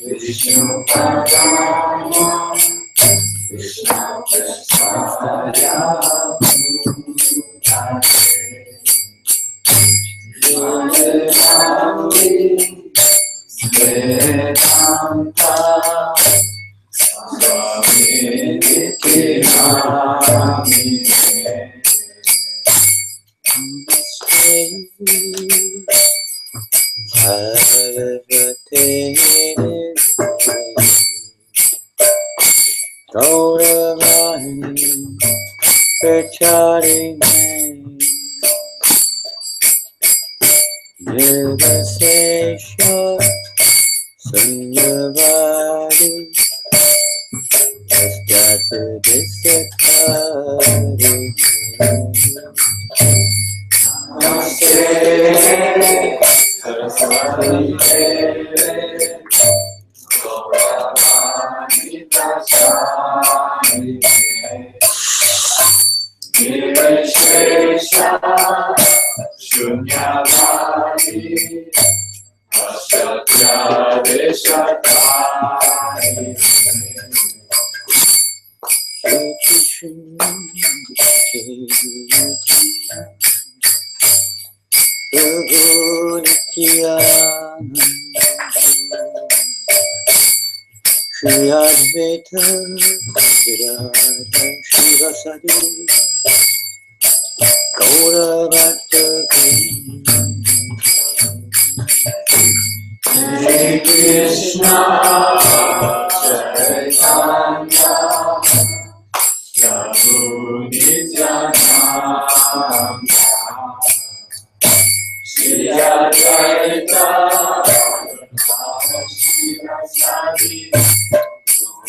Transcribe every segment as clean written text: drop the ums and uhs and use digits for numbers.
Vishnu Padaya Krishna Prasaya Vedanta Swami Nityanami Bhagavate Gauravani Pracharine Nirvasesha Sunyavadi Asjata Disakari Namaste Saraswati Deve Gauravani Pracharine Nirvasesha Shunyavadi Asatya Deshatari Shri Krishna Prabhu Nityananda Shri Advaita Gadadhara Shivasadi Gauravata Hare Krishna Chaitanya Prabhu Nityananda Shri Advaita Shivasadi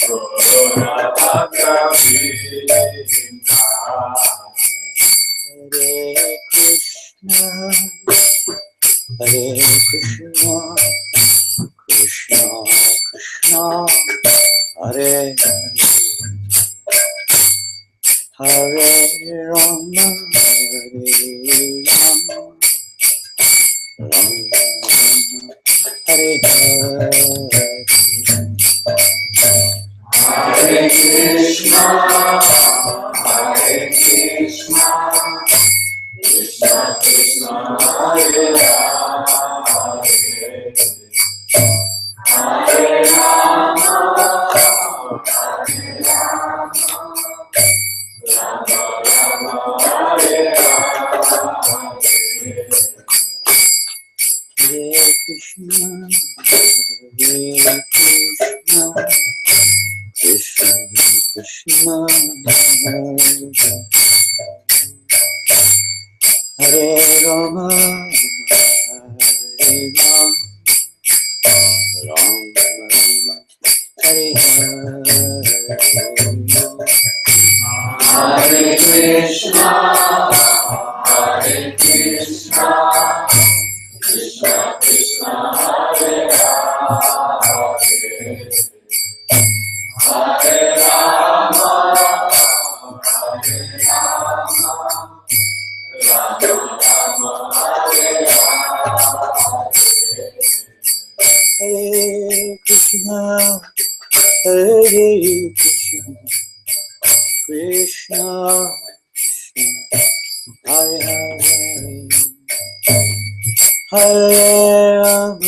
Gauravata Hare Krishna Krishna Krishna Hare Hare Rama Rama Hare Hare Krishna Krishna Krishna Hare Rama Hare Rama Rama Rama Hare Hare Krishna Krishna Krishna Hare Rama Hare Rama Rama Hare Hare Krishna Krishna Krishna Hare Hare Rama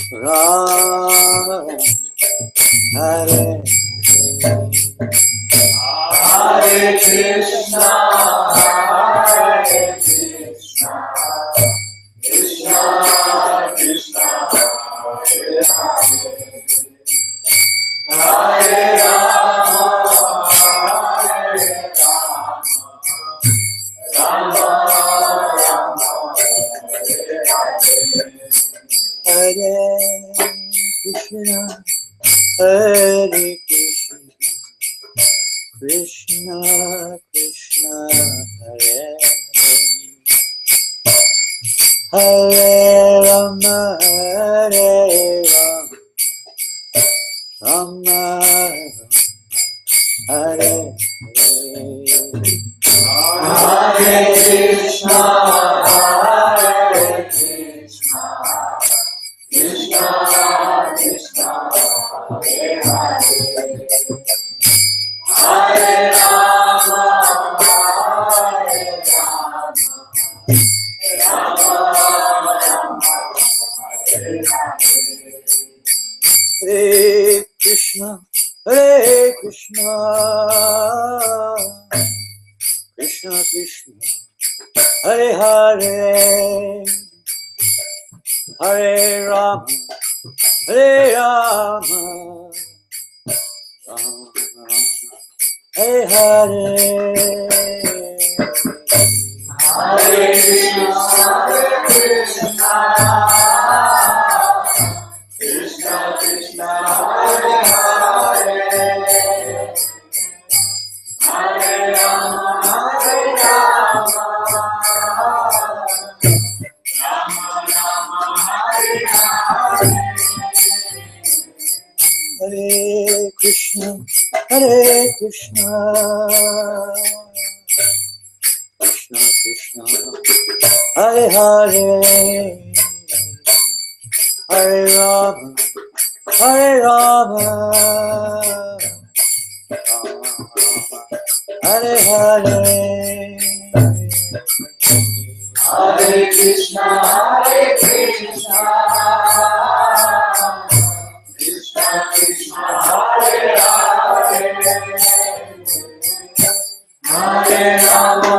Rama Rama Hare Hare Krishna Krishna Krishna Hare Hare Rama Rama Hare Hare Krishna Krishna Krishna Hare Hare Rama Rama Rama Hare Krishna Krishna Krishna Hare Hare Rama Rama Hare Hare Krishna Hare Krishna, Hare Krishna, Krishna Krishna, Hare Hare, Hare Rama, Hare Rama, Rama Rama, Hare Hare. Hare Krishna, Hare Krishna, Krishna Krishna, Hare Hare, Hare Rama, Hare Rama, Rama Rama, Hare Hare. Hare Krishna, Hare Krishna, Krishna Krishna, Hare Hare, Hare Rama, Hare Rama, Rama Rama, Hare Hare. Hare Krishna, Hare Krishna, Krishna Krishna, Hare Hare, Hare Rama,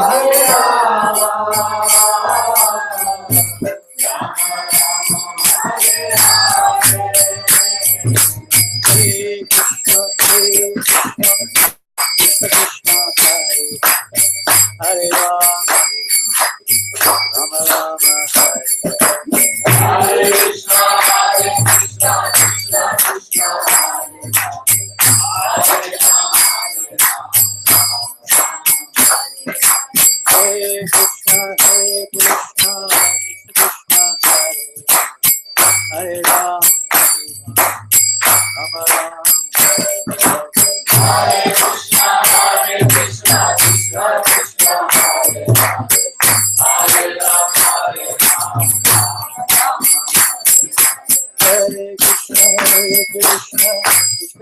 Hare Rama, Hare Rama, Rama Rama, Hare Krishna, Hare Krishna, Krishna Krishna, Hare Hare Krishna, Hare Krishna, Krishna Krishna, Hare Rama, Rama Rama, Hare Krishna, Hare Krishna, Krishna Krishna, Hare Rama, Hare Krishna, Hare Krishna,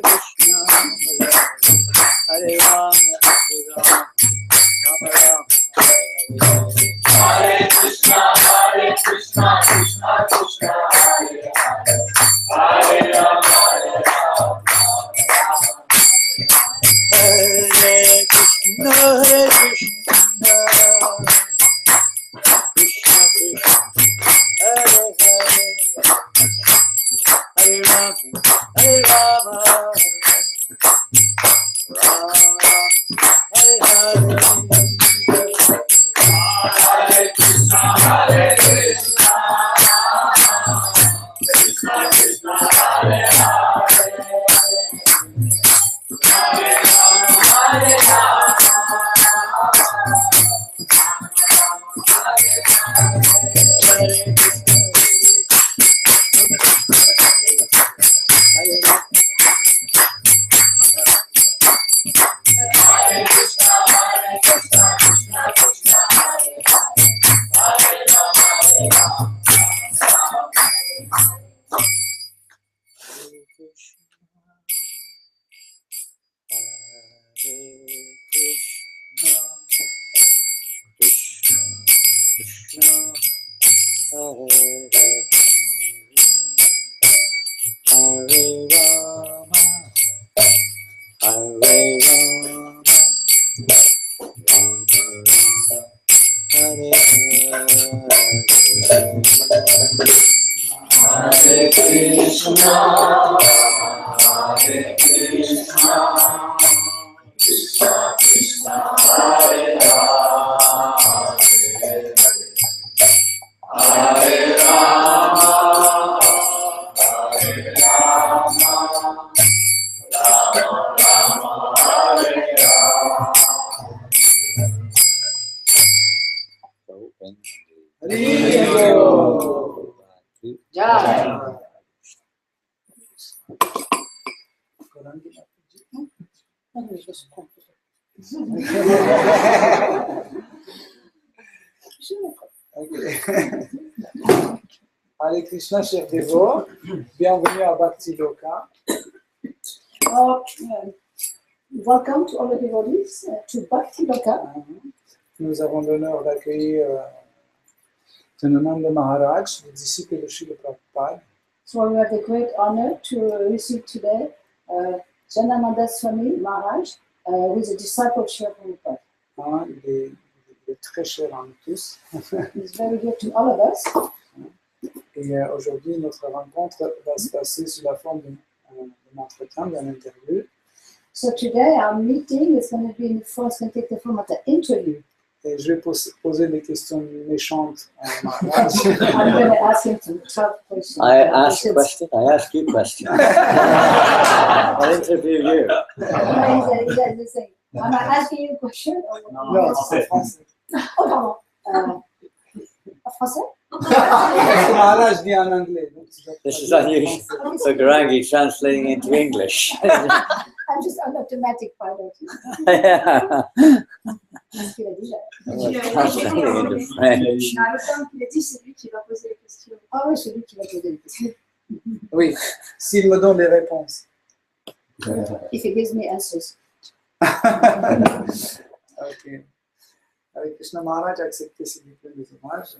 Krishna Krishna, Hare Rama, Rama Rama, Hare Krishna, Hare Krishna, Krishna Krishna, Hare Rama, Hare Krishna, Hare Krishna, Krishna Krishna, Hare Hare, Hare Rama, Hare Rama, Rama Rama, Hare Hare, Hare Krishna, Hare Krishna, Krishna Krishna, Hare Hare, Hare Rama, Hare Rama, Hare Krishna, Hare Krishna, chers dévots, bienvenue à Bhakti Loka. Welcome to all the devotees to Bhakti Loka. nous avons l'honneur d'accueillir Janananda Maharaj, le disciple de Srila Prabhupada. So we have the great honor to receive today Janananda Maharaj, who is a disciple of Srila Prabhupada. Hein, il est très cher à nous tous. He's very dear to all of us. Et aujourd'hui, notre rencontre va se passer sous la forme d'un entretien, d'un interview. So today our meeting is going to be in the form, going to take the form of an interview. Et je vais poser des questions méchantes à Maharaj. I'm going to ask him some tough questions. I ask a question, I ask you questions. I'll interview you. He's saying, am I asking you a question? Non, c'est français. Oh, pardon. En français? Maharaj dit en anglais. Donc This is unusual. So Garangi translating into English. I'm just an automatic pilot. Yeah. C'est ce qu'il a dit là. Translating into French. Le temps qu'il a dit, c'est lui qui va poser les questions. Ah oui, c'est lui qui va poser les questions. Oui, s'il me donne des réponses. If he gives me answers. Ok. Avec Krishna Maharaj a accepté ses diplômes des hommages.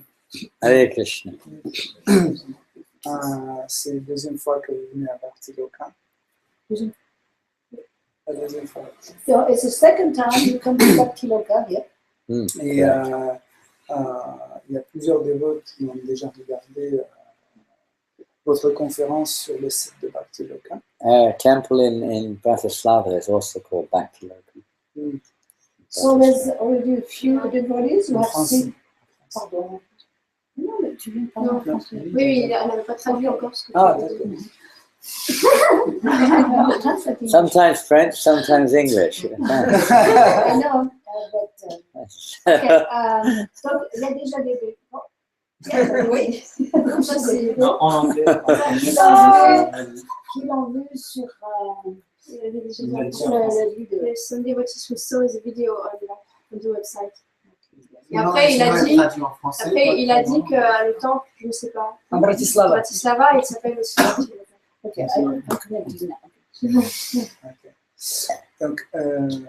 Hare Krishna. C'est la deuxième fois que vous venez à Bhakti Loka. La deuxième fois. So it's the second time you come to Bhakti Loka here. Et il y a plusieurs dévotes qui ont déjà regardé votre conférence sur le site de Bhakti Loka. Temple in Bratislava is also called Bhakti Loka. So there's already a few devotees who En have français. seen. Pardon. Non, mais tu viens de parler Non, en français. Oui, oui, elle n'avait pas traduit encore ce que Ah, tu avais d'accord. dit. Sometimes French, sometimes English. I know, but okay, donc il y a déjà des dévotes. Oui. Ça, c'est En anglais. Qui l'ont vu sur il avait déjà Il a dit sur en la français. vidéo. the Sunday Devotees who saw his video on the website. Et Non, après, il a sinon, dit, traduit en français, après, il a dit pas que le temple, je ne sais pas, En Bratislava. Bratislava, il s'appelle aussi Bhakti Loka. Okay, I'm connected now. Ok. Donc,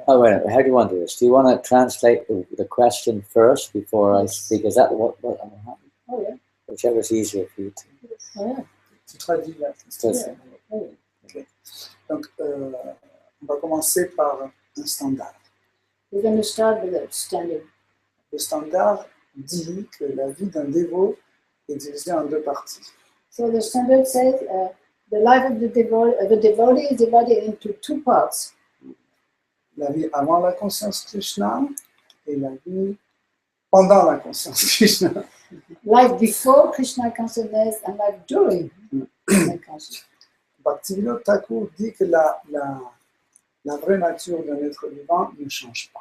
Oh, wait a minute. How do you want to do this? Do you want to translate the question first before I speak? Is that what will happen? Oh yeah. Whichever is easier for you to. Oh yeah. tu traduis là. Yeah. Ok. Donc, on va commencer par un standard. We're going to start with a standard. Le standard dit que la vie d'un dévot est divisée en deux parties. So the standard says the life of the devotee is divided into two parts. La vie avant la conscience Krishna et la vie pendant la conscience Krishna. Life before Krishna consciousness and life during Krishna consciousness. Bhaktivinoda Thakur dit que la vraie nature d'un être vivant ne change pas.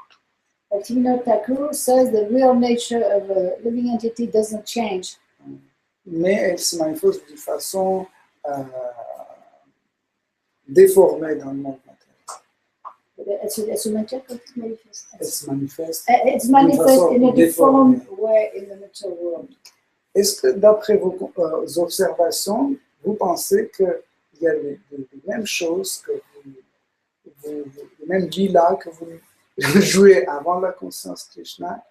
Bhaktivinoda Thakur says the real nature of a living entity doesn't change, Mais elle se manifeste d'une façon déformée dans le monde matériel. elle se maintient comme Elle se manifeste. It's manifest in a Déformée. deformed way in the material world. Est-ce que d'après vos observations, vous pensez qu'il y a les mêmes choses que les mêmes lilas que vous jouez avant la conscience Krishna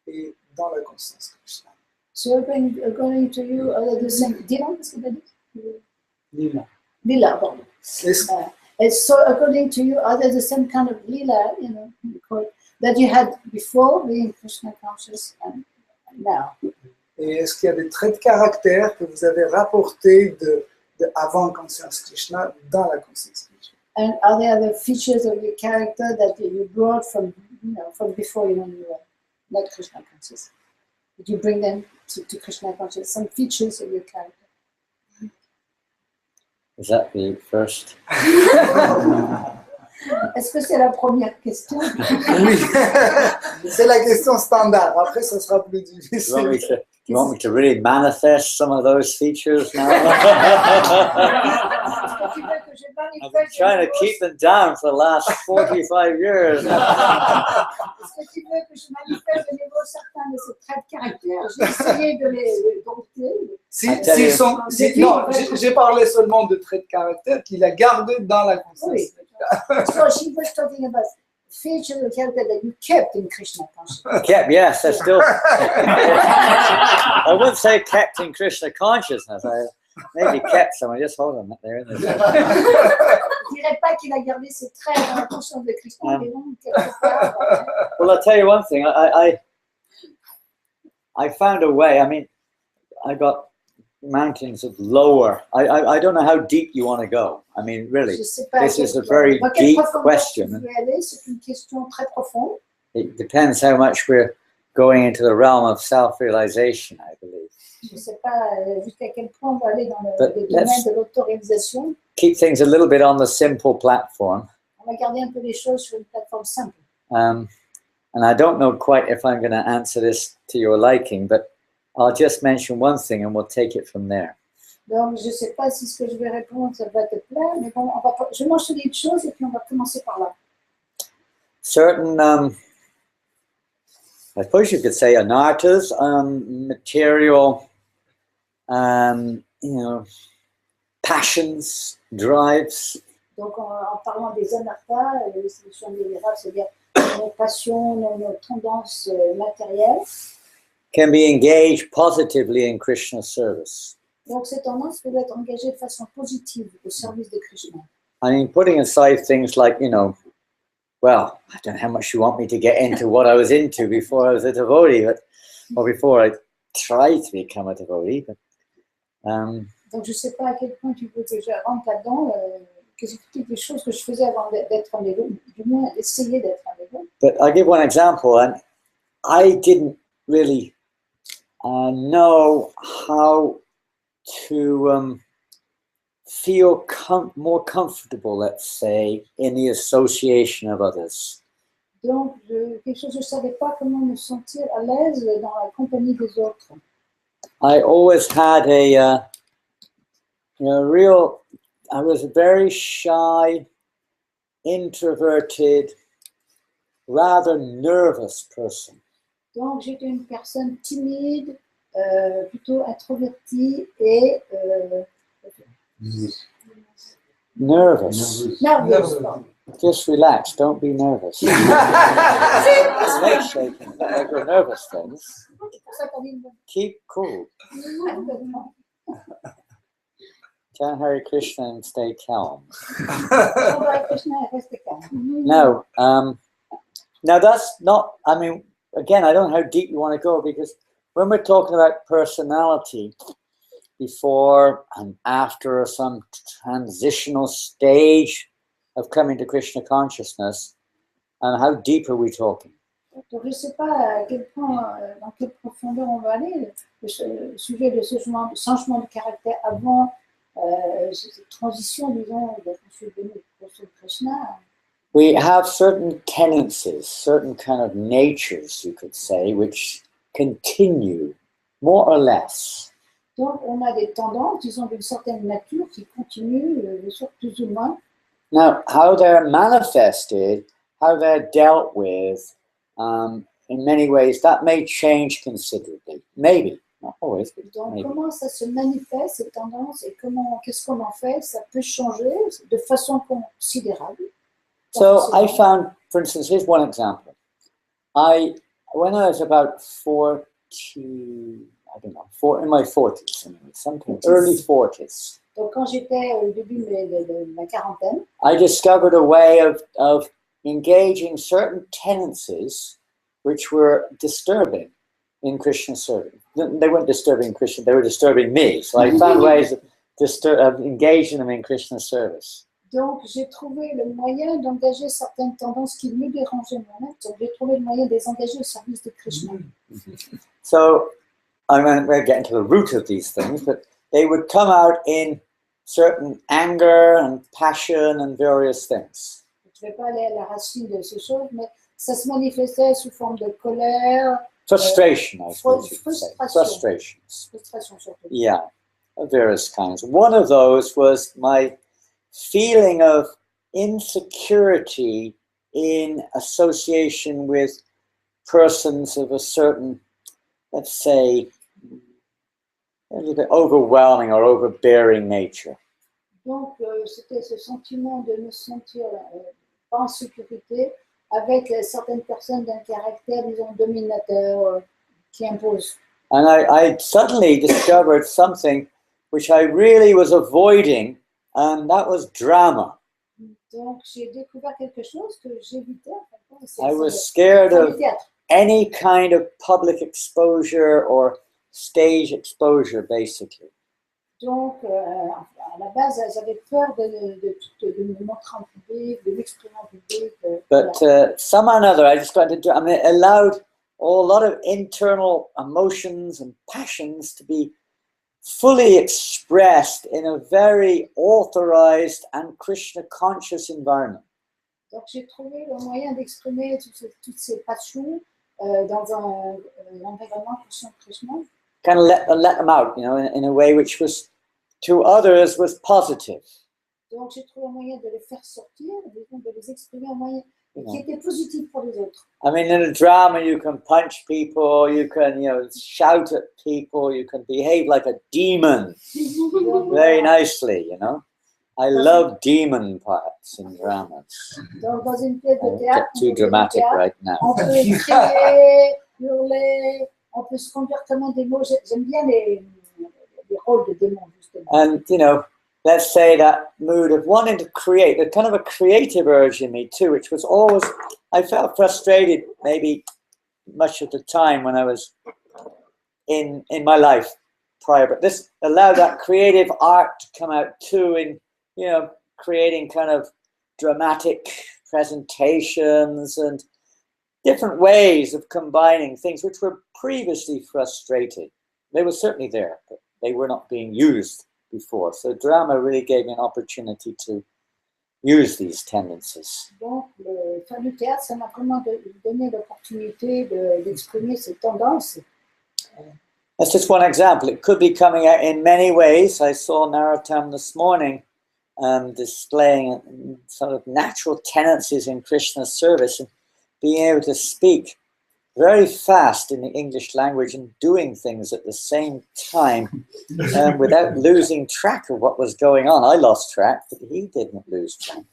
et dans la conscience Krishna? So according to you, the same. Dila, qu'est-ce que tu as dit? Lila. Lila, pardon. Est-ce And so according to you, are there the same kind of lila, that you had before being Krishna conscious and now? Et est-ce qu'il y a des traits de caractère que vous avez rapportés de avant conscience Krishna dans la conscience Krishna? And are there other features of your character that you brought from before you were not Krishna conscious? Did you bring them to Krishna conscious? Some features of your character. Is that the first? Est-ce que c'est la première question? Oui, c'est la question standard. Après, ça sera plus difficile. Do you want me to really manifest some of those features now? Est-ce que tu veux que je I've been trying to keep them down for the last 45 years. Est-ce que tu veux que je manifeste de nouveau certains de ces traits de caractère? J'ai essayé de les dompter. Non, j'ai parlé seulement de traits de caractère qu'il a gardés dans la conscience. Oui. So she was talking about features of character that you kept in Krishna consciousness. Kept, yes, I still. I wouldn't say kept in Krishna consciousness. I maybe kept some. I just hold them there. In Je ne dirais pas qu'il a gardé ses traits dans la conscience de Krishna, mais bon, quelque part. Well, I'll tell you one thing. I found a way. I mean, I got mountains of lower. I don't know how deep you want to go. I mean, really, this is a very deep question. C'est une question très profonde. It depends how much we're going into the realm of self-realization, I believe. Je ne sais pas jusqu'à quel point on va aller dans le But domaine de l'autoréalisation. Keep things a little bit on the simple platform. On va garder un peu les choses sur une plateforme simple. And I don't know quite if I'm going to answer this to your liking, but I'll just mention one thing and we'll take it from there. Donc, je ne sais pas si ce que je vais répondre, ça va te plaire, mais bon, je vais mentionner une chose et puis on va commencer par là. Certain, I suppose you could say anarthas, material, passions, drives. Donc, en parlant des anarthas, les solutions indésirables, c'est-à-dire nos passions, nos tendances matérielles. Can be engaged positively in Krishna service. Donc, ces tendances peuvent être engagées de façon positive au service de Krishna. I mean, putting aside things like, well, I don't know how much you want me to get into what I was into before I was a devotee, or before I tried to become a devotee. But, donc, je ne sais pas à quel point tu veux que je rentre là-dedans, que j'explique les choses que je faisais avant d'être un dévot, du moins essayer d'être un dévot. But I'll give one example, and I didn't really know how to feel more comfortable, let's say, in the association of others. Donc, quelque chose, je ne savais pas comment me sentir à l'aise dans la compagnie des autres. I always had I was a very shy, introverted, rather nervous person. Donc, j'étais une personne timide, plutôt introvertie et nervous. nerveuse. Just relax, don't be nervous. Leg shaking, like you're nervous things. Keep cool. Chant Hare Krishna and stay calm. No, now that's not, I mean, again, I don't know how deep you want to go, because when we're talking about personality, before and after some transitional stage of coming to Krishna consciousness, and how deep are we talking? Donc, je ne sais pas à quel point, dans quelle profondeur on va aller. Le sujet de ce changement de caractère avant cette transition, disons, d'être devenu de Krishna. We have certain tendencies, certain kind of natures, you could say, which continue more or less. Donc, on a des tendances, disons, d'une certaine nature qui continuent, plus ou moins. Now, how they're manifested, how they're dealt with, in many ways, that may change considerably. Maybe, not always, but donc, maybe. comment ça se manifeste, ces tendances, et qu'est-ce qu'on en fait? Ça peut changer de façon considérable. So I found, for instance, here's one example. When I was about 40, I don't know, in my 40s, anyway, something, early 40s. Donc, quand j'étais au début de ma quarantaine, I discovered a way of engaging certain tendencies which were disturbing in Krishna service. They weren't disturbing Krishna, they were disturbing me. So I found ways of engaging them in Krishna service. Donc, j'ai trouvé le moyen d'engager certaines tendances qui me dérangeaient moi-même. Donc, j'ai trouvé le moyen de les engager au service de Krishna. So, I mean, we're getting to the root of these things, but they would come out in certain anger and passion and various things. Je ne vais pas aller à la racine de ces choses, mais ça se manifestait sous forme de colère. Frustration, I suppose you could say. Frustrations. Frustration surtout. Yeah, of various kinds. One of those was my feeling of insecurity in association with persons of a certain, let's say, a little bit overwhelming or overbearing nature. Donc, c'était ce sentiment de me sentir pas en sécurité avec certaines personnes d'un caractère, disons, dominateur, qui impose. And I suddenly discovered something which I really was avoiding, and that was drama. Donc, j'ai découvert quelque chose que j'évitais. En fait, I was scared le of théâtre. any kind of public exposure or stage exposure, basically. Donc, à la base, j'avais peur de me montrer en public, de m'exprimer en public. But somehow or another, I just got to do. I mean, it allowed a lot of internal emotions and passions to be fully expressed in a very authorized and Krishna conscious environment. Donc, j'ai trouvé le moyen d'exprimer toutes ces passions dans un environnement conscient de Krishna. Kind of let them out, you know, in a way which was to others was positive. Donc, j'ai trouvé un moyen de les faire sortir, de les exprimer un moyen qui était positif pour les autres. I mean, in a drama, you can punch people, you can, you know, shout at people, you can behave like a demon very nicely, you know. I love demon parts in dramas. Donc, dans une pièce I de won't théâtre, get too dramatic right now. on peut crier, hurler, on peut se conduire comme un démon. J'aime bien les rôles de démons, justement. And, you know, let's say that mood of wanting to create, a kind of a creative urge in me too, which was always, I felt frustrated maybe much of the time when I was in my life prior, but this allowed that creative art to come out too in, you know, creating kind of dramatic presentations and different ways of combining things which were previously frustrated. They were certainly there, but they were not being used before. So drama really gave me an opportunity to use these tendencies. Donc, faire du théâtre, ça m'a vraiment donné l'opportunité d'exprimer ces tendances. That's just one example. It could be coming out in many ways. I saw Narottam this morning displaying sort of natural tendencies in Krishna's service and being able to speak very fast in the English language and doing things at the same time without losing track of what was going on. I lost track, but he didn't lose track.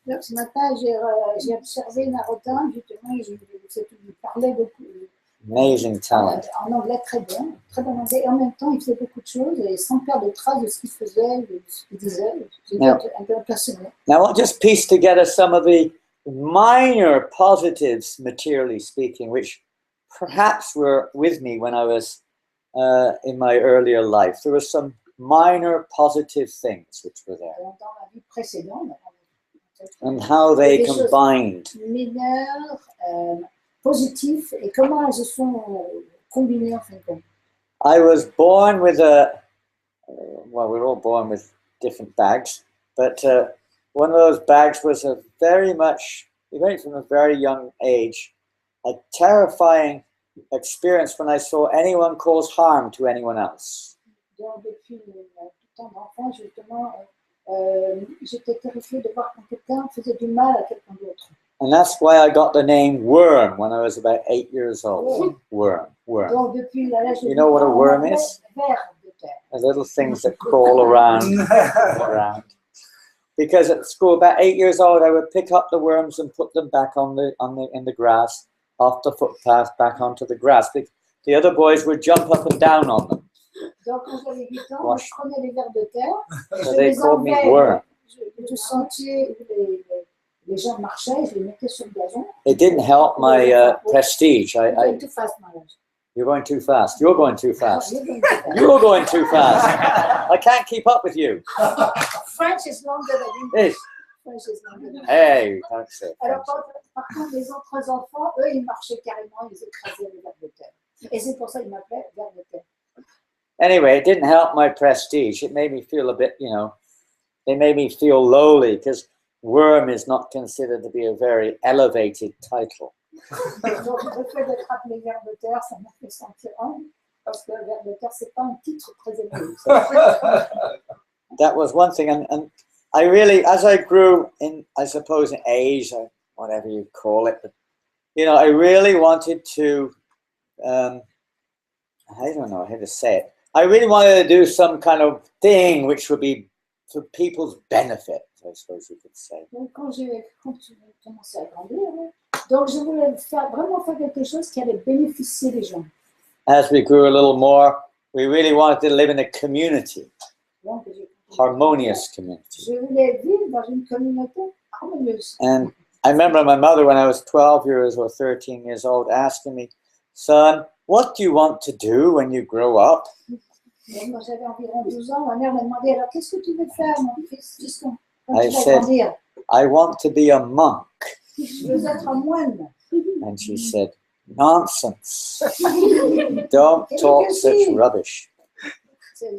Donc, ce matin, j'ai observé Narottam, justement, il parlait beaucoup. Amazing talent. En anglais, très bon anglais. Et en même temps, il faisait beaucoup de choses et sans perdre de trace de ce qu'il faisait, de ce qu'il disait. C'était un peu impressionnant. Now, I'll just piece together some of the minor positives, materially speaking, which perhaps were with me when I was in my earlier life. There were some minor positive things which were there. Dans la vie précédente, and how they combined. Mineurs, positifs, et comment elles se sont combinées en fin de compte. I was born with well, we're all born with different bags, but one of those bags was a very from a very young age, a terrifying experience when I saw anyone cause harm to anyone else. Donc, depuis tout temps d'enfant, justement, j'étais terrifiée de voir quand quelqu'un faisait du mal à quelqu'un d'autre. And that's why I got the name Worm when I was about 8 years old. Worm. Donc, depuis l'âge de You know what a worm is? The little things that crawl around. Because at school, about 8 years old, I would pick up the worms and put them back in the grass, off the footpath, back onto the grass. The other boys would jump up and down on them. Donc, quand j'avais 8 ans, je prenais les vers de terre. So they called me Worm. Je sentais les gens marchaient, je les mettais sur le gazon. It didn't help my prestige. I'm going too fast, Maharaj. You're going too fast. You're going too fast. You're going too fast. You're going too fast. I can't keep up with you. French is longer than English. Hey. French is longer than English. Hey, that's it. Alors, par contre, les autres enfants, eux, ils marchaient carrément, ils écrasaient les vers de terre. Et c'est pour ça qu'ils m'appelaient vers de terre. Anyway, it didn't help my prestige. It made me feel a bit, they made me feel lowly because Worm is not considered to be a very elevated title. Donc, le fait d'être appelé vers de terre, ça m'a fait sentir humble, parce que vers de terre, c'est pas un titre très élevé. That was one thing, and I really, as I grew in, I suppose, in age, or whatever you call it, but, I really wanted to, I don't know how to say it. I really wanted to do some kind of thing which would be for people's benefit, I suppose you could say. Donc, quand j'ai commencé à grandir, Donc, je voulais vraiment faire quelque chose qui allait bénéficier les gens. As we grew a little more, we really wanted to live in a community, Donc, harmonious community. je voulais vivre dans une communauté harmonieuse. And I remember my mother, when I was 12 years or 13 years old, asking me, "Son, what do you want to do when you grow up?" Et moi, j'avais environ 12 ans. Ma mère m'a demandé, alors, qu'est-ce que tu veux faire, mon fils, fiston, quand I tu vas said- grandir? "I want to be a monk." Je veux être un moine. And she said, "Nonsense. Don't talk such rubbish. C'est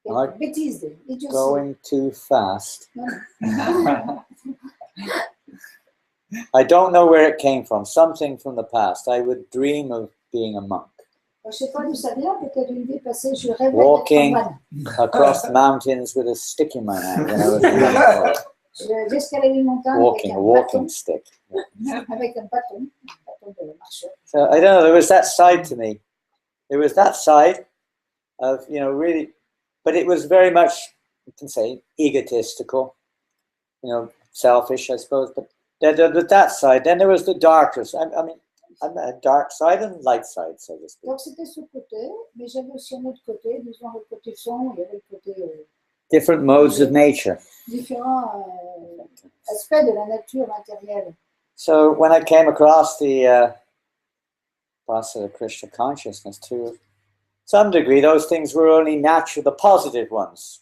Ouais. une bêtise, idiotie. Going too fast." Non. I don't know where it came from, something from the past. I would dream of being a monk, Je ne sais pas d'où ça vient, peut-être une vie passée, je rêvais d'être Walking. un moine. across the mountains with a stick in my hand when I was a young boy. J'escaladais les montagnes Walking, a walking stick. avec un bâton de marcheur. So I don't know, there was that side to me. There was that side of, really, but it was very much, you can say, egotistical, selfish, I suppose. But there was that side. Then there was the darker side. I mean, I'm a dark side and light side, so to speak. Donc c'était ce côté, mais j'avais aussi un autre côté, disons le côté son, il y avait le côté Different modes of nature. différents aspects de la nature matérielle. So when I came across the process of Krishna consciousness, to some degree, those things were only natural, the positive ones.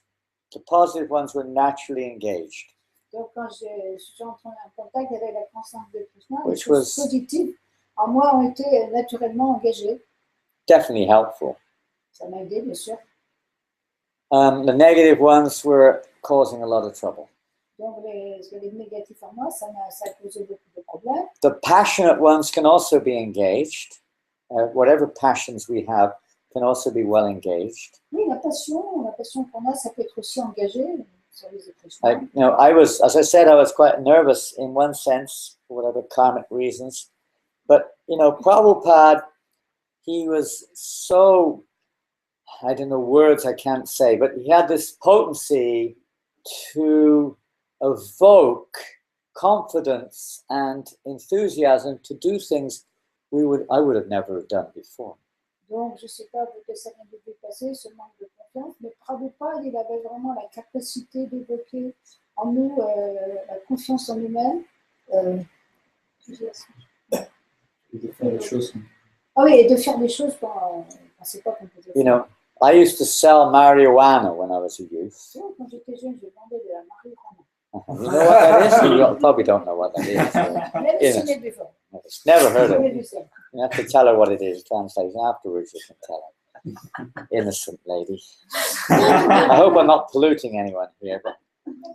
The positive ones were naturally engaged. Donc quand je suis entrée en contact avec la conscience de Krishna, les Which choses was- positives en moi ont été naturellement engagées. Definitely helpful. Ça m'a aidé, bien sûr. The negative ones were causing a lot of trouble. Donc les négatifs en moi, ça a causé beaucoup de problèmes. The passionate ones can also be engaged. Whatever passions we have can also be well engaged. Oui, la passion qu'on a, ça peut être aussi engagé sur les Krishna. I was, as I said, I was quite nervous in one sense for whatever karmic reasons. But, Prabhupada, he was so, I don't know words I can't say, but he had this potency to evoke confidence and enthusiasm to do things I would have never done before. Donc, je ne sais pas, peut-être ça vient de dépasser ce manque de confiance, mais Prabhupada, il avait vraiment la capacité d'évoquer en nous la confiance en nous-mêmes. De faire les choses. Ah oui, et de faire des choses qu'on ne pensait pas qu'on pouvait faire. I used to sell marijuana when I was a youth. Quand j'étais jeune, je vendais de la marijuana. You know what that is? You probably don't know what that is. Même Yeah. si les buvons. Never heard of Mais it. je sais. You have to tell her what it is. Translation afterwards, you can tell her. Innocent lady. I hope I'm not polluting anyone here,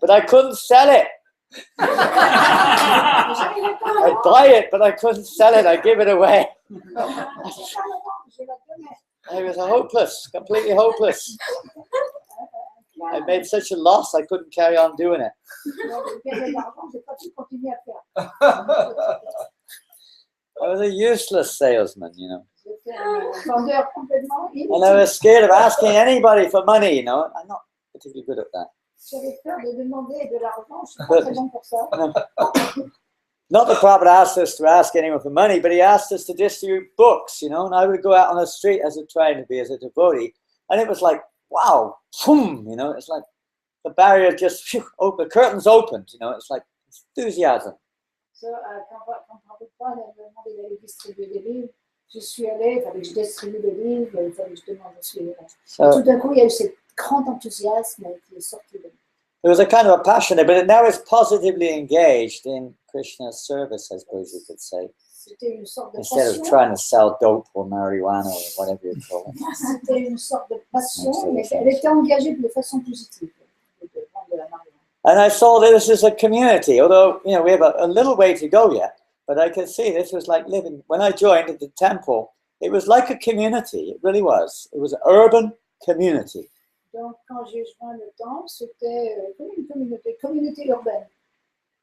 but I couldn't sell it. I'd buy it, but I couldn't sell it. I'd give it away. I was hopeless, completely hopeless. I made such a loss, I couldn't carry on doing it. I was a useless salesman, J'étais un vendeur complètement and I was scared of asking anybody for money, I'm not particularly good at that. J'avais peur de demander de l'argent, je suis pas très bon pour ça. Not the Prophet asked us to ask anyone for money, but he asked us to distribute books, and I would go out on the street as a devotee, and it was like, wow, boom, it's like the barrier just open, the curtains opened, it's like enthusiasm. So, quand Prabhupada m'a demandé d'aller distribuer des livres, je suis allée, il fallait que je distribue des livres, il fallait que je demande aussi. So Tout d'un coup, il y a eu ce grand enthousiasme qui est sorti de moi. there was a kind of a passion there, but now it's positively engaged in Krishna's service, I suppose you could say, C'était une sorte de instead of passion. trying to sell dope or marijuana or whatever you call it. C'était une sorte de passion, mais elle était engagée de façon positive. De vendre de la marijuana. And I saw this as a community, although, we have a little way to go yet, but I could see this was like living. When I joined at the temple, it was like a community. It really was. It was an urban community. Donc, quand j'ai joint le temple, c'était comme une communauté urbaine.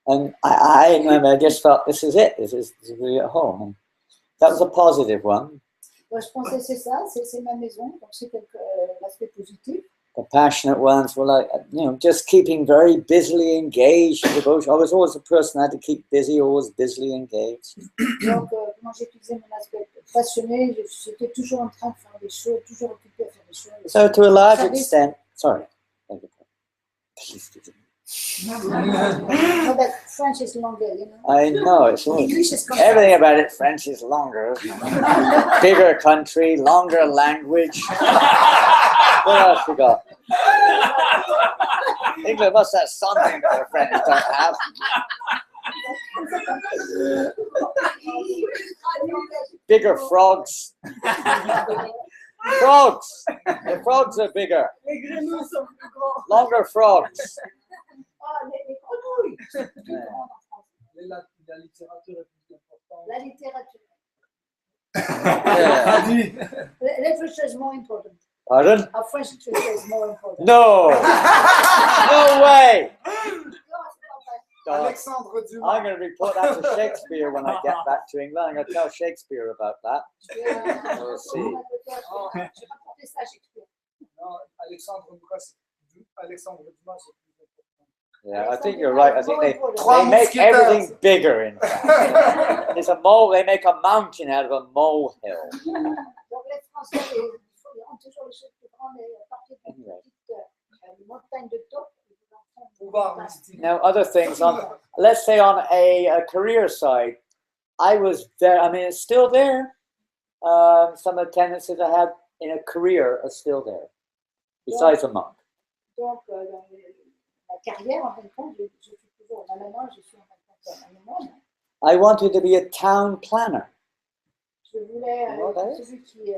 And I remember, I just felt, this is it. This is really at home. And that was a positive one. Donc, je pensais, c'est ça, c'est ma maison, donc c'est l'aspect positif. The passionate ones were like, just keeping very busily engaged in devotion. I was always a person that had to keep busy, always busily engaged. Donc, quand j'utilisais mon aspect passionné, j'étais toujours en train de faire des choses, toujours occupée à faire des choses. So to a large Service. extent, sorry. Please do. No, but French is longer, you know. I know, it's all, English is everything about it, French is longer. Isn't it? Bigger country, longer language. What else we got? England must have something that the French don't have. Bigger frogs. Frogs. The frogs are bigger. Longer frogs. Ah, les grenouilles. Yeah. La littérature est plus importante. La littérature. Yeah. Literature is more important. Pardon? Our French literature is more important. No. No way. God, Alexandre I'm Dumas. going to report that to Shakespeare when I get back to England. I'm going to tell Shakespeare about that. We'll see. J'ai rapporté ça à Shakespeare. Non, Alexandre Dumas, c'est plus important. Yeah, I think you're right. I think they Trois make mousquetaires. everything bigger in France. There's a mole, they make a mountain out of a molehill. Donc les Français, ils rendent toujours les choses plus grandes et à partir d'une petite montagne de top. Pouvoir mystique. Now, other things on, let's say on a career side, I was there, I mean, it's still there. Some of the tendencies I had in a career are still there, besides a monk. Donc, dans la carrière, en fin de compte, je suis toujours, là maintenant, je suis en fin de compte un moine. I wanted to be a town planner. Je voulais You know what that is? celui qui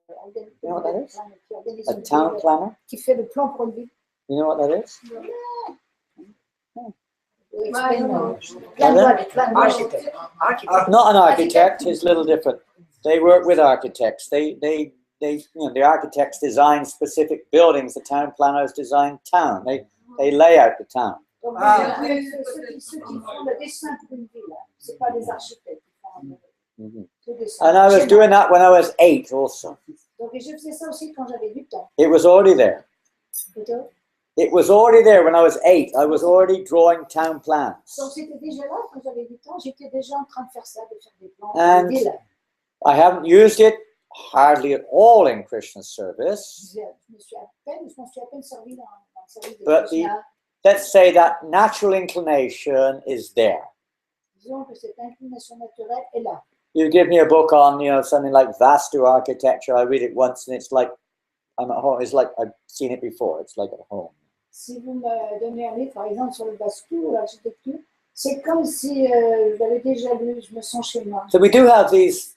organise, You know what that is? qui organise A une town ville, planner. qui fait le plan pour une ville. You know what that is? Not an architect. He's a little different. They work with architects. They the architects design specific buildings. The town planners design town. They lay out the town. Donc, Ah. ceux qui font le dessin pour une ville, ce pas des architectes qui font Mhm. le dessin. And I was doing that when I was 8 also. Donc, et je faisais ça aussi quand j'avais du temps. It was already there. Plutôt. It was already there when I was 8. I was already drawing town plans. Donc, c'était déjà là quand j'avais du temps. J'étais déjà en train de faire ça, de faire des plans And- de ville. I haven't used it hardly at all in Krishna service. Je m'en suis à peine servi dans le service de But Krishna. Let's say that natural inclination is there. Disons que cette inclination naturelle est là. You give me a book on, something like Vastu architecture. I read it once and it's like I'm at home. It's like I've seen it before. It's like at home. Si vous me donnez un livre, par exemple, sur le Vastu ou l'architecture, c'est comme si je l'avais déjà lu, je me sens chez moi. So we do have these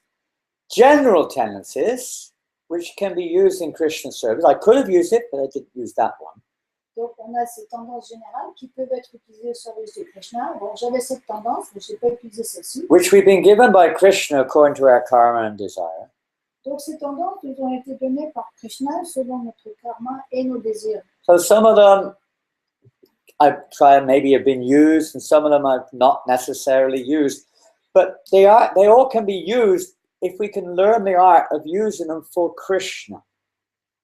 general tendencies which can be used in Krishna service. I could have used it, but I didn't use that one. Donc, on a ces tendances générales qui peuvent être utilisées au service de Krishna. Bon, j'avais cette tendance, mais je n'ai pas utilisé celle-ci. Which we've been given by Krishna according to our karma and desire. Donc, ces tendances nous ont été données par Krishna selon notre karma et nos désirs. So some of them I've tried maybe have been used, and some of them I've not necessarily used. But they all can be used if we can learn the art of using them for Krishna.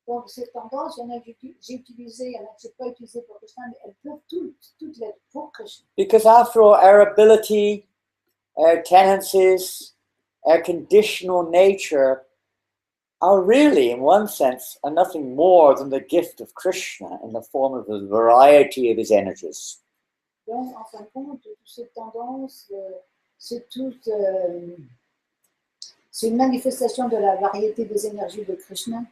Donc, ces tendances, il y en a que j'ai utilisées, il y en a que je n'ai pas utilisées pour Krishna, mais elles peuvent toutes être pour Krishna. Because after all, our ability, our tendencies, our conditional nature are really, in one sense, are nothing more than the gift of Krishna in the form of the variety of his energies. Donc, en fin de compte, toutes ces tendances, c'est une manifestation de la variété des énergies de Krishna.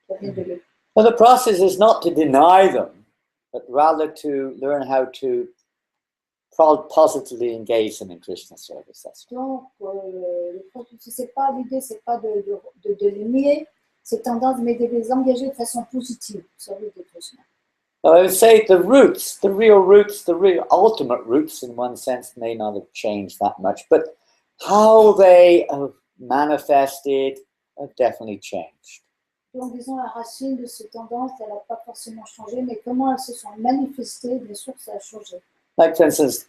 Ça vient de lui. So the process is not to deny them, but rather to learn how to positively engage them in Krishna service. That's all. Donc, l'idée, c'est pas de les nier, ces tendances, mais de les engager de façon positive au service de Krishna. So I would say the roots, the real ultimate roots in one sense may not have changed that much, but how they have manifested have definitely changed. Donc, disons, la racine de ces tendances, elle n'a pas forcément changé, mais comment elles se sont manifestées, bien sûr, ça a changé. Like, for instance,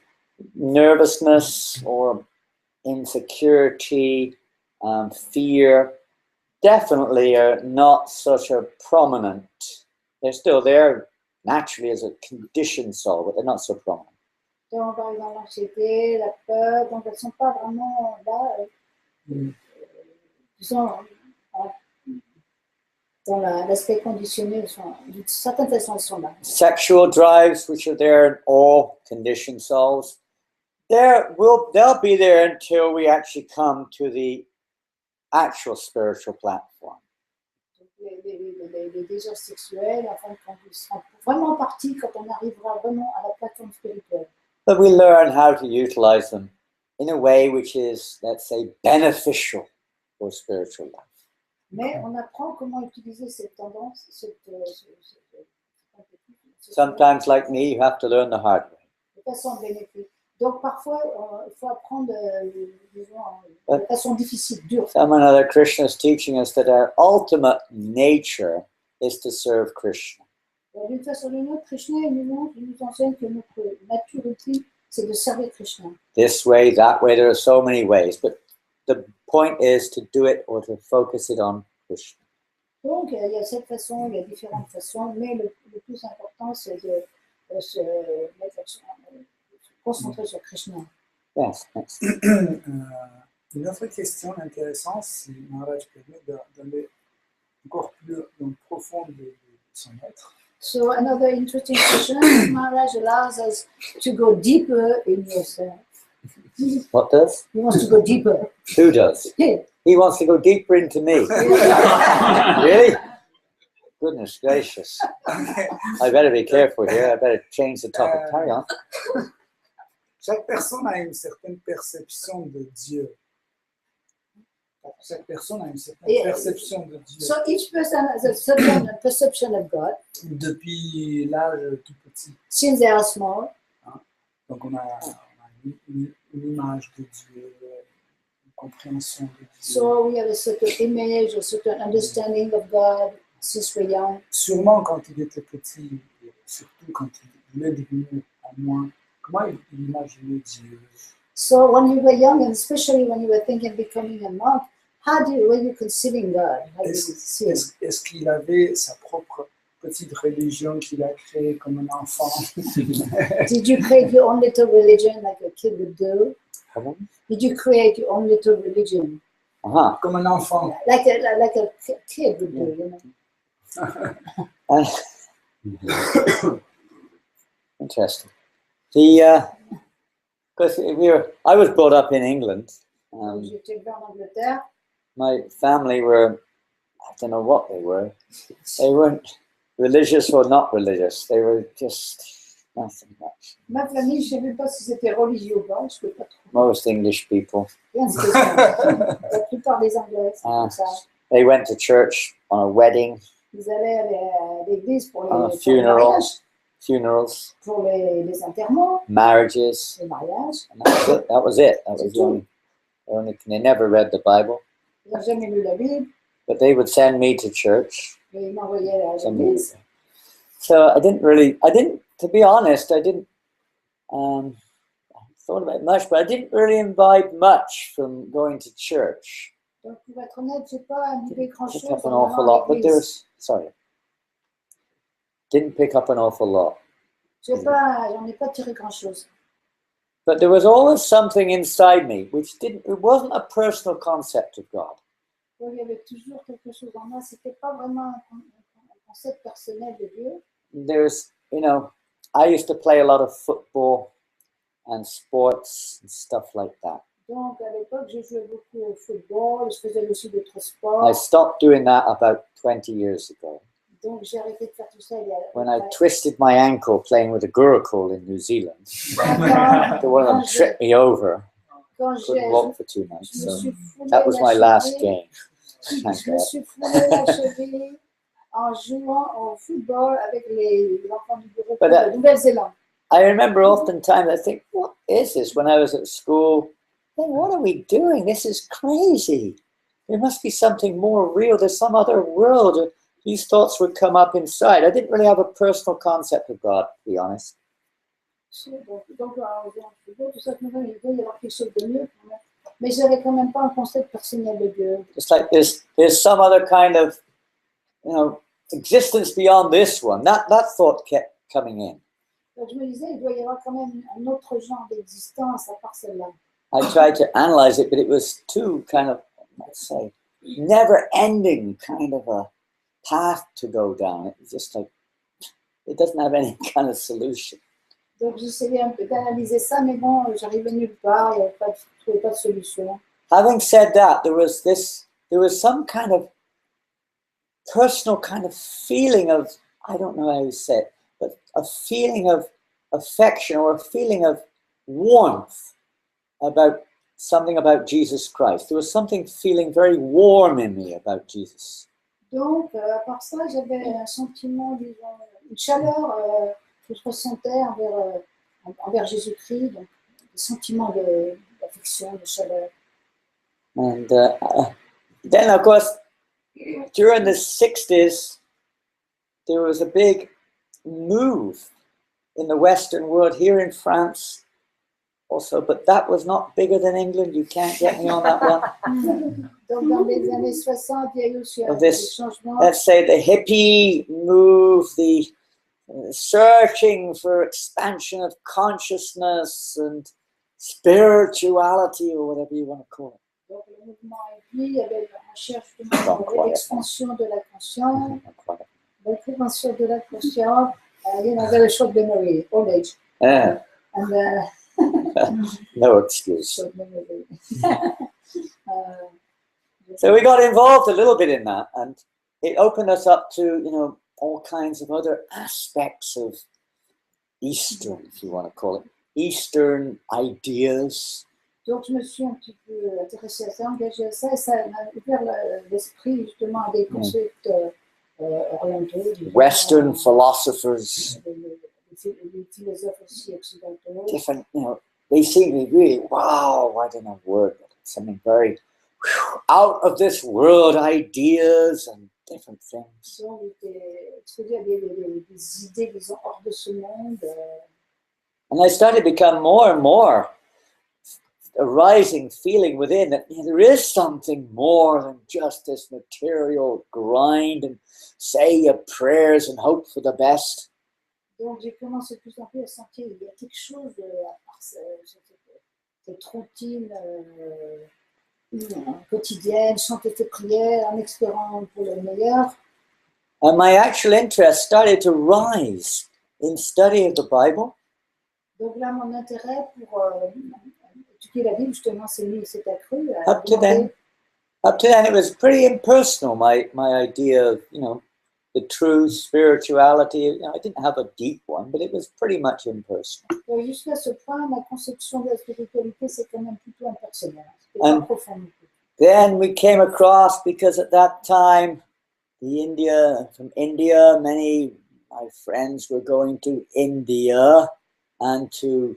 nervousness or insecurity, fear, definitely are not such a prominent They're still there naturally as a conditioned soul, but they're not so prominent. Donc, par exemple, l'anxiété, la peur, donc elles ne sont pas vraiment là, disons, dans l'aspect conditionné, d'une certaine façon, elles sont là. Sexual drives, which are there in all conditioned souls, they'll be there until we actually come to the actual spiritual platform. Les désirs sexuels, en fin de compte, ils seront vraiment partis quand on arrivera vraiment à la plateforme spirituelle. But we learn how to utilize them in a way which is, let's say, beneficial for spiritual life. Mais on apprend comment utiliser cette tendance, Sometimes, like me, you have to learn the hard way. de façon bénéfique. Donc parfois, il faut apprendre de façon difficile, dure. Janananda Krishna is teaching us that our ultimate nature is to serve Krishna. D'une façon ou d'une autre, Krishna nous enseigne que notre nature ultime, c'est de servir Krishna. This way, that way, there are so many ways, but the point is to do it or to focus it on Krishna. Donc, il y a cette façon, il y a différentes façons, mais le plus important, c'est de se concentrer sur Krishna. Yes, thanks. Une autre question intéressante, si Maharaj permet d'aller encore plus profond de son être. So another interesting question, Maharaj allows us to go deeper in yourself. What does? He wants to go deeper. Who does? Yeah. He wants to go deeper into me. Really? Goodness gracious. I better be careful here. I better change the topic. Carry on. Chaque personne a une certaine perception de Dieu. Chaque personne a une certaine perception de Dieu. So each person has a certain perception of God Depuis l'âge tout petit. since they are small. Donc on a une image de Dieu, une compréhension de Dieu. So we have a certain image, a certain understanding of God since we're young. Sûrement quand il était petit, et surtout quand il est devenu à moi, comment il imaginait Dieu? So when you were young, and especially when you were thinking of becoming a monk, were you considering God? How did you see him? Est-ce qu'il avait sa propre petite religion qu'il a créée comme un enfant? Did you create your own little religion like a kid would do? Come on. Did you create your own little religion Uh-huh. Comme un enfant. like a kid would do? You know? Interesting. Because I was brought up in England. J'étais élevé en Angleterre. My family were, I don't know what they were. They weren't religious or not religious. They were just nothing much. Ma famille, je ne sais même pas si c'était religieux ou pas. Je ne sais pas trop. Most English people. Rien de spécial. La plupart des Anglais, c'est comme ça. They went to church on a wedding, Ils allaient à l'église pour on a les funeral, mariages, funerals, pour les enterrements, marriages. les mariages. And that was it. That was the only. They never read the Bible, Ils n'ont jamais lu la Bible, but they would send me to church. mais ils m'envoyaient à Some l'église. So to be honest, I didn't thought about it much, but I didn't really imbibe much from going to church. Donc, pour être honnête, je n'ai pas imbibé grand-chose Pick up an en awful allant à lot, but l'église. didn't pick up an awful lot. J'en ai pas tiré grand-chose. But there was always something inside me which it wasn't a personal concept of God. Donc, il y avait toujours quelque chose en moi. C'était pas vraiment un concept personnel de Dieu. There's, I used to play a lot of football and sports and stuff like that. Donc, à l'époque, je jouais beaucoup au football. Je faisais aussi d'autres sports. I stopped doing that about 20 years ago. Donc, j'ai arrêté de faire tout ça il y a... When I twisted my ankle playing with a gurukul in New Zealand, one of them tripped me over. Quand Couldn't walk for 2 je months. me So suis foulé that was la my last cheville. game. Je me suis foulé la cheville en jouant au football avec les enfants du bureau de Nouvelle-Zélande. I remember oftentimes I think, what is this? When I was at school, then what are we doing? This is crazy. There must be something more real. There's some other world. These thoughts would come up inside. I didn't really have a personal concept of God, to be honest. Donc, tout ça, il doit y avoir quelque chose de mieux. Mais je n'avais quand même pas un concept personnel de Dieu. It's like there's some other kind of, existence beyond this one. That thought kept coming in. Donc je me disais, il doit y avoir quand même un autre genre d'existence à part celle-là. I tried to analyze it, but it was too kind of, let's say, never-ending kind of a path to go down. It was just like, it doesn't have any kind of solution. Donc j'essayais un peu d'analyser ça, mais bon, j'arrivais nulle part, je ne trouvais pas de solution. Having said that, there was some kind of personal kind of feeling of, I don't know how to say it, but a feeling of affection or a feeling of warmth about something about Jesus Christ. There was something feeling very warm in me about Jesus. Donc, à part ça, j'avais un sentiment, disons, une chaleur que je ressentais envers Jésus-Christ, donc des sentiments d'affection, de chaleur. And then, of course, during the 60s, there was a big move in the Western world, here in France also, but that was not bigger than England. You can't get me on that one. Donc, dans les années 60, il y a eu aussi Of des this, changements. let's say, the hippie move, the searching for expansion of consciousness and spirituality, or whatever you want to call it. Donc, le mouvement hippie, il y avait la recherche de l'expansion de la conscience, la prévention de la conscience. You know, very short memory, old age. Yeah, And no excuse. short memory. So we got involved a little bit in that, and it opened us up to, you know, all kinds of other aspects of Eastern, if you want to call it, Eastern ideas. Donc, je me suis un petit peu intéressée à ça, engagée à ça, et ça m'a ouvert l'esprit justement à des concepts orientaux. Western philosophers, Les philosophes aussi occidentaux. different, you know, they seem to be really, wow, I don't know the word, but it's something very out of this world ideas and different things. Donc, exposés à des idées, disons, hors de ce monde. And I started to become more and more a rising feeling within that, you know, there is something more than just this material grind and say your prayers and hope for the best. Donc, j'ai commencé de plus en plus à sentir qu'il y a quelque chose à part cette routine quotidienne, chanter tes prières en espérant pour le meilleur. And my actual interest started to rise in study of the Bible. Donc là, mon intérêt pour étudier la Bible, justement, s'est accru. Up to then, it was pretty impersonal, my idea of, you know, the truth, spirituality. You know, I didn't have a deep one, but it was pretty much impersonal. Donc, jusqu'à ce point, ma conception de la spiritualité, c'est quand même plutôt impersonnel. C'était pas profond. Then we came across, because at that time, from India, many my friends were going to India and to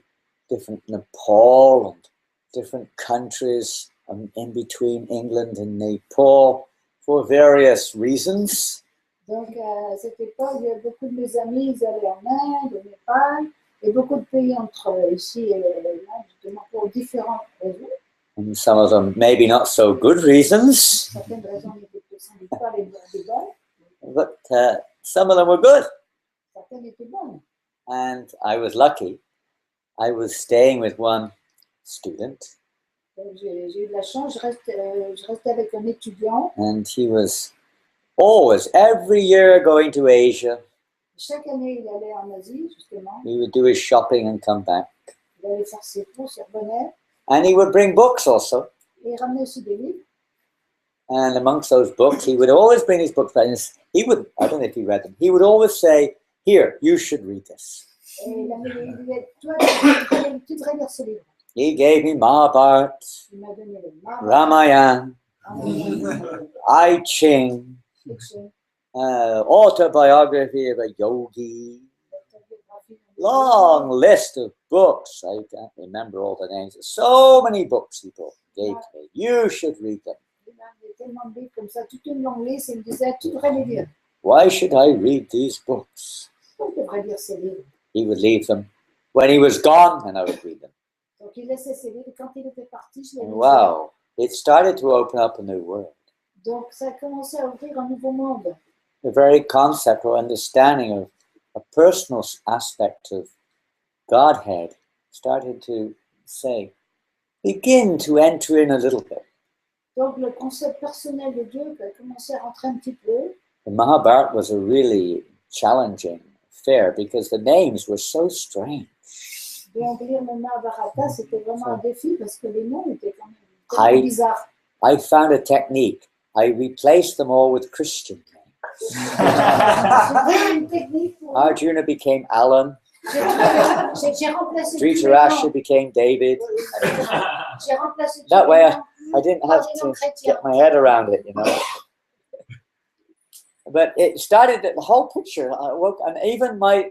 different Nepal and different countries in between England and Nepal for various reasons. Donc, à cette époque, il y a beaucoup de mes amis, ils allaient en Inde, au Népal, et beaucoup de pays entre ici et là, justement, pour différentes raisons. And some of them maybe not so good reasons, Certaines raisons n'étaient sans doute pas les bonnes, but some of them were good. certaines étaient bonnes. And I was lucky. I was staying with one student, Donc, j'ai eu de la chance, je restais avec un étudiant. and he was always, every year, going to Asia. Chaque année, il allait en Asie, justement. He would do his shopping and come back. Il allait faire ses courses, il revenait. And he would bring books also. Et il ramenait aussi des livres. And amongst those books, he would always bring his books back. And he would, I don't know if he read them, he would always say, "Here, you should read this." Et il disait, toi, tu devrais lire ce livre. He gave me Mahabharata, Il m'a donné le Mahabharata, Ramayana, I Ching, autobiography of a yogi, long list of books. I can't remember all the names. So many books he gave to me. You should read them. Il avait tellement de livres comme ça, toute une longue liste, et il me disait, tu devrais les lire. Why should I read these books? Tu devrais lire ces livres. He would leave them. When he was gone, and I would read them. Donc il laissait ses livres, et quand il était parti, je les lisais. Wow, it started to open up a new world. Donc ça a commencé à ouvrir un nouveau monde. the very concept or understanding of a personal aspect of Godhead started to say, begin to enter in a little bit. Donc le concept personnel de Dieu a commencé à rentrer un petit peu. The Mahabharata was a really challenging affair because the names were so strange. Donc lire le Mahabharata, c'était vraiment un défi parce que les noms étaient quand même tellement bizarres. I found a technique. I replaced them all with Christian names. Une technique pour Arjuna became Alan. j'ai remplacé tous les Dhritarashtra noms. became David. J'ai remplacé tous That les way noms. I didn't have to get my head around it, you know. But it started, the whole picture, and even my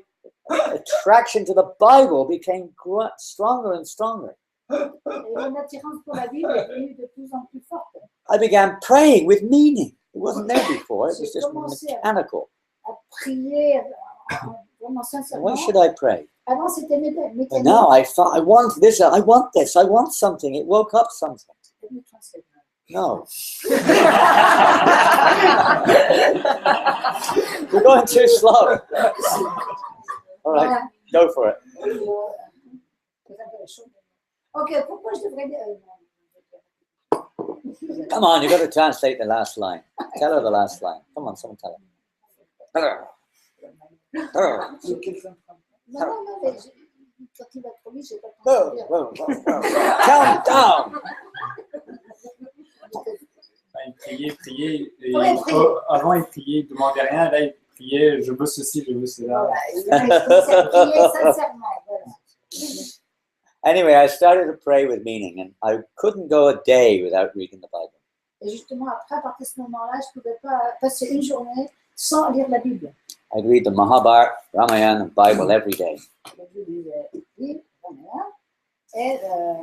attraction to the Bible became stronger and stronger. Et mon attirance pour la Bible est devenue de plus en plus forte. I began praying with meaning. It wasn't there before, it was just mechanical. À prier vraiment sincèrement. Why should I pray? Avant, c'était mécanique. And now I thought, I want this, I want something. It woke up something. No. You're going too slow. All right, go for it. Ok, pourquoi je devrais dire... Come on, you've got to translate the last line. Tell her the last line. Come on, someone tell her. Non, mais quand il va trop vite, je n'ai pas le temps de dire. Calm down. Il priait. Et avant, il priait, il ne demandait rien. Là, il priait, je veux ceci, je veux cela. Voilà, il a commencé à prier sincèrement. Voilà. Anyway, I started to pray with meaning, and I couldn't go a day without reading the Bible. Et justement, après, à partir de ce moment-là, je ne pouvais pas passer une journée sans lire la Bible. I'd read the Mahabharata, Ramayana, and Bible every day. Je lisais le livre, Ramayana, et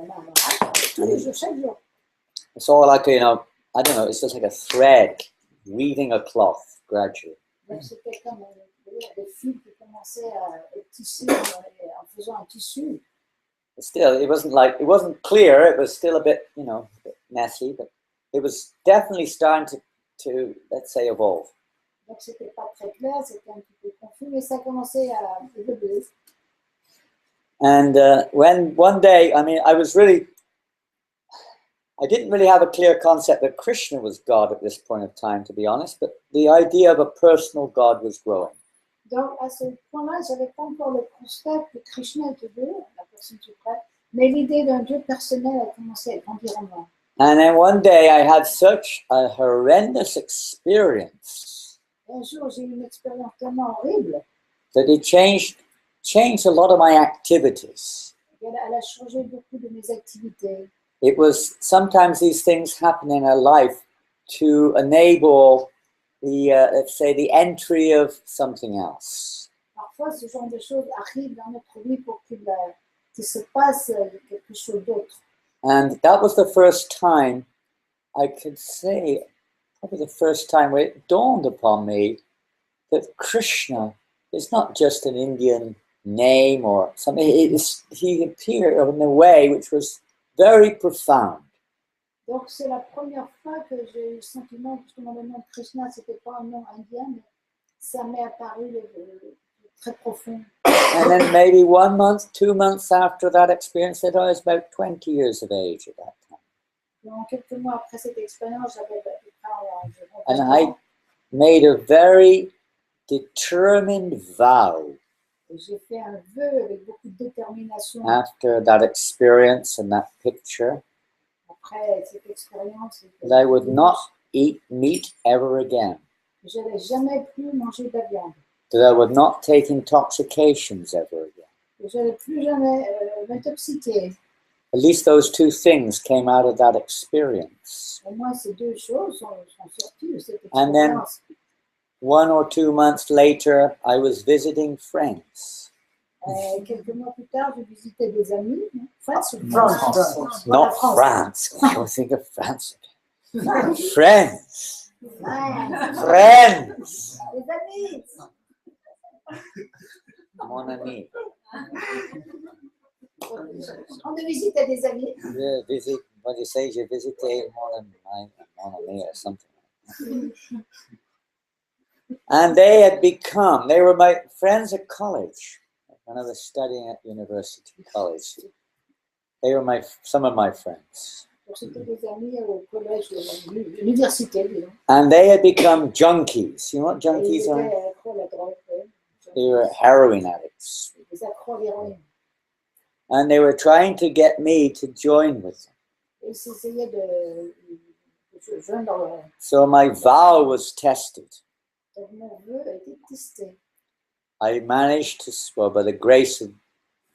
Mahabharata, tous les jours, chaque jour. It's all like, you know, I don't know, it's just like a thread weaving a cloth gradually. Donc, c'était comme des fils qui commençaient à être tissés en faisant un tissu. Still, it wasn't clear. It was still a bit, you know, a bit messy, but it was definitely starting to let's say, evolve. Donc, c'était pas très clair, c'était un petit peu confus, mais ça commençait à évoluer. And when one day, I mean, I didn't really have a clear concept that Krishna was God at this point of time, to be honest, but the idea of a personal God was growing. Donc, à ce point-là, je n'avais pas encore le constat que Krishna était Dieu, la personne suprême, mais l'idée d'un Dieu personnel a commencé à grandir en moi. And then one day I had such a horrendous experience Un jour, j'ai eu une expérience tellement horrible that it changed a lot of my activities. qu'elle a changé beaucoup de mes activités. It was sometimes these things happen in our life to enable the, let's say, the entry of something else. Parfois, ce genre de choses arrivent dans notre vie pour qu'il se passe quelque chose d'autre. And that was the first time I could say, probably the first time where it dawned upon me that Krishna is not just an Indian name or something. He appeared in a way which was very profound. Donc, c'est la première fois que j'ai eu le sentiment que justement le nom de Krishna, ce n'était pas un nom indien, mais ça m'est apparu très profond. And then maybe 1 month, 2 months after that experience, I was about 20 years of age at that time. Donc, quelques mois après cette expérience, j'avais environ And 20 I ans. made a very determined vow Et j'ai fait un vœu avec beaucoup de détermination after that experience and that picture après cette expérience. that I would not eat meat ever again, Je n'allais jamais plus manger de la viande. that I would not take intoxications ever again. Je n'allais plus jamais m'intoxiquer. At least those two things came out of that experience. Au moins, ces deux choses sont sorties de cette And then- expérience. 1 or 2 months later, I was visiting friends. Quelques mois plus tard, je visitais des amis. France. France. Not France. France. I don't think of France again. Friends. Ouais. Friends. Des amis. Mon ami. On de visite à des amis. Je visite, what do you say? J'ai visité mon ami or something. And they were my friends at college. When I was studying at university college, they were some of my friends. Donc, c'était des amis au collège, à l'université, disons. And they had become junkies. You know what Et ils junkies étaient are? accros à la drogue, ouais. They were heroin addicts. Des accros à l'héroïne. And they were trying to get me to join with them. Et ils essayaient de joindre leur... So my vow was tested. Donc, mon vœu a été testé. I managed to, well, by the grace of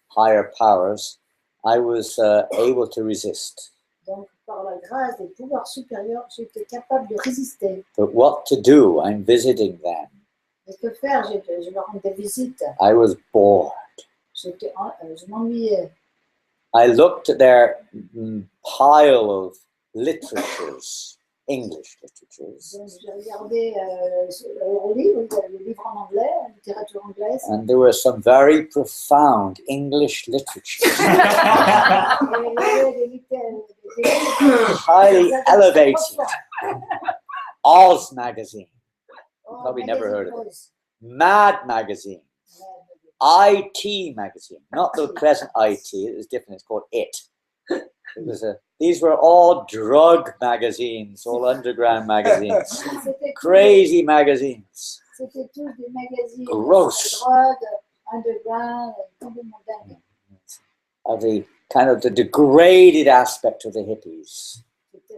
higher powers, I was able to resist. Donc, par la grâce des pouvoirs supérieurs, j'étais capable de résister. But what to do? I'm visiting them. Et que faire? Je leur rendais visite. I was bored. Je m'ennuyais. I looked at their pile of literatures, English literatures. Donc, j'ai regardé leur livre, le livre en anglais, la littérature anglaise. And there were some very profound English literatures. Highly elevated. Oz magazine. Probably never heard of it. Mad magazine. IT magazine. Not the present IT, it was different, it's called IT. These were all drug magazines, all underground magazines. Crazy magazines. C'était tous des magazines Gross. de drogue, underground, complètement dingue. Of the kind of the degraded aspect of the hippies.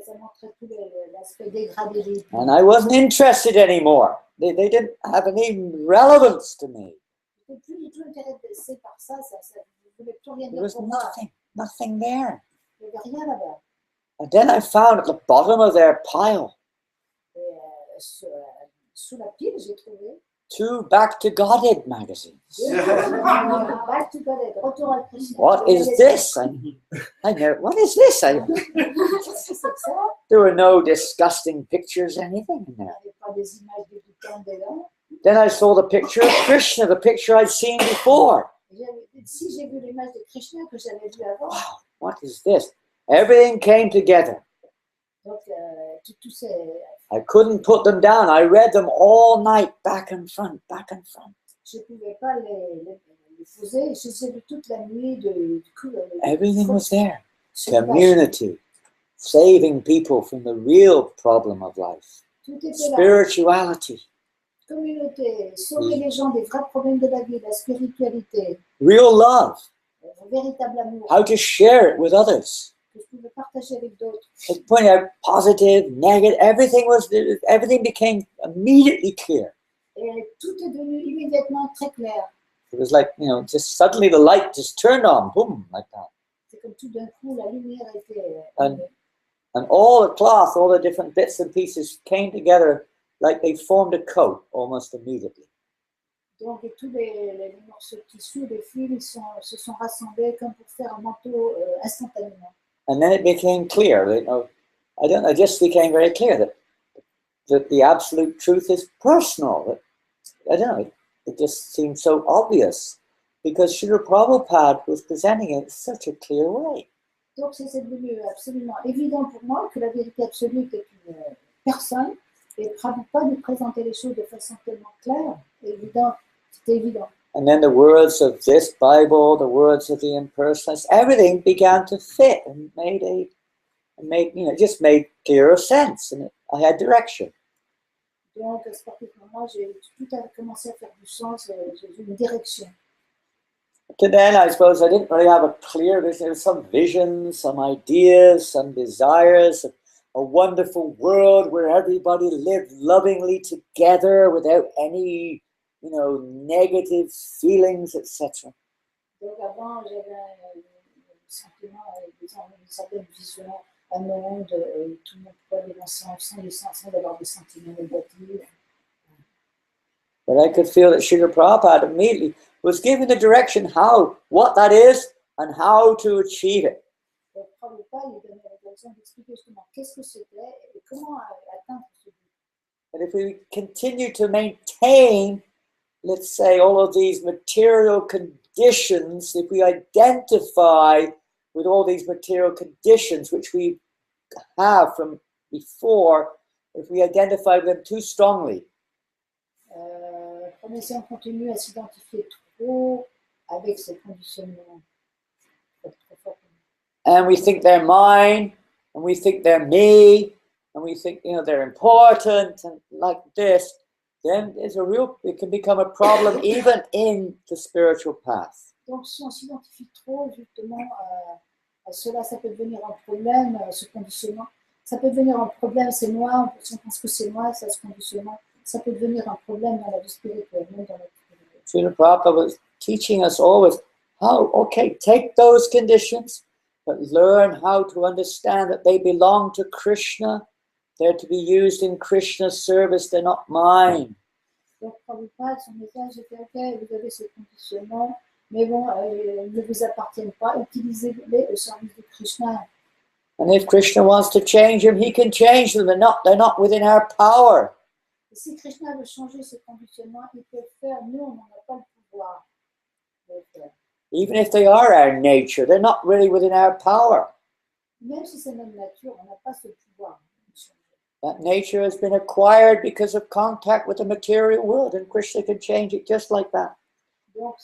Ça montrait tout l'aspect dégradé des hippies. And I wasn't interested anymore. They didn't have any relevance to me. Je n'étais plus du tout intéressé par ça, je ne voulais plus rien There dire was pour moi. nothing there. Il n'y avait rien là-bas. And then I found at the bottom of their pile Et sous la pile, j'ai trouvé 2 Back to Godhead magazines. Back to God, Retour à Krishna. What is this? I know. What is this? Qu'est-ce que c'est que ça? There were no disgusting pictures, anything in Il n'y there. avait pas des images dégoûtantes dedans. Then I saw the picture of Krishna, the picture I'd seen before. Si j'ai vu l'image de Krishna que j'avais vue avant, Wow, what is this? Everything came together. donc tout ces... I couldn't put them down. I read them all night, back and front, back and front. Je ne pouvais pas les poser. Je les ai vus toute la nuit du coup. Everything was there. Community, saving people from the real problem of life. Tout était là. Spirituality, Communauté, sauver les gens des vrais problèmes de la vie, la spiritualité, real love, un véritable amour how to share it with others. que je pouvais partager avec d'autres. It pointed out positive, negative, everything became immediately clear. Et tout est devenu immédiatement très clair. It was like, just suddenly the light just turned on, boom, like that. C'est comme tout d'un coup, la lumière était... And all the cloth, all the different bits and pieces came together like they formed a coat almost immediately. Donc, et tous les morceaux de tissu, les fils, se sont rassemblés comme pour faire un manteau instantanément. And then it became clear, it just became very clear that the absolute truth is personal. It just seemed so obvious because Srila Prabhupada was presenting it in such a clear way. Donc, c'est devenu absolument évident pour moi que la vérité absolue était une personne et Prabhupada nous présentait les choses de façon tellement claire et évidente. C'était évident. And then the words of this Bible, the words of the impersonalists, everything began to fit and just made clearer sense, and I had direction. Donc, à ce moment, tout a commencé à faire du sens, j'ai eu une direction. To then, I suppose, I didn't really have a clear vision. There were some visions, some ideas, some desires, a wonderful world where everybody lived lovingly together without any negative feelings, etc. Donc avant, j'avais un sentiment, une certaine vision, un monde où tout le monde pouvait vivre ensemble sans avoir des sentiments négatifs. But I could feel that Srila Prabhupada immediately was giving the direction what that is and how to achieve it. Donc Prabhupada lui donnait la direction d'expliquer justement qu'est-ce que c'était et comment atteindre ce but. And if we continue to maintain, let's say, all of these material conditions, if we identify with all these material conditions which we have from before, if we identify with them too strongly, Comme si on continue à s'identifier trop avec ces conditionnements. And we think they're mine, and we think they're me, and we think, you know, they're important, and like this, then it can become a problem even in the spiritual path. Donc, si on s'identifie trop justement à cela, ça peut devenir un problème, ce conditionnement. Ça peut devenir un problème, c'est moi, on pense que c'est moi, ça, ce conditionnement. Ça peut devenir un problème dans la vie spirituelle, même dans la vie spirituelle. Srila Prabhupada was teaching us always how, okay, take those conditions, but learn how to understand that they belong to Krishna. They're to be used in Krishna's service, they're not mine. Donc, Prabhupada, son message était ok, vous avez ces conditionnements, mais bon, ils ne vous appartiennent pas, utilisez-les au service de Krishna. And if Krishna wants to change them, he can change them. They're not within our power. Et si Krishna veut changer ces conditionnements, il peut le faire. Nous, on n'en a pas le pouvoir de le faire. Even if they are our nature, they're not really within our power. Même si c'est notre nature, on n'a pas ce pouvoir de changer. That nature has been acquired because of contact with the material world, and Krishna can change it just like that. Donc,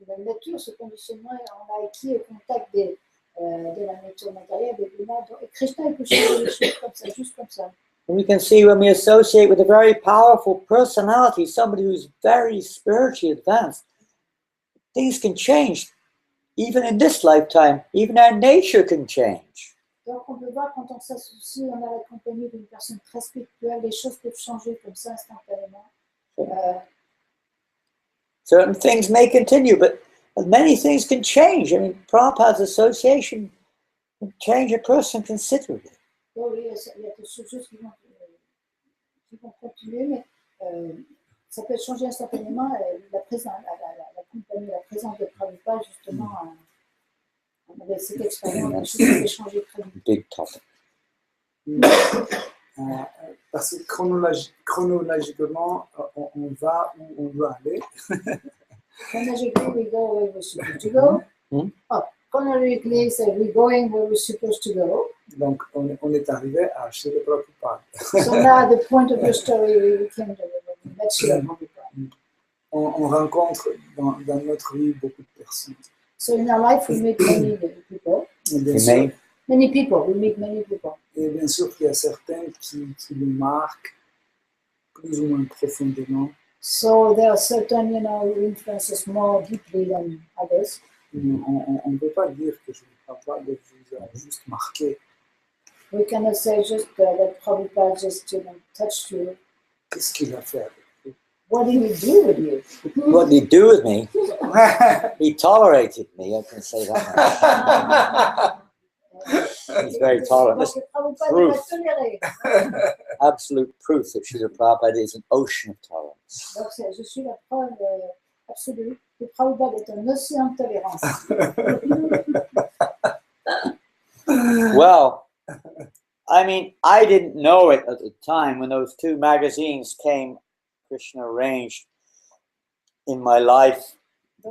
la nature, ce conditionnement, on l'a acquis au contact de la nature matérielle, des humains. Et Krishna, il peut changer les choses comme ça, juste comme ça. And we can see when we associate with a very powerful personality, somebody who's very spiritually advanced, things can change. Even in this lifetime, even our nature can change. Donc, on peut voir quand on s'associe, on a la compagnie d'une personne très spirituelle, les choses peuvent changer comme ça instantanément. Certain things may continue, but many things can change. I mean, Prabhupada's association can change a person considerably. Donc, il y a des choses qui vont continuer, mais ça peut changer instantanément. La compagnie, la présence de Prabhupada, justement, avec cette expérience, les choses peuvent changer très vite. Big topic. Parce que chronologiquement, on va où on veut aller. Chronologically, we go where we're supposed to go. Oh, chronologically, so we're going where we're supposed to go. Donc, on est arrivé à chez le Prabhupada. So now, at the point of your story, we came to the Prabhupada. On rencontre dans notre vie beaucoup de personnes. So in our life, we meet many people. Many people, we meet many people. Et bien sûr qu'il y a certains qui nous marquent plus ou moins profondément. So there are certain, who influence us more deeply than others. On ne peut pas dire que je ne crois pas que vous a juste marqué. We cannot say just that Prabhupada just touched you. Qu'est-ce qu'il a fait? What did he do with you? What did he do with me? He tolerated me, I can say that much. He's very tolerant. Listen, proof, absolute proof that Srila Prabhupada is an ocean of tolerance. Donc, je suis la preuve absolue que Prabhupada est un océan de tolérance. Well, I mean, I didn't know it at the time when those two magazines came, Krishna arranged in my life,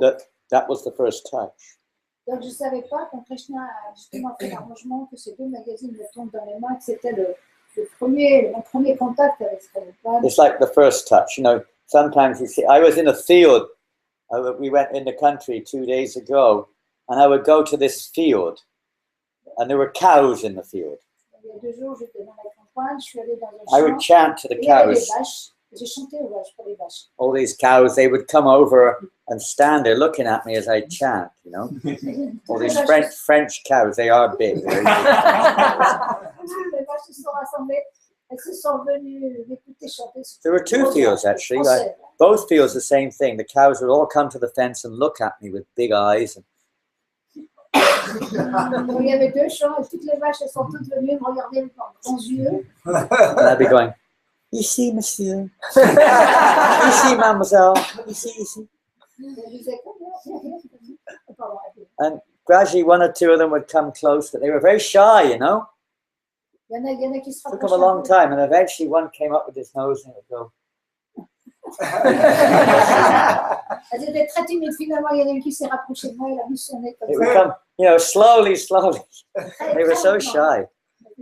that was the first touch. Donc, je ne savais pas, quand Krishna a justement fait l'arrangement, que ces deux magazines me tombent dans les mains, que c'était mon premier contact avec Prabhupada. It's like the first touch, sometimes you see, I was in a field, we went in the country 2 days ago, and I would go to this field, and there were cows in the field. Il y a 2 jours, j'étais dans la campagne, je suis allée dans un champ. I would chant to the Il y avait des cows. vaches. J'ai chanté aux vaches, pour les vaches. All these cows, they would come over and stand there looking at me as I chant, All these French cows, they are big. Very big. Les vaches se sont rassemblées, elles se sont venues m'écouter chanter. There were 2 fields, actually. Both fields, the same thing. The cows would all come to the fence and look at me with big eyes. Il y avait 2 champs et toutes les vaches, elles sont toutes venues me regarder avec leurs grands yeux. And I'd be going, ici, monsieur. Ici, mademoiselle. Ici. And gradually, 1 or 2 of them would come close, but they were very shy, Il y en a qui se It took them a long time, and eventually one came up with his nose and it would go. Elles étaient très timides, finalement, il y en a une qui s'est rapprochée de moi, elle a mis son nez comme It would ça. come, slowly. They were so shy.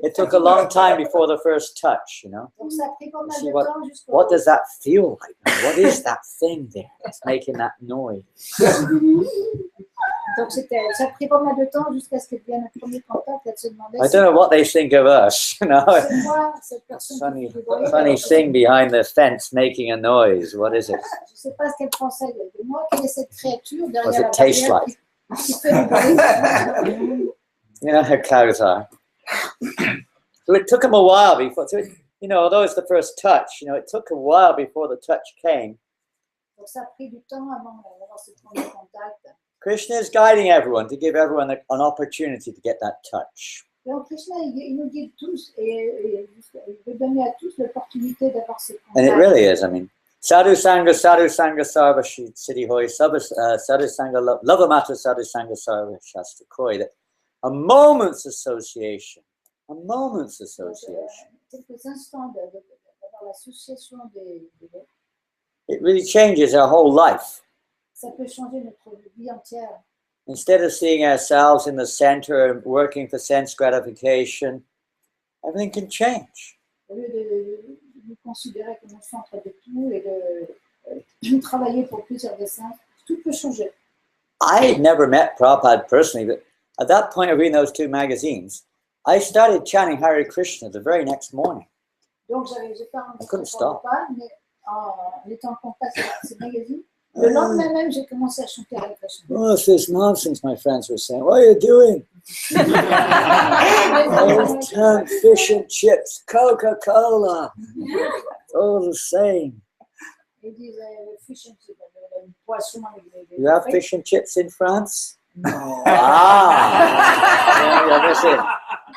It took a long time before the first touch, you know. Donc ça a pris pas mal See de what- temps jusqu'au... What does that feel like? What is that thing there? It's making that noise. Donc ça a pris pas mal de temps jusqu'à ce qu'elle vienne un premier contact. Elle se demandait I don't know what they think of us, you know. c'est moi, cette personne Funny, qui fait du bruit. funny thing behind the fence making a noise. What is it? Je ne sais pas ce qu'elle pensait de moi. Quelle est cette créature What derrière does la it taste barrière like? qui fait du bruit? You know how cows are. So it took them a while before, so it, you know, although it's the first touch, you know, it took a while before the touch came. Donc ça a pris du temps avant d'avoir ce premier contact. Krishna is guiding everyone to give everyone an opportunity to get that touch. Donc Krishna, il nous guide tous et il veut donner à tous l'opportunité d'avoir ce And it contact. really is. I mean, sadhu sanga sarva siddhi hoy, sadhu sanga lavamata sadhu sanga sarva shastra koi. That a moment's association, Quelques instants d'avoir l'association des it really changes our whole life. ça peut changer notre vie entière. Instead of seeing ourselves in the center and working for sense gratification, everything can change. Au lieu de nous considérer comme au centre de tout et de travailler pour plusieurs dessins, tout peut changer. I had never met Prabhupada personally, but at that point of reading those two magazines, I started chanting Hare Krishna the very next morning. Donc, j'ai pas I couldn't stop. mais en étant en contact avec ces magazines, le lendemain même, j'ai commencé à chanter avec la chanson. Oh, it's this nonsense, my friends were saying. What are you doing? Oh, chant fish and chips, Coca-Cola. It's all the same. Ils disent fish and chips, le poisson avec les You have fish and chips in France? Ah, you're missing.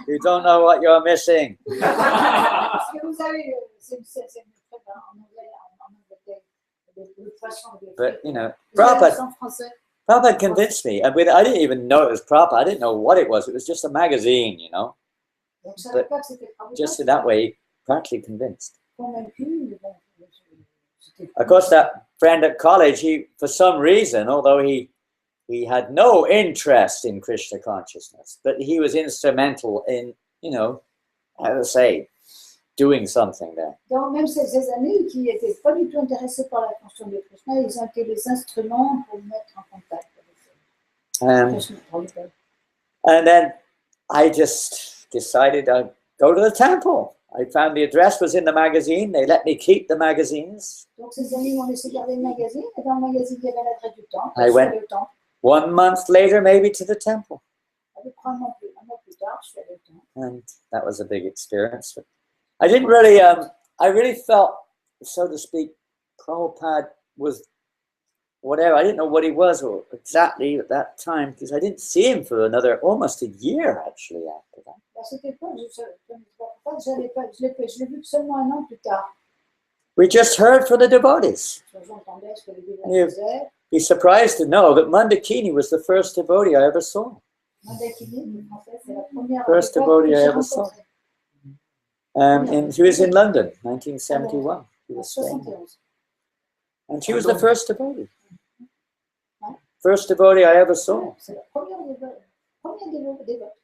You don't know what you're missing. Parce que vous avez, c'est en anglais, en Angleterre, le poisson avec les But, you know, Vous avez Prabhupada, ça en français. Prabhupada convinced me. I mean, I didn't even know it was Prabhupada. I didn't know what it was. It was just a magazine, you know. Donc, je savais pas que c'était Just in that way, practically convinced. convaincu, mais bon, c'était Of course, that friend at college, he, for some reason, although he had no interest in Krishna consciousness, but he was instrumental in, you know, how to say, doing something there. Donc, même ces amis qui n'étaient pas du tout intéressés par la conscience de Krishna, ils ont été les instruments pour me mettre en contact avec Krishna. And then I just decided I'd go to the temple. I found the address was in the magazine. They let me keep the magazines. Donc, ces amis m'ont laissé garder le magazine. Et dans le magazine, il y avait l'adresse du temple. I Je suis went- allée au temple. 1 month later, maybe, to the temple. À peu près un mois plus tard, je suis allée au temple. And that was a big experience. But I didn't really, I really felt, so to speak, Prabhupada was whatever. I didn't know what he was or exactly at that time because I didn't see him for another almost a year actually after that. À cette époque, je l'ai vu seulement un an plus tard. We just heard from the devotees. J'entendais ce que les Yeah. dévots disaient. Be surprised to know that Mandakini was the first devotee I ever saw. Mandakini, le français, c'est la première First époque devotee que I j'ai ever saw. rencontrée. And he was in London, 1971. He En was staying there. 71. And she was the first devotee. First devotee I ever saw. C'est la première dévote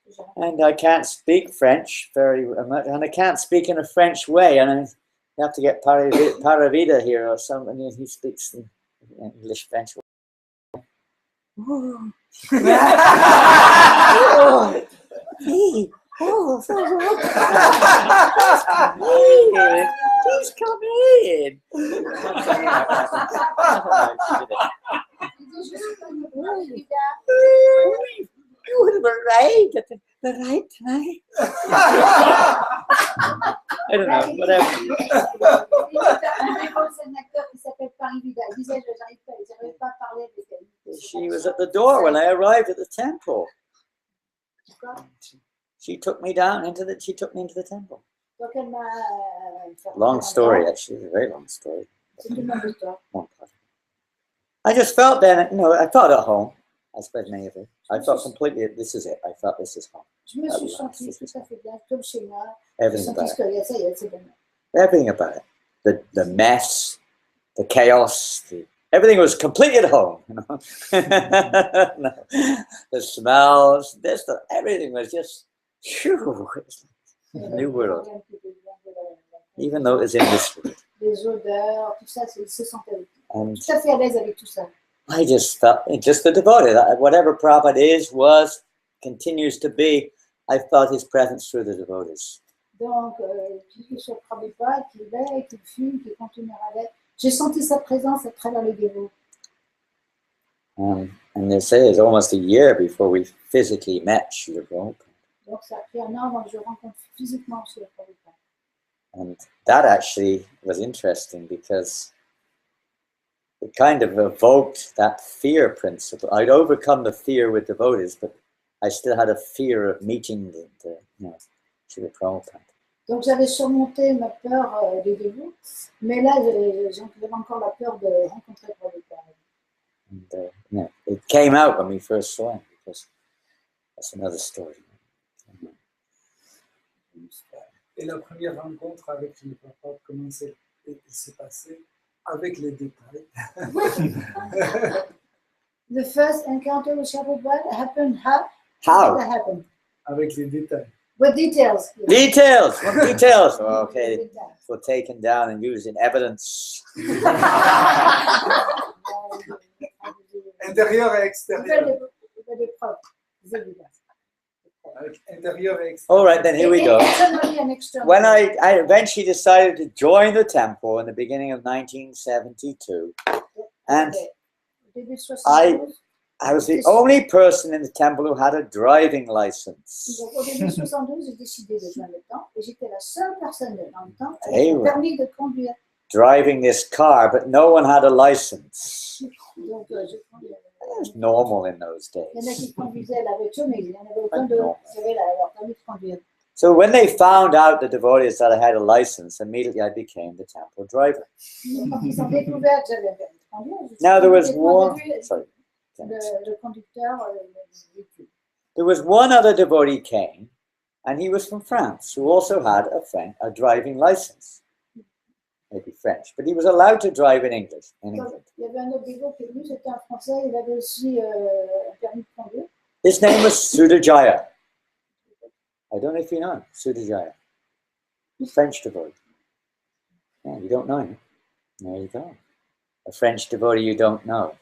que j'ai rencontrée. And I can't speak French very much, and I can't speak in a French way. And I have to get Paravida here or someone. He speaks in English French. Oh. Hey, oh, please come in. Il dit, je suis comme le père Vida. You would have arrived at the right time. I don't know, whatever. C'est un acteur qui s'appelle Paris Vida. Il disait, j'arrive pas à parler avec elle. She was at the door when I arrived at the temple. She took me down into the. She took me into the temple. Donc elle m'a Long story, actually, a very long story. C'est une longue histoire. One part. I just felt then, you know, I felt at home. I suppose many of it. I felt completely. This is it. I felt this is home. Je me suis sentie tout à fait bien, comme chez moi. Everything Je me about suis it. sentie que ça y est, c'est bon. Everything about it. The mess, the chaos, everything was completely at home. You know? No. The smells, everything was just. Phew, New world. Organes qui étaient bien de Even though it was in this world. les odeurs, tout ça, il se sentait And tout à fait à l'aise avec tout ça. I just felt, just the devoted, whatever Prabhupada is, was, continues to be, I felt his presence through the devotees. Donc, qu'il soit Prabhupada, qu'il est, qu'il fume, qu'il continuera d'être. J'ai senti sa présence à travers les dévots. And they say it's almost a year before we physically met Srila Prabhupada. Donc, ça a pris un an avant que je rencontre physiquement M. Prabhupada. And that actually was interesting because it kind of evoked that fear principle. I'd overcome the fear with devotees, but I still had a fear of meeting the Srila Prabhupada. Donc, j'avais surmonté ma peur des dévots, mais là, j'avais encore la peur de rencontrer Prabhupada. And it came out when we first saw him, because that's another story. Et la première rencontre avec le papa, comment s'est passé avec les détails. The first encounter with Prabhupada happened how? How? Did that happen? Avec les détails. What details? Details! What details? Oh, okay, Details. were taken down and used in evidence. Intérieur et Vous extérieur. avez des preuves, des évidences. Avec intérieur et extérieur. All right, then here we go. Internally and externally. When I eventually decided to join the temple in the beginning of 1972, and Au début de 72, I was the only person in the temple who had a driving license. donc au début de 72, j'ai décidé de joindre le temps et j'étais la seule personne dans le temps Eh avec un ouais. permis de conduire. Driving this car, but no one had a license. Donc je conduisais. It was normal in those Il y en a days. qui conduisaient la voiture, mais il n'y en avait aucun d'eux qui avait leur permis de conduire. So when they found out, the devotees, that I had a license, immediately I became the temple driver. Donc, quand ils ont découvert que j'avais un permis de conduire, je suis Now there was complètement one. devenu Sorry. le conducteur du véhicule. There was one other devotee came, and he was from France, who also had a driving license. Maybe French, but he was allowed to drive in English. In Donc, England. il y avait un autre dévot qui est venu, c'était un Français, il avait aussi un permis de conduire. His name was Sudajaya. I don't know if you know him, Sudajaya. French devotee. Yeah, you don't know him. There you go. A French devotee you don't know.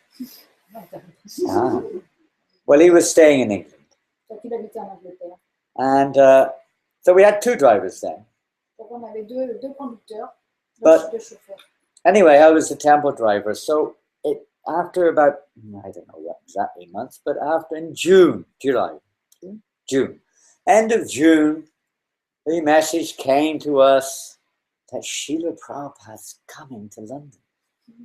Ah. Well, he was staying in England. Donc, il habitait en Angleterre. And so we had two drivers then. Donc, on avait deux conducteurs, But- deux chauffeurs. Anyway, I was the temple driver. So after about, I don't know what exactly months, but after in June, end of June, the message came to us that Srila Prabhupada's coming to London.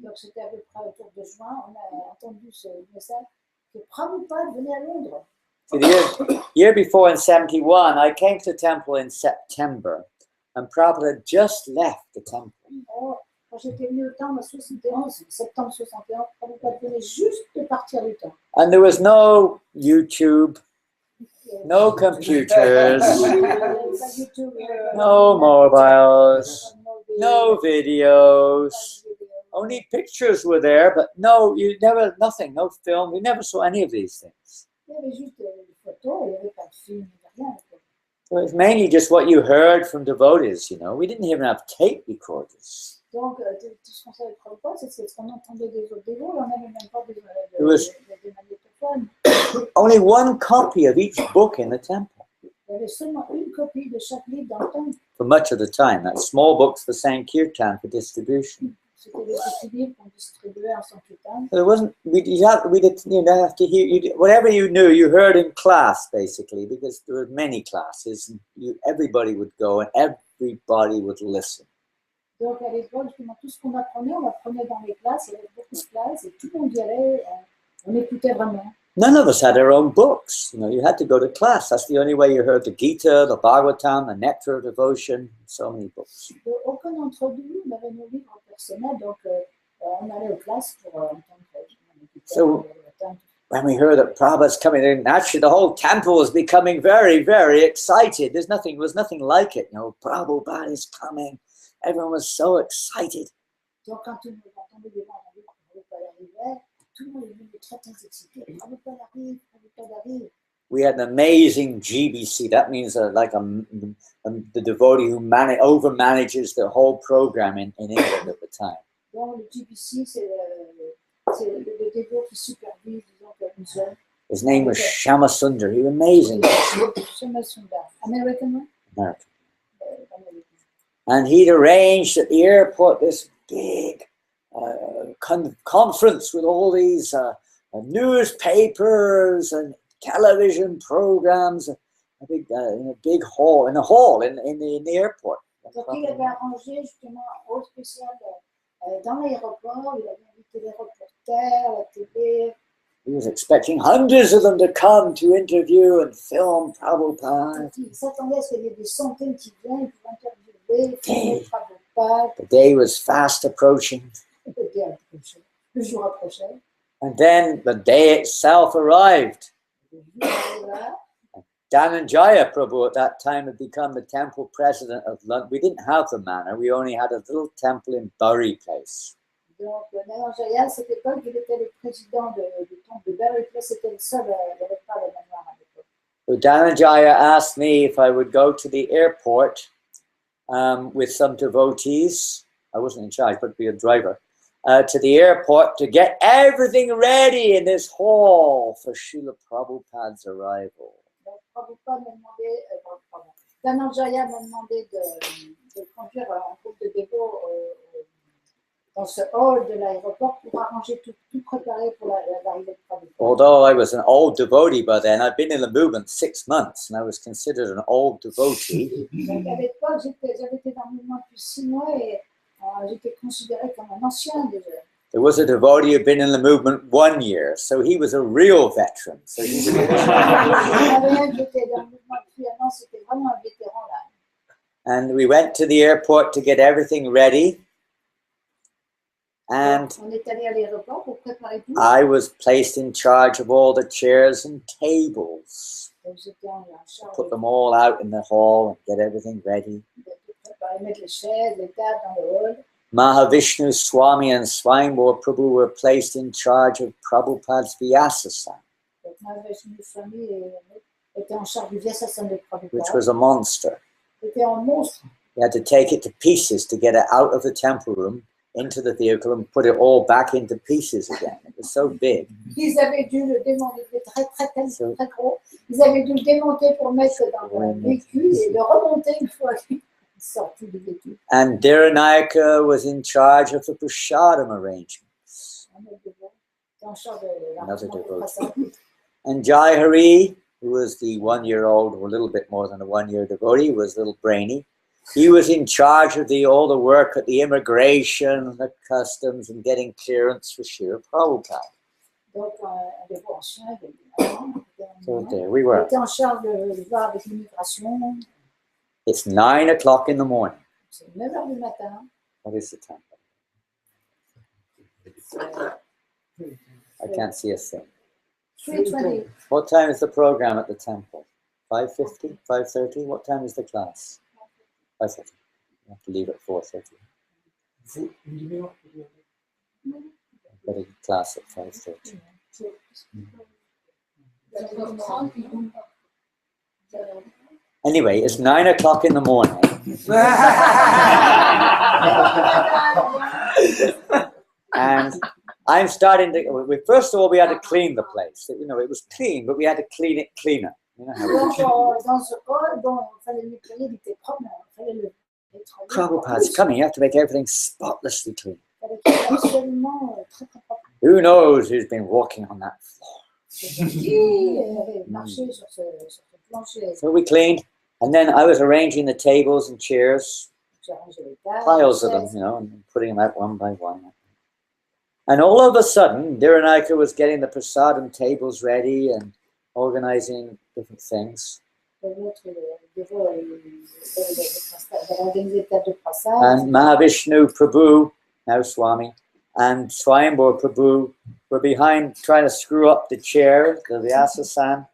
Donc, c'était à peu près autour de juin, on a entendu ce message que Prabhupada venait à Londres. See, the year before in 71, I came to the temple in September, and Prabhupada had just left the temple. Oh, quand j'étais venu au temple en 71, septembre 71, Prabhupada venait juste de partir du temple. And there was no YouTube, no computers, Pas du tout, no mobiles, no pas videos. de vidéo. Only pictures were there, but no, nothing, no film. We never saw any of these things. Il y avait juste des photos, il n'y avait pas de film, il n'y avait rien. So it was mainly just what you heard from devotees, you know. We didn't even have tape recorders. Donc, tout ce qu'on savait de Prabhupada, c'est ce qu'on entendait des autres dévots, on n'avait même pas des magnétophones. Only one copy of each book in the temple Il y avait seulement une copie de chaque livre dans le temple. for much of the time. That small books for Sankirtan for distribution. C'était des petits livres qu'on distribuait en Sankirtan. There wasn't. You didn't have to hear. Whatever you knew, you heard in class basically, because there were many classes. And everybody would go and everybody would listen. Donc, à l'époque, justement, tout ce qu'on apprenait, on apprenait dans les classes, il y avait beaucoup de classes, et tout le monde y allait, on écoutait vraiment. None of us had our own books. You know, you had to go to class. That's the only way you heard the Gita, the Bhagavatam, the Nectar of Devotion, so many books. Donc, aucun d'entre nous n'avait nos livres personnels, donc on allait aux classes pour entendre. So- When we heard that Prabhupada's coming in, actually the whole temple was becoming very, very excited. There was nothing like it. You know, Prabhupada is coming. Everyone was so excited. Donc, quand on entendait des gens dire que Prabhupada arrivait, tout le monde était très, très excité. Prabhupada arrive, Prabhupada arrive. we had an amazing GBC. That means the devotee who over-manages the whole program in England at the time. Donc, le GBC, c'est le dévot qui supervise, disons, une zone. His name was Shamasundar. He was amazing. Shamasundar. American? American. And he'd arranged at the airport this big conference with all these newspapers and television programs, in a big hall, in the airport. Donc, il avait arrangé justement un hall spécial dans l'aéroport. Il avait invité les reporters, la télé. He was expecting hundreds of them to come to interview and film Prabhupada. Il s'attendait à ce qu'il y ait des centaines qui viennent pour interviewer, filmer Prabhupada. The day was fast approaching. Le jour approchait. And then the day itself arrived. Janananda Prabhu at that time had become the temple president of London. We didn't have the manor, we only had a little temple in Bury Place. Donc, Janananda, à cette époque, il était le président du temple de Bury Place, c'était le seul, il n'y avait pas de manoir à l'époque. So Janananda asked me if I would go to the airport with some devotees. I wasn't in charge, but be a driver. To the airport to get everything ready in this hall for Srila Prabhupada's arrival. Donc, Prabhupada m'a demandé, Janananda m'a demandé de conduire un groupe de dévots dans ce hall de l'aéroport pour arranger tout préparer pour l'arrivée de Prabhupada. Although I was an old devotee by then, I'd been in the movement 6 months and I was considered an old devotee. Donc, à l'époque, j'avais été dans le mouvement depuis 6 mois et j'étais considéré comme un ancien déjà. There was a devotee who'd been in the movement 1 year, so he was a real veteran. So he Il y avait un qui était dans le mouvement depuis 1 an, c'était vraiment un vétéran là. And we went to the airport to get everything ready. And On est allé à l'aéroport pour préparer tout. I was placed in charge of all the chairs and tables. Donc, j'étais en charge Put them all out in the hall and get everything ready. de préparer, mettre les chaises, les tables dans le hall. Mahavishnu Swami and Swayambhur Prabhu were placed in charge of Prabhupada's Vyasasana, Donc, Mahavishnu Swami était en charge du Vyasasana de which Prabhupada. was a monster. C'était un monstre. You had to take it to pieces to get it out of the temple room into the vehicle and put it all back into pieces again. It was so big. Ils avaient dû le démonter, c'était très gros. Ils avaient dû le démonter pour le mettre dans le véhicule et le remonter une fois qu'il sorti du véhicule. And Dhiranayaka was in charge of the prasadam arrangements. En charge de Another l'arrangement devotee. And Jai Hari, who was the 1-year-old, or a little bit more than a 1-year devotee, was a little brainy. He was in charge of all the work at the immigration, the customs, and getting clearance for Srila Prabhupada. Donc, un dévot ancien, So there we were. il était en charge de voir avec l'immigration. It's 9 o'clock in the morning. C'est 9h du matin. What is the time? I can't see a thing. 3:20. What time is the program at the temple? 5:50? 5:30? What time is the class? 5:30. You have to leave at 4:30. Got a class at 5:30. Anyway, it's 9 o'clock in the morning. And I'm starting to, first of all, we had to clean the place. You know, it was clean, but we had to clean it cleaner. You know how Donc, dans ce hall, bon, il fallait le nettoyer, il était propre, mais il fallait le nettoyer. Prabhupada's coming, you have to make everything spotlessly clean. Il fallait qu'il soit absolument très propre. Who knows who's been walking on that floor? Qui avait marché sur ce plancher? So we cleaned, and then I was arranging the tables and chairs, J'ai rangé les tables, piles of les them, chaises. you know, and putting them out one by one. And all of a sudden, Dhiranayaka was getting the prasadam tables ready and organizing different things. And Mahavishnu Prabhu, now Swami, and Swayambhur Prabhu were behind trying to screw up the chair, the Vyasasana.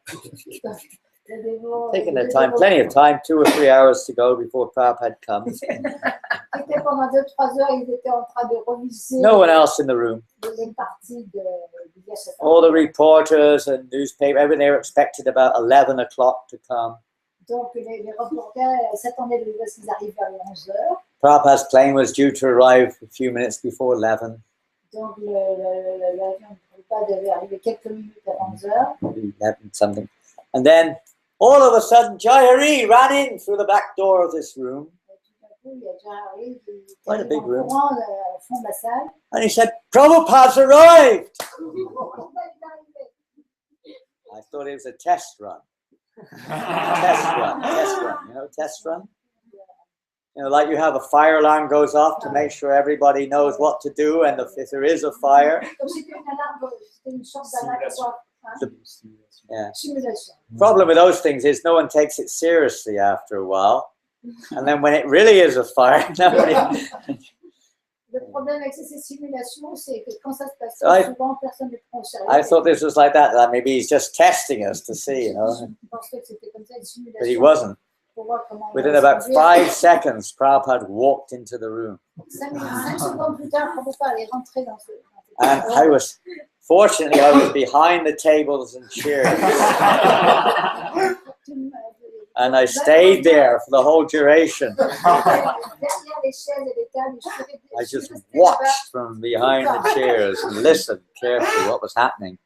Le dévot, Taking le their time, dévot, plenty of time, 2 or 3 hours to go before Prabhupada comes. C'était pendant 2-3 heures, ils étaient en train de reviser No one else in the room. les parties du Vyasatana. All the reporters and newspaper, everyone, they were expected about 11 o'clock to come. Donc les reporters s'attendaient de voir s'ils arrivent vers les 11 heures. Prabhupada's plane was due to arrive a few minutes before 11. Donc l'avion de Prabhupada devait arriver quelques minutes avant 11 heures. Maybe 11 something. And then all of a sudden, Jai Hari ran in through the back door of this room. Et tout d'un coup, il y a déjà arrivé, il Quite a était big en room. courant au fond de la salle. And he said, Prabhupada's arrived. I thought it was a test run. Test run, you know, test run. You know, like you have a fire alarm goes off to make sure everybody knows what to do, and if there is a fire. Donc c'était une alarme, c'était une sorte d'alarme. Yeah. Simulation. Problem with those things is no one takes it seriously after a while, and then when it really is a fire, nobody. Le problème avec ces simulations, c'est que quand ça se passe, I- souvent personne ne prend au sérieux. I thought this was like that. That maybe he's just testing us to see, you know. Je pensais que c'était comme ça, une simulation. But he wasn't. Pour voir comment Within on va about se conduire. 5 seconds, Prabhupada walked into the room, 5 secondes plus tard, Prabhupada est rentré dans ce. and I was fortunately I was behind the tables and chairs, and I stayed there for the whole duration. Derrière les chaises et les tables, I just watched from behind the chairs and listened carefully what was happening,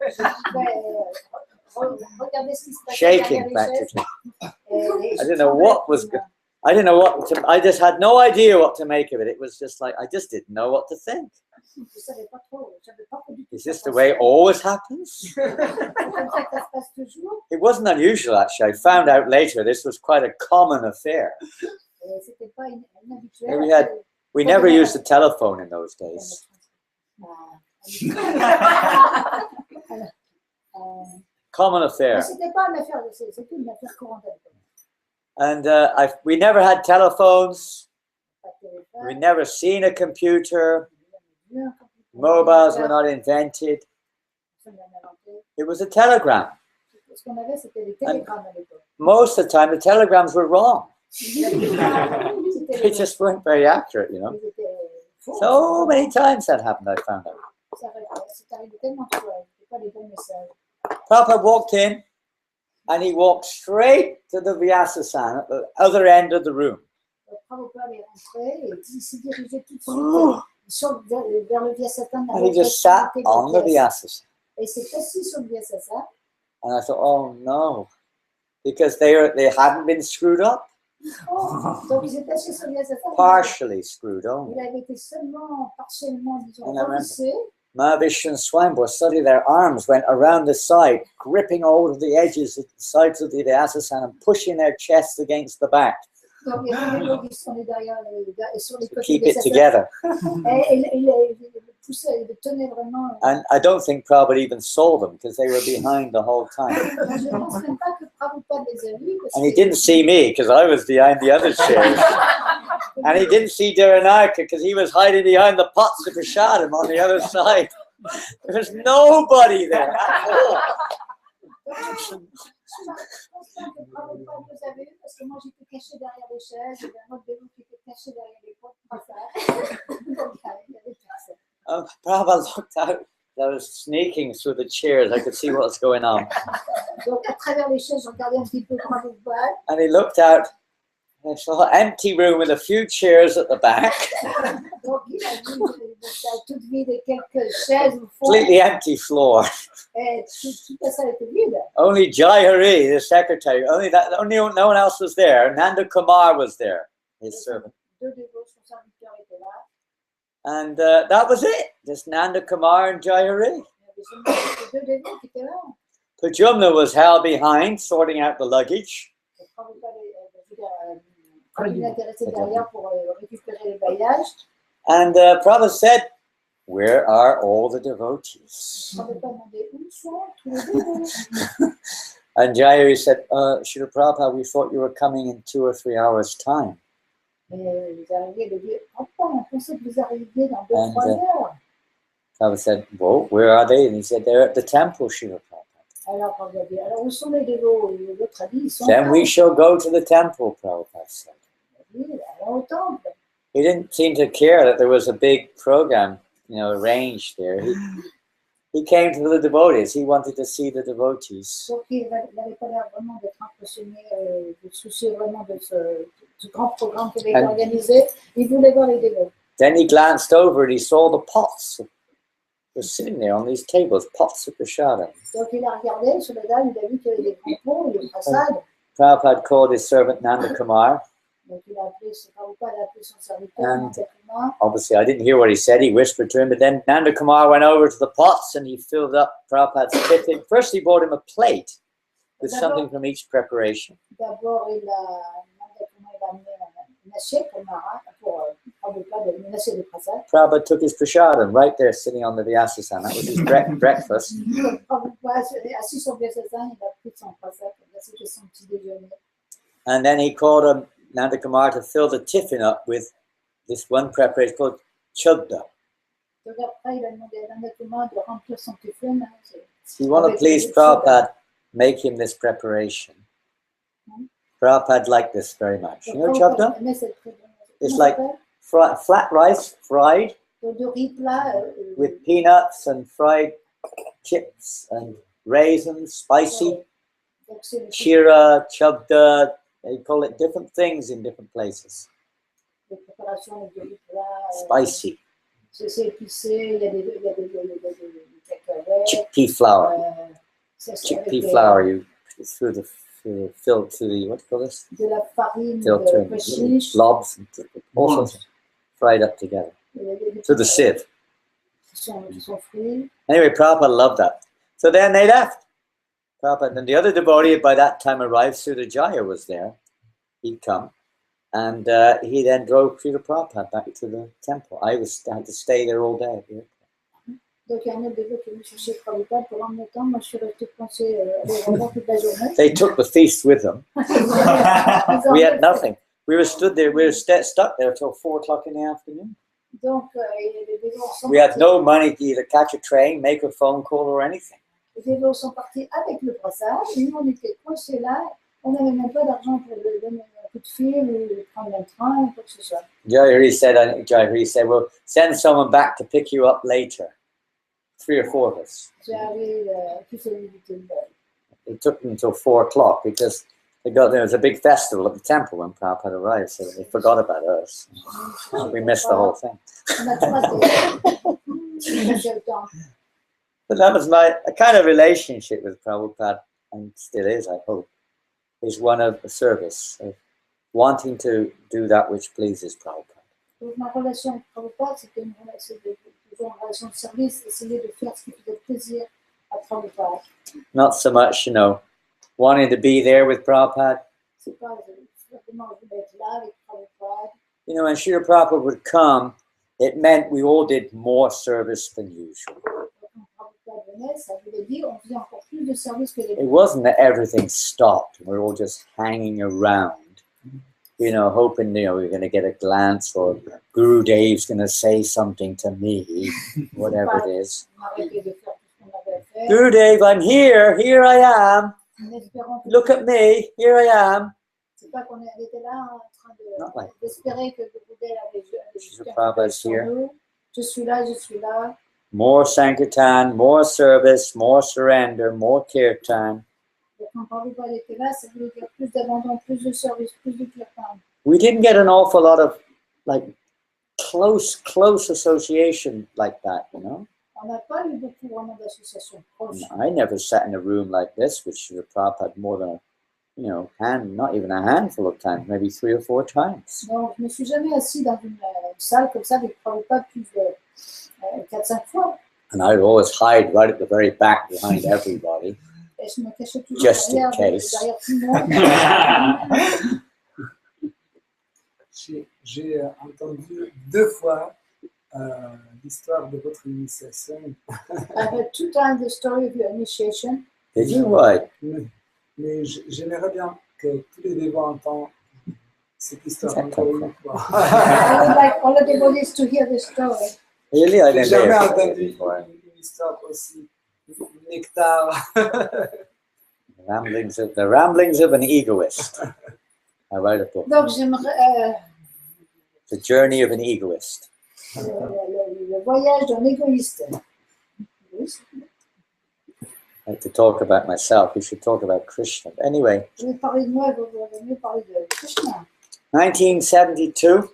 Regardez ce qui se passe shaking derrière les chaises. practically. I didn't know what was. I didn't know what to. I just had no idea what to make of it. It was just like I just didn't know what to think. Je savais pas trop, j'avais pas du tout Is this the way it always happens? C'est comme ça que ça se passe toujours. It wasn't unusual, actually. I found out later this was quite a common affair. C'était pas inhabituel. We had- We never used the telephone in those days. Common affair. C'était pas une affaire, c'était une affaire courante. And we never had telephones. Pas de téléphone, We never seen a computer. rien, Mobiles were not invented. personne n'en inventait. It was a telegram. Ce qu'on avait, c'était des télégrammes à l'époque. Most of the time, the telegrams were wrong. C'était They just weren't very accurate, you know. ils étaient faux. So many times that happened, I found out. C'est arrivé tellement de fois, c'était pas les bons messages. Prabhupada walked in, and he walked straight to the Vyasasana at the other end of the room. Prabhupada est rentré et il s'est dirigé tout de suite vers le Vyasatana. And he just sat on the Vyasasana. Et il s'est assis sur le Vyasatana. And I thought, oh no, because they hadn't been screwed up, Oh, donc ils étaient assis sur le Vyasatana. partially screwed only. Il avait été seulement, partiellement, disons, And I remember- revissé. Mahavish and Swambhu, suddenly their arms went around the side, gripping hold of the edges of the sides of the Vyasasana and pushing their chests against the back Donc il y a des gens qui sont derrière sur les to côtés keep du it Vyasatana. together. Et il poussait, il tenait vraiment. And I don't think Prabhupada even saw them because they were behind the whole time. Je ne pense même pas que Prabhupada les a vus. parce And he que- didn't see me because I was behind the other chairs. And he didn't see Dharanaka because he was hiding behind the pots of prasadam on the other side. There was nobody there at all. Je pense pas que Prabhupada les a vus parce que moi j'étais caché derrière les chaises, il y avait un autre dévot qui était caché derrière les portes. Donc il y avait personne. Prabhupada looked out. I was sneaking through the chairs. I could see what was going on. Donc à travers les chaises, je regardais un petit peu Prabhupada. And he looked out. I saw an empty room with a few chairs at the back. Donc il a vu toute vide et quelques chaises au fond. Completely empty floor. Et tout ça était vide. Only Jai Hari, the secretary. Only no one else was there. Nanda Kumar was there, his servant. Deux dévots, son serviteur était là. And that was it. Just Nanda Kumar and Jai Hari. Il y avait seulement deux dévots qui étaient là. Pajumna was held behind, sorting out the luggage. Et Prabhupada était resté derrière pour récupérer les bagages. And Prabhupada said, "Where are all the devotees?" Prabhupada demandait où sont tous les dévots. And Jai Hari said, Srila Prabhupada, we thought you were coming in 2 or 3 hours' time. Et vous arrivez, il dit, Prabhupada, on pensait que vous arriviez dans And, 2-3 heures. Prabhupada said, well, where are they? And he said, they're at the temple, Srila Prabhupada. Alors, Prabhupada dit, alors où sont les dévots? L'autre a dit, ils sont Then là. we shall go to the temple, Prabhupada said. Il a dit, allons au temple. He didn't seem to care that there was a big program, arranged there. He came to the devotees. He wanted to see the devotees. Donc, il n'avait pas l'air vraiment d'être impressionné, de se soucier vraiment de ce grand programme qui avait été organisé. Il voulait voir les dévots. Then he glanced over and he saw the pots. They're sitting there on these tables, pots of prasada. Donc, il a regardé sur la dalle, il a vu qu'il y avait des grands pots, des prasades. Prabhupada called his servant Nanda Kumar. Donc, il a appelé son serviteur, And Nanda Kumar. obviously, I didn't hear what he said. He whispered to him, but then Nanda Kumar went over to the pots and he filled up Prabhupada's tiffin. First, he brought him a plate with something from each preparation. D'abord, Nanda Kumar a amené une assiette pour Prabhupada, une assiette de prasad. Prabhupada took his prasadam right there, sitting on the Vyasasana. That was his breakfast. Prabhupada, assis sur Vyasasana, il a pris son prasad, c'était son petit déjeuner. And then he called Nanda Kumar to fill the tiffin up with this one preparation called chudda. Donc après, il a demandé à Nanda Kumar de remplir son tiffin. If you want to please Prabhupada, make him this preparation. Prabhupada liked this very much. You know chudda? It's like flat rice fried with peanuts and fried chips and raisins, spicy. Shira, chudda, they call it different things in different places. Spicy. Chickpea flour. Chickpea flour, you through the what do you call this? De la farine Filter, de chiche. blobs, all sorts of fried up together. Through the sieve. Anyway, Prabhupada loved that. So then they left. Prabhupada, and the other devotee by that time arrived, Sudajaya was there. He'd come. And he then drove Srila Prabhupada back to the temple. I had to stay there all day. Yeah. Donc, il y a un autre dévot qui est venu chercher Prabhupada pour l'emmener temps. Moi, je suis restée coincée à l'aéroport toute la journée. They took the feast with them. We had nothing. We were stood there. We were stuck there till 4 o'clock in the afternoon. Donc, les dévots sont We had no money to either catch a train, make a phone call, or anything. Les dévots sont partis avec le brassard. Et nous, on était coincés là. On n'avait même pas d'argent pour lui donner un coup de fil ou prendre un train ou quoi que ce soit. Jayahari said, well, send someone back to pick you up later. 3 or 4 of us. It took them until 4 o'clock because there was a big festival at the temple when Prabhupada arrived, so they forgot about us. We missed the whole thing. But that was my kind of relationship with Prabhupada, and still is, I hope, is one of service, of wanting to do that which pleases Prabhupada. Donc, ma relation avec Prabhupada, c'était une relation de service, essayer de faire ce qui faisait plaisir à Prabhupada. Not so much, wanting to be there with Prabhupada. C'est pas simplement je voulais être là avec Prabhupada. When Srila Prabhupada would come, it meant we all did more service than usual. It wasn't that everything stopped. We're all just hanging around, hoping, we're going to get a glance or Guru Dev's going to say something to me, whatever it is. Guru Dev, I'm here. Here I am. Look at me. Here I am. Not like Prabhupada's here. Je suis là. More Sankirtan, more service, more surrender, more kirtan. We didn't get an awful lot of close association like that, I never sat in a room like this with Srila Prabhupada more than not even a handful of times, maybe 3 or 4 times. Donc, je ne me suis jamais assis dans une salle comme ça avec Prabhupada plus de 4-5 fois. And I would always hide right at the very back behind everybody, just in case. J'ai entendu 2 fois l'histoire de votre initiation. I heard 2 times the story of your initiation. Did you? Why? Mais j'aimerais bien que tous les dévots entendent cette histoire encore une fois. I would like all the devotees to hear the story. Really? I J'ai didn't jamais hear entendu it before. une histoire aussi, une nectar. The ramblings of an egoist. I write a book. Donc j'aimerais The journey of an egoist. le voyage d'un égoïste. I like to talk about myself. We should talk about Krishna. Anyway, Je vais parler de moi, vous allez mieux parler de Krishna. 1972,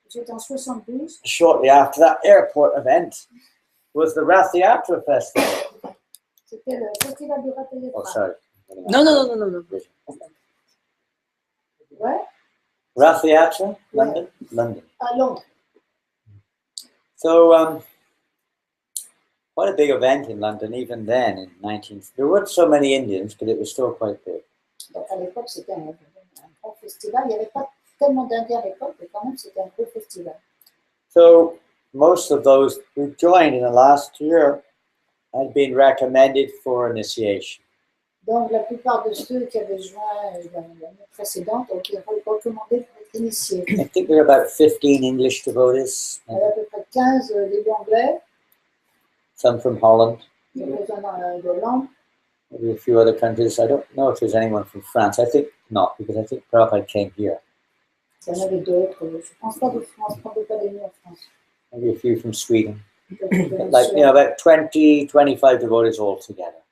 J'étais en 72. shortly after that airport event, was the Rath Yatra Festival. C'était le festival du Rath Yatra. Oh, sorry. No. Ouais, Rath Yatra, London? London. à Londres. So, quite a big event in London, even then in 19... There weren't so many Indians, but it was still quite big. Donc à l'époque, c'était un grand festival. Il n'y avait pas tellement d'Indiens à l'époque, mais quand même, c'était un gros festival. So, most of those who joined in the last year had been recommended for initiation. Donc la plupart de ceux qui avaient joint l'année précédente ont été recommandés pour être initiés. I think there are about 15 English devotees, Il y avait à peu près 15 début anglais, some from Holland, quelques-uns de Hollande. maybe a few other countries. I don't know if there's anyone from France. I think not, because I think Prabhupada came here. Il y en avait d'autres. Je ne pense pas de France, je ne peux pas les en France. Maybe a few from Sweden. Peut-être Like, you know, about 20, 25 devotees altogether.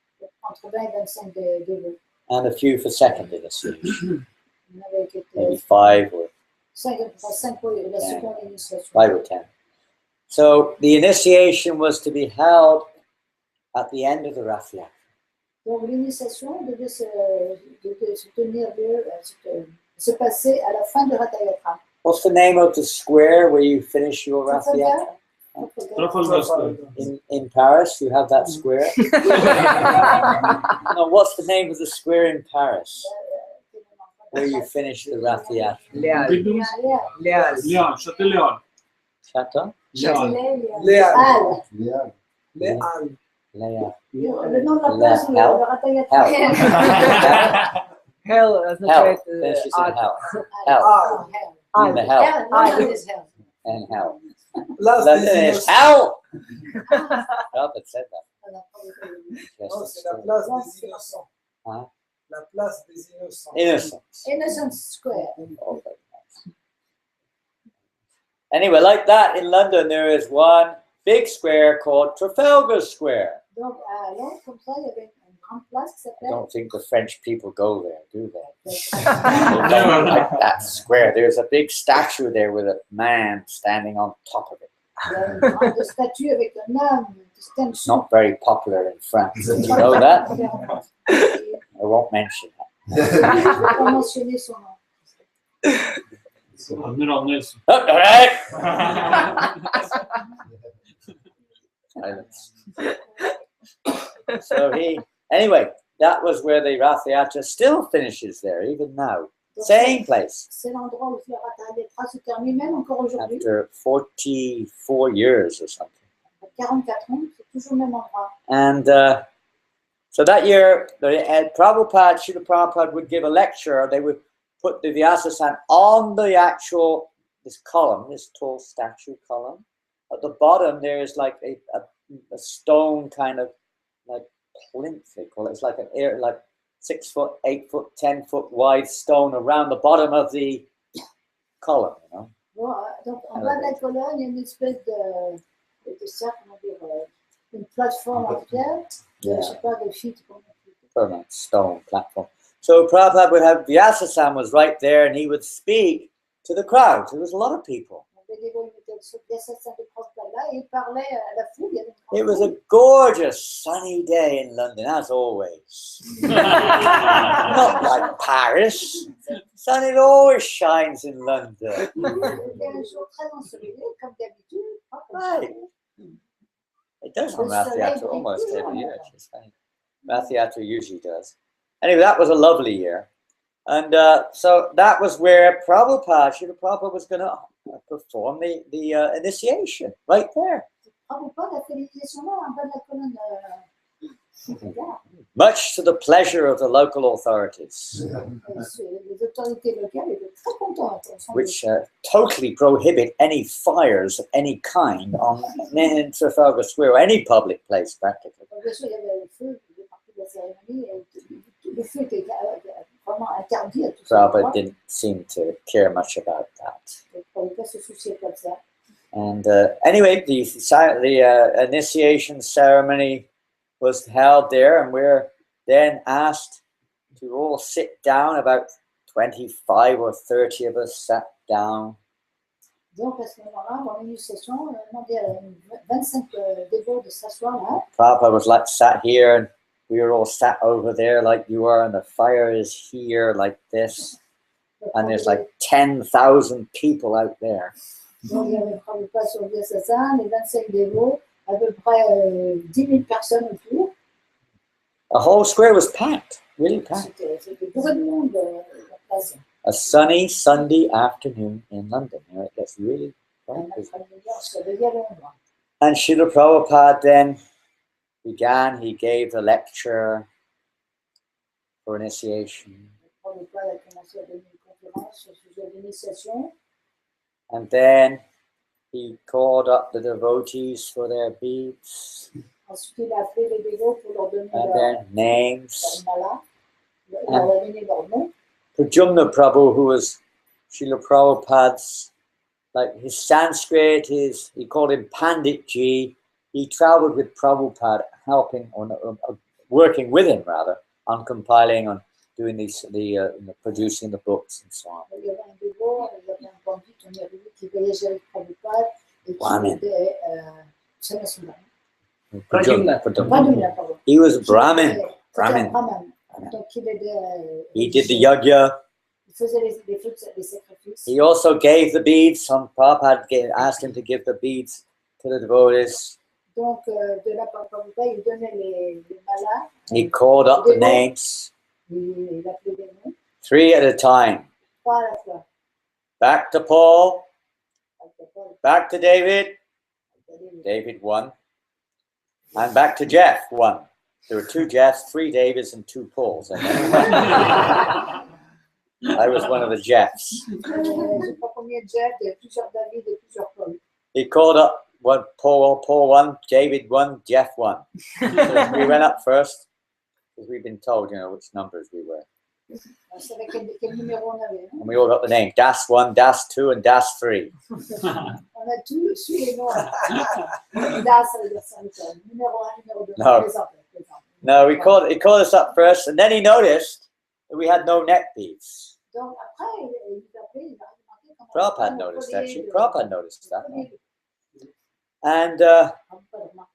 entre 20 et 25 dévots. And a few for second initiation. Il y en avait qui étaient Maybe 5 or 5 pour la seconde initiation. 5 or 10. So the initiation was to be held at the end of the Rath Yatra. Donc l'initiation devait se tenir lieu, se passer à la fin du Rath Yatra. What's the name of the square where you finish your Rath Yatra? In Paris, you have that square. No, what's the name of the square in Paris where you finish the Rath Yatra? Léon, Château-Léon. Chateau? Léal. Léal. Léal. Léa. Le nom de la place où le Rath Yatra. Hell, that's not Hell. right. Finishes in hell. Hell. In the hell. London is hell. And hell. Place London des is Innocents. hell! Prabhupada said that. Non, c'est la place des Innocents. Huh? La place des Innocents. Innocence. Innocent Square. Oh, very nice. Anyway, like that in London, there is one big square called Trafalgar Square. Donc à Londres, comme ça, il y avait une grande place qui I s'appelait. don't think the French people go there, do they? They don't like that square. There's a big statue there with a man standing on top of it. Il y a une grande statue avec un homme qui se tient dessus. Not very popular in France. Did you know that? I won't mention that. Je ne vais pas mentionner son nom. Emmenez-le. Oh, all right. Silence. So anyway, that was where the Rath Yatra still finishes there, even now. Donc, Same place. c'est l'endroit où le Rath Yatra se termine, même encore aujourd'hui. After 44 years or something. 44 ans, c'est toujours le même endroit. And so that year, Srila Prabhupada would give a lecture. They would put the Vyasasan on the actual, this column, this tall statue column. At the bottom, there is like a stone kind of like plinth, they call it. It's like like 6 foot, 8 foot, 10 foot wide stone around the bottom of the column, you know. Bon, donc en bas de la colonne, il y a une espèce de cercle, comment dire, une plateforme en pierre, je ne sais pas, de feet, comment dire. Permanent stone platform. So Prabhupada would have, Vyasasan was right there and he would speak to the crowd. There was a lot of people. It was a gorgeous sunny day in London, as always. Not like Paris. Sun, it always shines in London. Right. It does on Rath Yatra almost every year. It's funny. Rath Yatra usually does. Anyway, that was a lovely year. And so that was where Srila Prabhupada was going to perform the initiation, right there. Much to the pleasure of the local authorities, which totally prohibit any fires of any kind in Trafalgar Square or any public place practically. la cérémonie, le feu était vraiment interdit à tous ces endroits. Prabhupada didn't seem to care much about that. Donc, on ne peut pas se soucier pas de ça. And anyway, the initiation ceremony was held there, and we're then asked to all sit down. About 25 or 30 of us sat down. Donc, à ce moment-là, dans l'initiation, on a demandé à 25 dévots de s'asseoir là. Prabhupada was like sat here, and we were all sat over there like you are, and the fire is here like this. And there's like 10,000 people out there. Donc, il y avait Prabhupada sur le Vyasasana, les 25 dévots, à peu près 10 000 personnes autour. The whole square was packed, really packed. C'était beaucoup de monde la place. A sunny Sunday afternoon in London. You know, it gets really Un bright. après-midi, on se réveillait à Londres. And Srila Prabhupada then began, he gave the lecture for initiation. Prabhupada a commencé à donner une conférence sur le sujet de l'initiation. And then he called up the devotees for their beads Ensuite, il a appelé les dévots pour leur donner and leur their names. mala, leur a donné leur nom. Janananda Prabhu, who was Srila Prabhupada's, like his Sanskrit, he called him Panditji. He traveled with Prabhupada, helping or working with him rather on compiling, on doing producing the books and so on. Il y avait un dévot, il y avait un pandit, on y avait vu qui voyageait avec Prabhupada et qui Brahmin. était Sanasundara. Pradyumna. Pradyumna, pardon. He was Brahmin. C'était un Brahmin. Brahman. Donc il aidait. He did the yajna. Il faisait les sacrifices. He also gave the beads. Some Prabhupada asked him to give the beads to the devotees. Donc de là par Prabhupada, il donnait les malas. He called up the names, Il appelait des noms, 3 at a time. 3 à la fois. Back to Paul, Prabhupada, back to David, David 1, and back to Jeff 1. There were 2 Jeffs, 3 Davids, and 2 Pauls. And I was one of the Jeffs. Je ne sais pas combien de Jeff, il y a plusieurs David et plusieurs Paul. He called up Paul 1, David 1, Jeff 1. So we went up first because we've been told, which numbers we were. On savait quel numéro on avait. And we all got the name, Das 1, Das 2, and Das 3. On a tous su les noms. Das, ça veut dire ça, numéro 1, numéro 2. No. No, he called us up first, and then he noticed that we had no neck beads. Donc après, il a appelé, il a remarqué comment Prabhupada noticed, actually. Prabhupada noticed that. Prabhupada And a remarqué.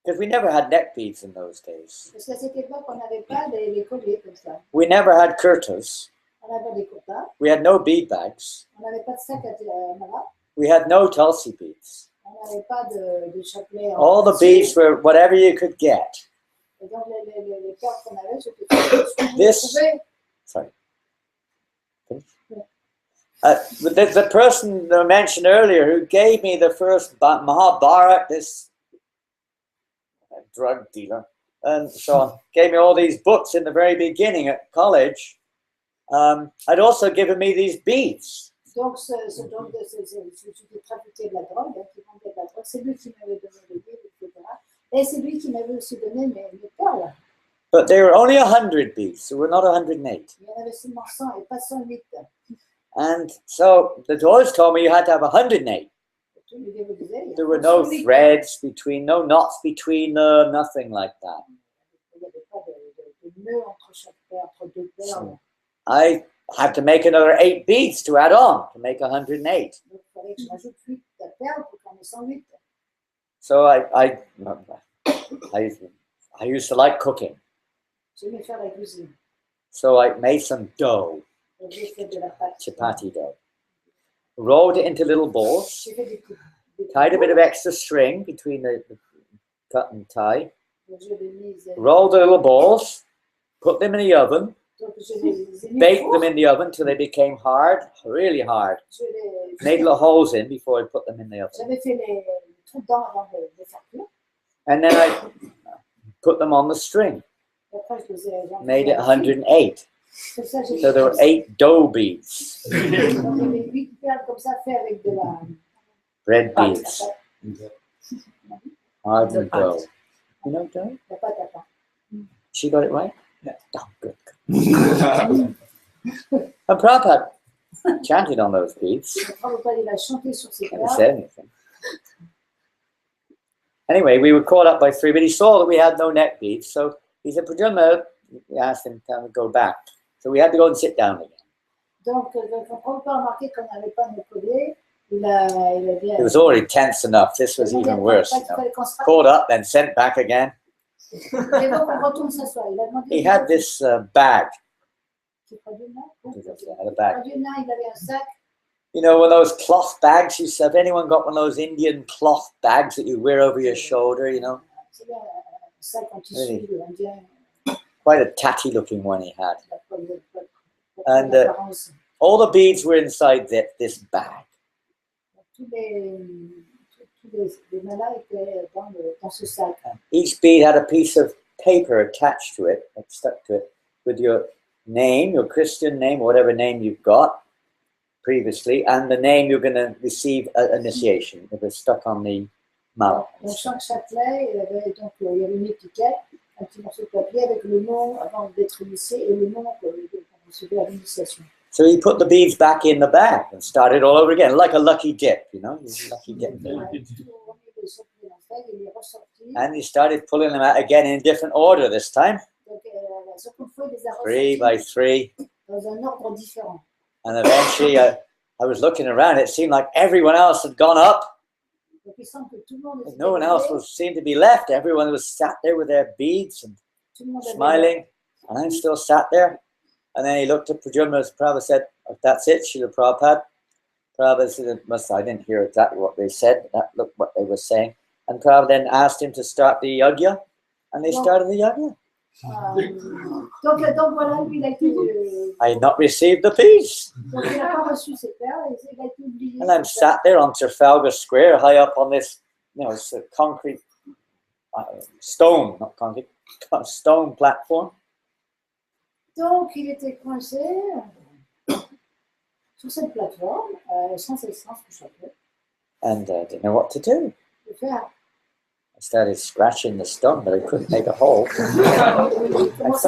because we never had neck beads in those days. Parce qu'à cette époque, on n'avait pas les colliers comme ça. We never had kurtas. On n'avait pas des quotas, We had no bead bags. on n'avait pas de sac à malas, We had no Tulsi beads. on n'avait pas de chapelet. All the beads were whatever you could get. Et donc les perles qu'on avait, c'était ce qu'on This- trouvait. Sorry. The person mentioned earlier who gave me the first Mahabharat, this drug dealer, and so on, gave me all these books in the very beginning at college. I'd also given me these beads. Donc, celui qui trafiquait de la drogue, qui vendait de la drogue, c'est lui qui m'avait donné les livres, etc. Et c'est lui qui m'avait aussi donné mes perles. But there were only 100 beads, so we're not 108. Il y en avait seulement 100 et pas 108. And so the Taoists told me you had to have 108. Tous les dévots disaient, il y a There were no 108. threads between, no knots between them, nothing like that. Il n'y avait pas de nœud entre chaque paire, entre deux perles. I had to make another 8 beads to add on to make 108. Donc, il fallait que je rajoute 8 perles pour qu'on ait 108. So I used to like cooking. J'aimais faire la cuisine. So I made some dough, Donc, j'ai fait de la pâte. chapati dough. Rolled it into little balls, J'ai fait des tied a bit of extra string between the cut and tie, Donc, je les mise. rolled the little balls, put them in the oven, Donc, je les ai mis au baked four. them in the oven till they became hard, really hard. Je les- Made little holes in before I put them in the oven. J'avais fait les trous dedans avant de les faire cuire. And then I put them on the string, Et après, je les ai made it 108. Comme ça, j'ai So there were 8 dough beads, Donc, il y avait 8 perles comme ça fait avec de la bread pâte. beads, hardened dough. You know dough? La pâte à pain. She got it right? Yeah. Oh, good. And Prabhupada chanted on those beads. Prabhupada, il a chanté sur ces Never perles. said anything. Anyway, we were caught up by 3, but he saw that we had no neck beads, so he said, Pujama, we asked him to go back. So we had to go and sit down again. Donc, quand Prabhupada a remarqué qu'on n'avait pas nos colliers, il a dit... It was already tense enough. This was even worse. You know. Caught up, then sent back again. He had this bag. He had a bag. You know, one of those cloth bags. You said, have anyone got one of those Indian cloth bags that you wear over your shoulder, you know? Really. Quite a tatty looking one he had. And all the beads were inside this bag. Each bead had a piece of paper attached to it, like stuck to it, with your name, your Christian name, whatever name you've got previously, and the name you're going to receive initiation. It was stuck on the mala. Dans chaque chapelet, il y avait une étiquette, un petit morceau de papier avec le nom avant d'être initié et le nom qu'on recevait à l'initiation. So he put the beads back in the bag and started all over again, like a lucky dip, you know, lucky dip. And he started pulling them out again in a different order this time. 3 by 3. And eventually I was looking around, it seemed like everyone else had gone up. No one else seemed to be left. Everyone was sat there with their beads and smiling. And I'm still sat there. And then he looked at Pradyumna. Prabhupada said, oh, that's it, Srila Prabhupada. Prabhupada said, I didn't hear exactly what they said, but look what they were saying. And Prabhupada then asked him to start the yajna. And they started the yajna. I had not received the peace. And I'm sat there on Trafalgar Square, high up on this, you know, it's a concrete stone, not concrete, stone platform. Donc, il était coincé sur cette plateforme, sans essence, tout chapelet. And I didn't know what to do. I started scratching the stone, but I couldn't make a hole. I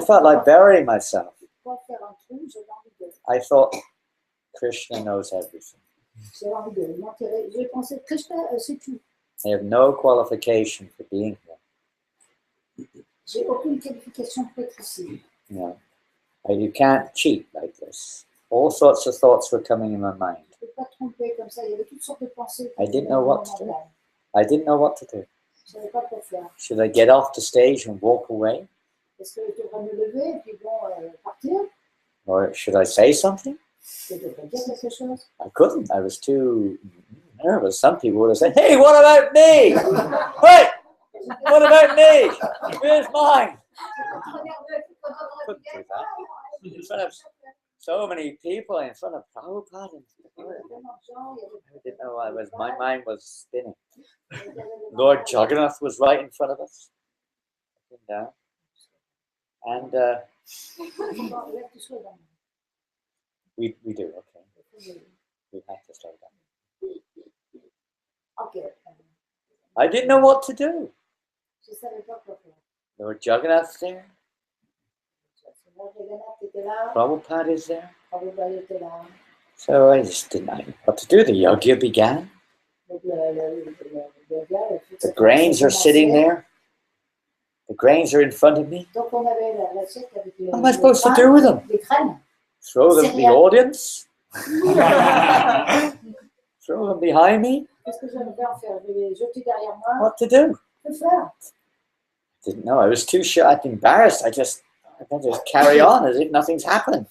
felt like burying myself. I thought Krishna knows everything. I have no qualification for being here. J'ai aucune qualification pour être ici. No. You can't cheat like this. All sorts of thoughts were coming in my mind. I didn't know what to do. I didn't know what to do. Should I get off the stage and walk away? Or should I say something? I couldn't. I was too nervous. Some people would have said, hey, what about me? Wait! What about me? Where's mine? Couldn't do that. In front of so many people, in front of Prabhupada. I didn't know I was. My mind was spinning. Lord Jagannath was right in front of us. Down. And we do, okay. We have to slow down. I didn't know what to do. Lord Jagannath there. Prabhupada is there. So I just didn't know what to do. The yajna began. The grains are sitting there. The grains are in front of me. What am I supposed to do with them? Throw them in the audience? Throw them behind me? What to do? Didn't know. I was too sure. I'd embarrassed. I just carry on as if nothing's happened.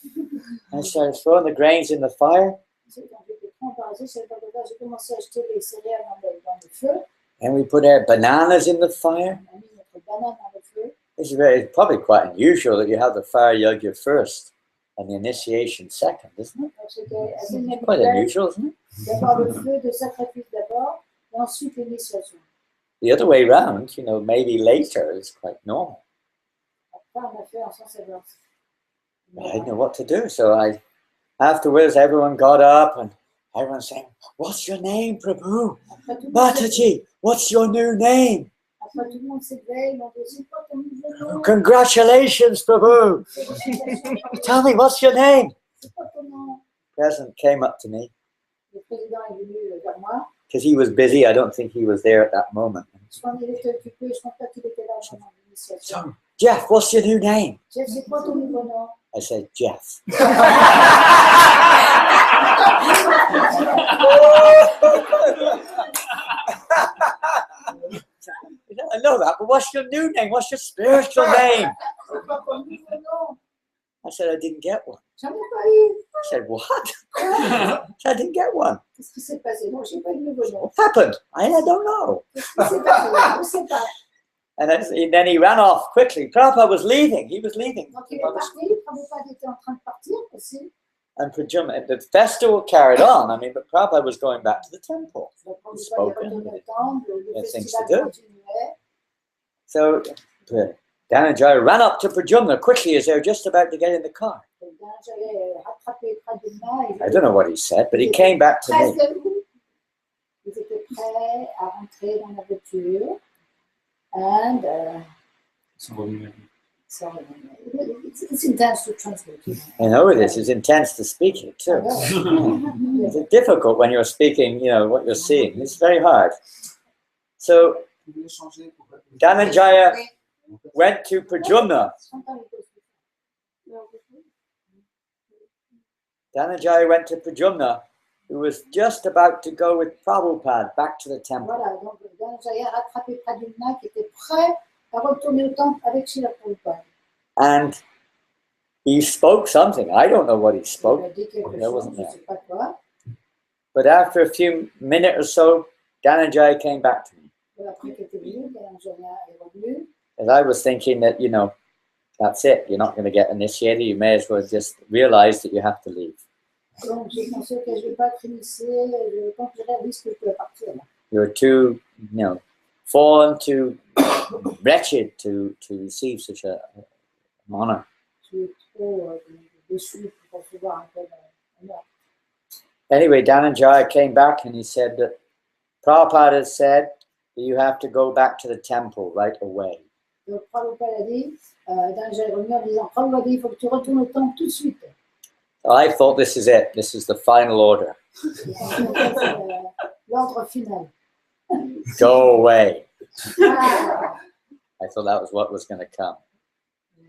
I started throwing the grains in the fire. And we put our bananas in the fire. It's probably quite unusual that you have the fire yajna first and the initiation second, isn't it? It's quite unusual, isn't it? The other way around, you know, maybe later is quite normal. I didn't know what to do, so afterwards everyone got up and everyone saying, what's your name, Prabhu? Mataji, what's your new name? Après, tout le monde s'éveille, ils m'ont dit, c'est quoi ton nouveau nom? Congratulations, Prabhu. Tell me, what's your name? C'est quoi ton nom? The president came up to me Le président est venu vers moi. because he was busy. I don't think he was there at that moment. Je pense qu'il était occupé, je pense pas qu'il était là au moment de l'initiation. So, Jeff, what's your new name? Jeff, c'est quoi ton nouveau nom? I said, Jeff. I know that, but what's your new name? What's your spiritual name? C'est quoi ton nouveau nom? I said, I didn't get one. J'en ai pas eu. I said, what? I said, I didn't get one. Qu'est-ce qui s'est passé? Non, j'ai pas eu de nouveau nom. What happened? I don't know. Qu'est-ce qui s'est passé? Je ne sais pas. And then he ran off quickly. Prabhupada was leaving. He was leaving. Donc il est parti, Prabhupada était en train de partir aussi. And the festival carried on. I mean, but Prabhupada was going back to the temple. Donc He Prabhupada est spoke retourné in. au temple, le There's things festival to do. continuait. So Dhananjaya ran up to Pradyumna quickly as they were just about to get in the car. Donc j'allais rattraper Pradyumna. I don't know what he said, but he came back to me. Ils étaient prêts à rentrer dans la voiture. And so it's intense to translate. I know it is. It's intense to speak it too. It's difficult when you're speaking, what you're seeing. It's very hard. So Dhananjaya went to Pradyumna. Dhananjaya went to Pradyumna, who was just about to go with Prabhupada back to the temple. Voilà, donc Dhananjaya a rattrapé Pradyumna qui était prêt à retourner au temple avec Srila Prabhupada. And he spoke something. I don't know what he Il spoke, a dit quelque I chose, wasn't je ne there. sais pas quoi. But after a few minutes or so, Dhananjaya came back to me. Et après qu'il était venu, Dhananjaya est revenu. And I was thinking that, that's it. You're not going to get initiated. You may as well just realize that you have to leave. Donc j'ai pensé que je ne vais pas être initié, quand je réalise que je peux partir. You're too, fallen, too wretched to receive such an honor. Je suis trop déçu pour recevoir un tel honneur. Anyway, Dhananjaya came back and he said that Prabhupada has said that you have to go back to the temple right away. Donc Prabhupada a dit, Dhananjaya est revenu en disant, Prabhupada a dit, il faut que tu retournes au temple tout de suite. I thought this is it. This is the final order. L'ordre final. Go away. Ah, I thought that was what was going to come.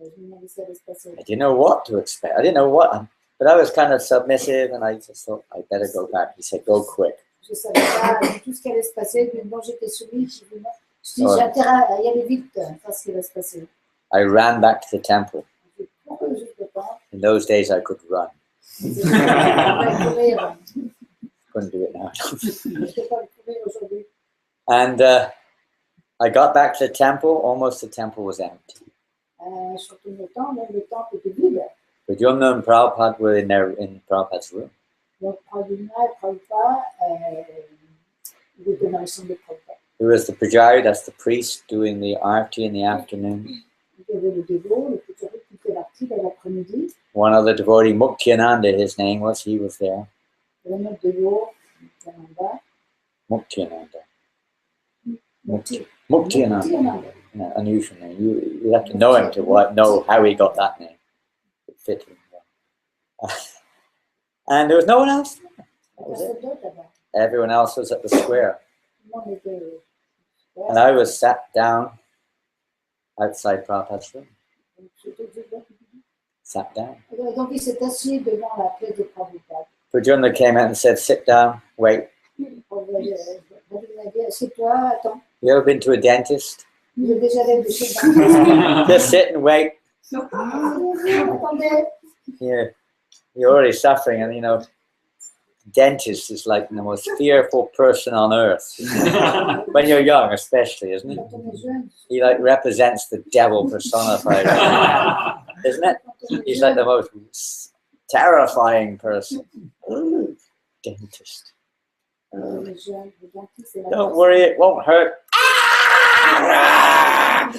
je me demandais si ça allait se passer. I didn't know what to expect. I didn't know what, but I was kind of submissive and I just thought I better go back. He said, go quick. Je ne savais pas tout ce qui allait se passer, mais bon, j'étais soumise. Je me suis dit, j'ai intérêt à y aller vite, voir ce qui va se passer. I ran back to the temple. Je cours jusqu'au temple. In those days, I could run. Je ne peux pas courir. Couldn't do it now. Je ne peux pas courir aujourd'hui. And I got back to the temple. Almost the temple was empty. Je suis retournée au temple, même le temple était vide. But Yumna and Prabhupada were in Prabhupada's room. Donc, Prabhupada et Prabhupada, ils étaient dans le centre de Prabhupada. There was the Pujari, that's the priest, doing the arti in the afternoon. Il y avait le dévot, le Pujari qui fait l'arti dans l'après-midi. One other devotee, Muktiananda, his name was, he was there. Il y avait notre dévot, Janananda. Muktiananda. Mukti. Muktiananda. Janananda. Yeah, unusual name. You have to know him to know how he got that name. It fit him well. And there was no one else. That was it. Personne d'autre là-bas. Everyone else was at the square. Tout le monde était. And I was sat down outside Prabhupada's room. Sat down. Donc, il s'est assis devant la pièce de Prabhupada. Pujana came out and said, sit down, wait. Prabhupada a dit, assieds-toi, attends. You ever been to a dentist? Vous êtes déjà allé chez le dentiste. Just sit and wait. Attendez. You're already suffering, and dentist is like the most fearful person on earth. When you're young, especially, isn't he? Quand on est jeune, He like represents the devil personified, isn't it? He's like the most terrifying person. Ooh, dentist. on est jeune, le dentiste, c'est la Don't personne. worry, it won't hurt. I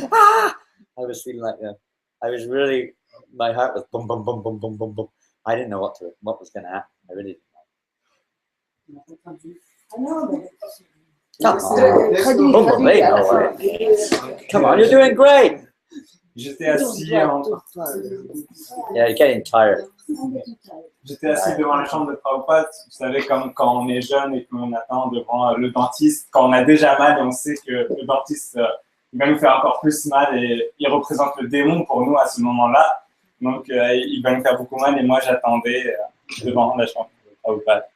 was feeling like that. I was really, my heart was boom, boom, boom, boom, boom, boom, boom. I didn't know what was going to happen. I really didn't know. Ah non, mais Come Traduit, on. traduit à la fin. Come on, you're doing great. J'étais assis, Yeah, you're getting tired. j'étais assis devant la chambre de Prabhupada. Vous savez, comme quand on est jeune et qu'on attend devant le dentiste, quand on a déjà mal et on sait que le dentiste il va nous faire encore plus mal et il représente le démon pour nous à ce moment-là. Donc, il va nous faire beaucoup mal et moi, j'attendais devant la chambre de Prabhupada.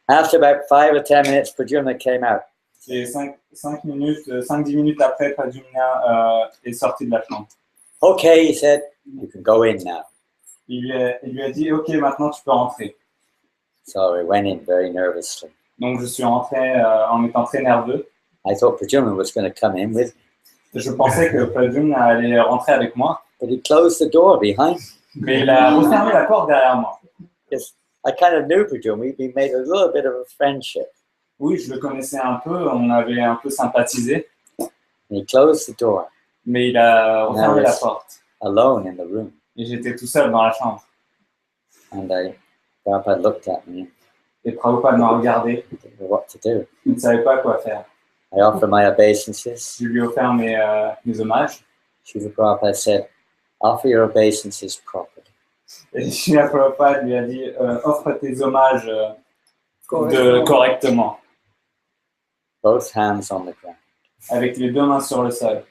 After about 5 or 10 minutes, Pradyumna came out. Et 5-10 minutes après, Pradyumna est sorti de la chambre. Okay, he said, you can go in now. Il lui a dit, OK, maintenant tu peux rentrer. So we went in very nervously. Donc, je suis rentré en étant très nerveux. I thought Pradyumna was going to come in with me, Je pensais que Pradyumna allait rentrer avec moi, but he closed the door behind me. mais il a refermé la porte derrière moi. Because I kind of knew Pradyumna. We made a little bit of a friendship. Oui, je le connaissais un peu, on avait un peu sympathisé, And he closed the door, mais il a refermé la porte. alone in the room. Et j'étais tout seul dans la chambre. And Prabhupada looked at me Et Prabhupada m'a regardé, and didn't know what to do. il ne savait pas quoi faire. I offered my obeisances. Je lui ai offert mes hommages. Srila Prabhupada said, offer your obeisances properly. Et Srila Prabhupada lui a dit, offre tes hommages correctement, Both hands on the ground. avec les deux mains sur le sol.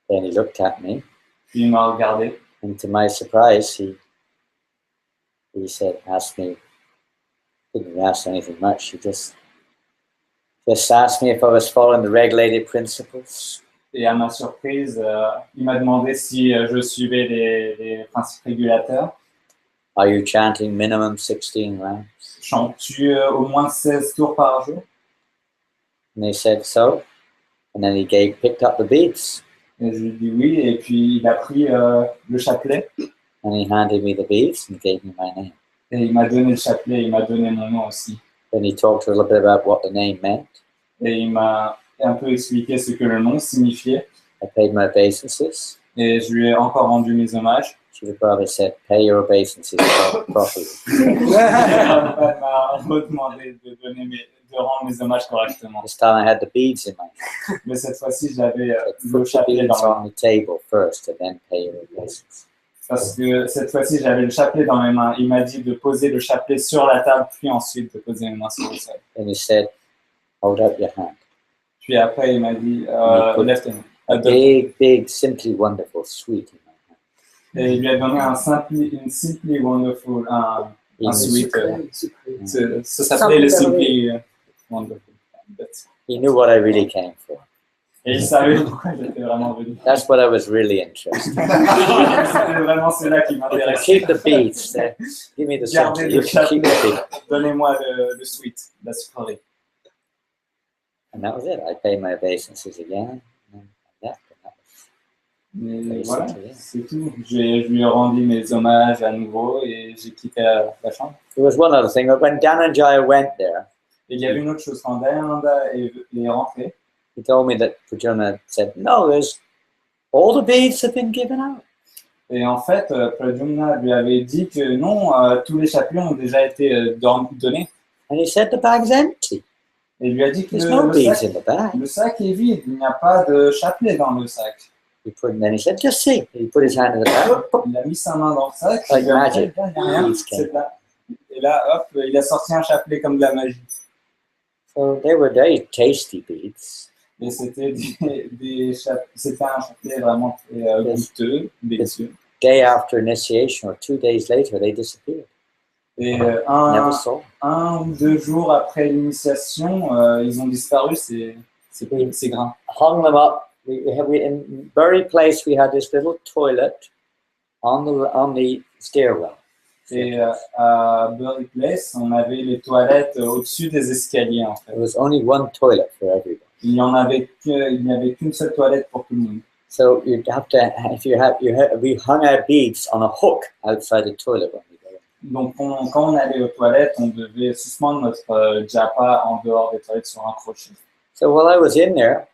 Then he looked at me, Puis il m'a regardé. and to my surprise, he said, didn't ask anything much. He just asked me if I was following the regulated principles. Et à ma surprise, il m'a demandé si je suivais les principes régulateurs. Are you chanting minimum 16 rounds? Chantes-tu au moins 16 tours par jour? And they said so. And then he picked up the beads, Et je lui ai dit oui, et puis il a pris le chapelet, and he handed me the beads and gave me my name. et il m'a donné le chapelet, il m'a donné mon nom aussi. Then he talked a little bit about what the name meant. Et il m'a un peu expliqué ce que le nom signifiait, I paid my obeisances. et je lui ai encore rendu mes hommages. Srila Prabhupada said, pay your obeisances properly. Prabhupada m'a redemandé de rendre mes hommages correctement. This time I had the beads in my hand. Mais cette fois-ci, j'avais le Put the chapelet beads dans mes mains. on the table first and then pay your obeisances. Parce que cette fois-ci, j'avais le chapelet dans mes mains. Il m'a dit de poser le chapelet sur la table, puis ensuite de poser mes mains sur le sol. Then he said, hold up your hand. Puis après, il m'a dit, lève tes mains. A big, simply wonderful, sweet in my hand. Et il lui a donné une Simply Wonderful, un sweet. Ça s'appelait le Simply Wonderful. He knew what I really came for. Et il savait pourquoi j'étais vraiment venu. That's what I was really interested in. C'était vraiment cela qui You can m'intéressait. keep the beads. Give me the Gardez something. le You can keep the chapelet. beads. Donnez-moi le sweet, la sucrerie. And that was it. I paid my obeisances again. And I left. And that was Mais voilà, c'est tout. Je lui ai rendu mes hommages à nouveau et j'ai quitté la chambre. There was one other thing. When Janananda went there, Et il y avait une autre chose. Quand Janananda est rentré, he told me that Pradyumna said, no, all the beads have been given out. et en fait, Pradyumna lui avait dit que non, tous les chapelets ont déjà été donnés. And he said the bag's empty. Et il lui a dit que There's no beads in the bag. le sac est vide, il n'y a pas de chapelet dans le sac. Then he said, just see. He put his hand in the bag. Il a mis sa main dans le sac, Like il a magic. dit, il n'y a rien, Beads came c'est de là. Et là, hop, il a sorti un chapelet comme de la magie. So they were very tasty beads. Et c'était c'était un chapelet vraiment très goûteux, délicieux. Day after initiation or 2 days later, they disappeared. Et Never saw. 1 ou 2 jours après l'initiation, ils ont disparu, ces grains. Hung them up. In Bury Place, we had this little toilet on the stairwell. Et à Bury Place, on avait les toilettes au-dessus des escaliers, en fait. There was only one toilet for everybody. Il n'y avait qu'une seule toilette pour tout le monde. So you'd have to, we hung our beads on a hook outside the toilet when we go in. Donc, quand on allait aux toilettes, on devait suspendre notre japa en dehors des toilettes sur un crochet. So while I was in there,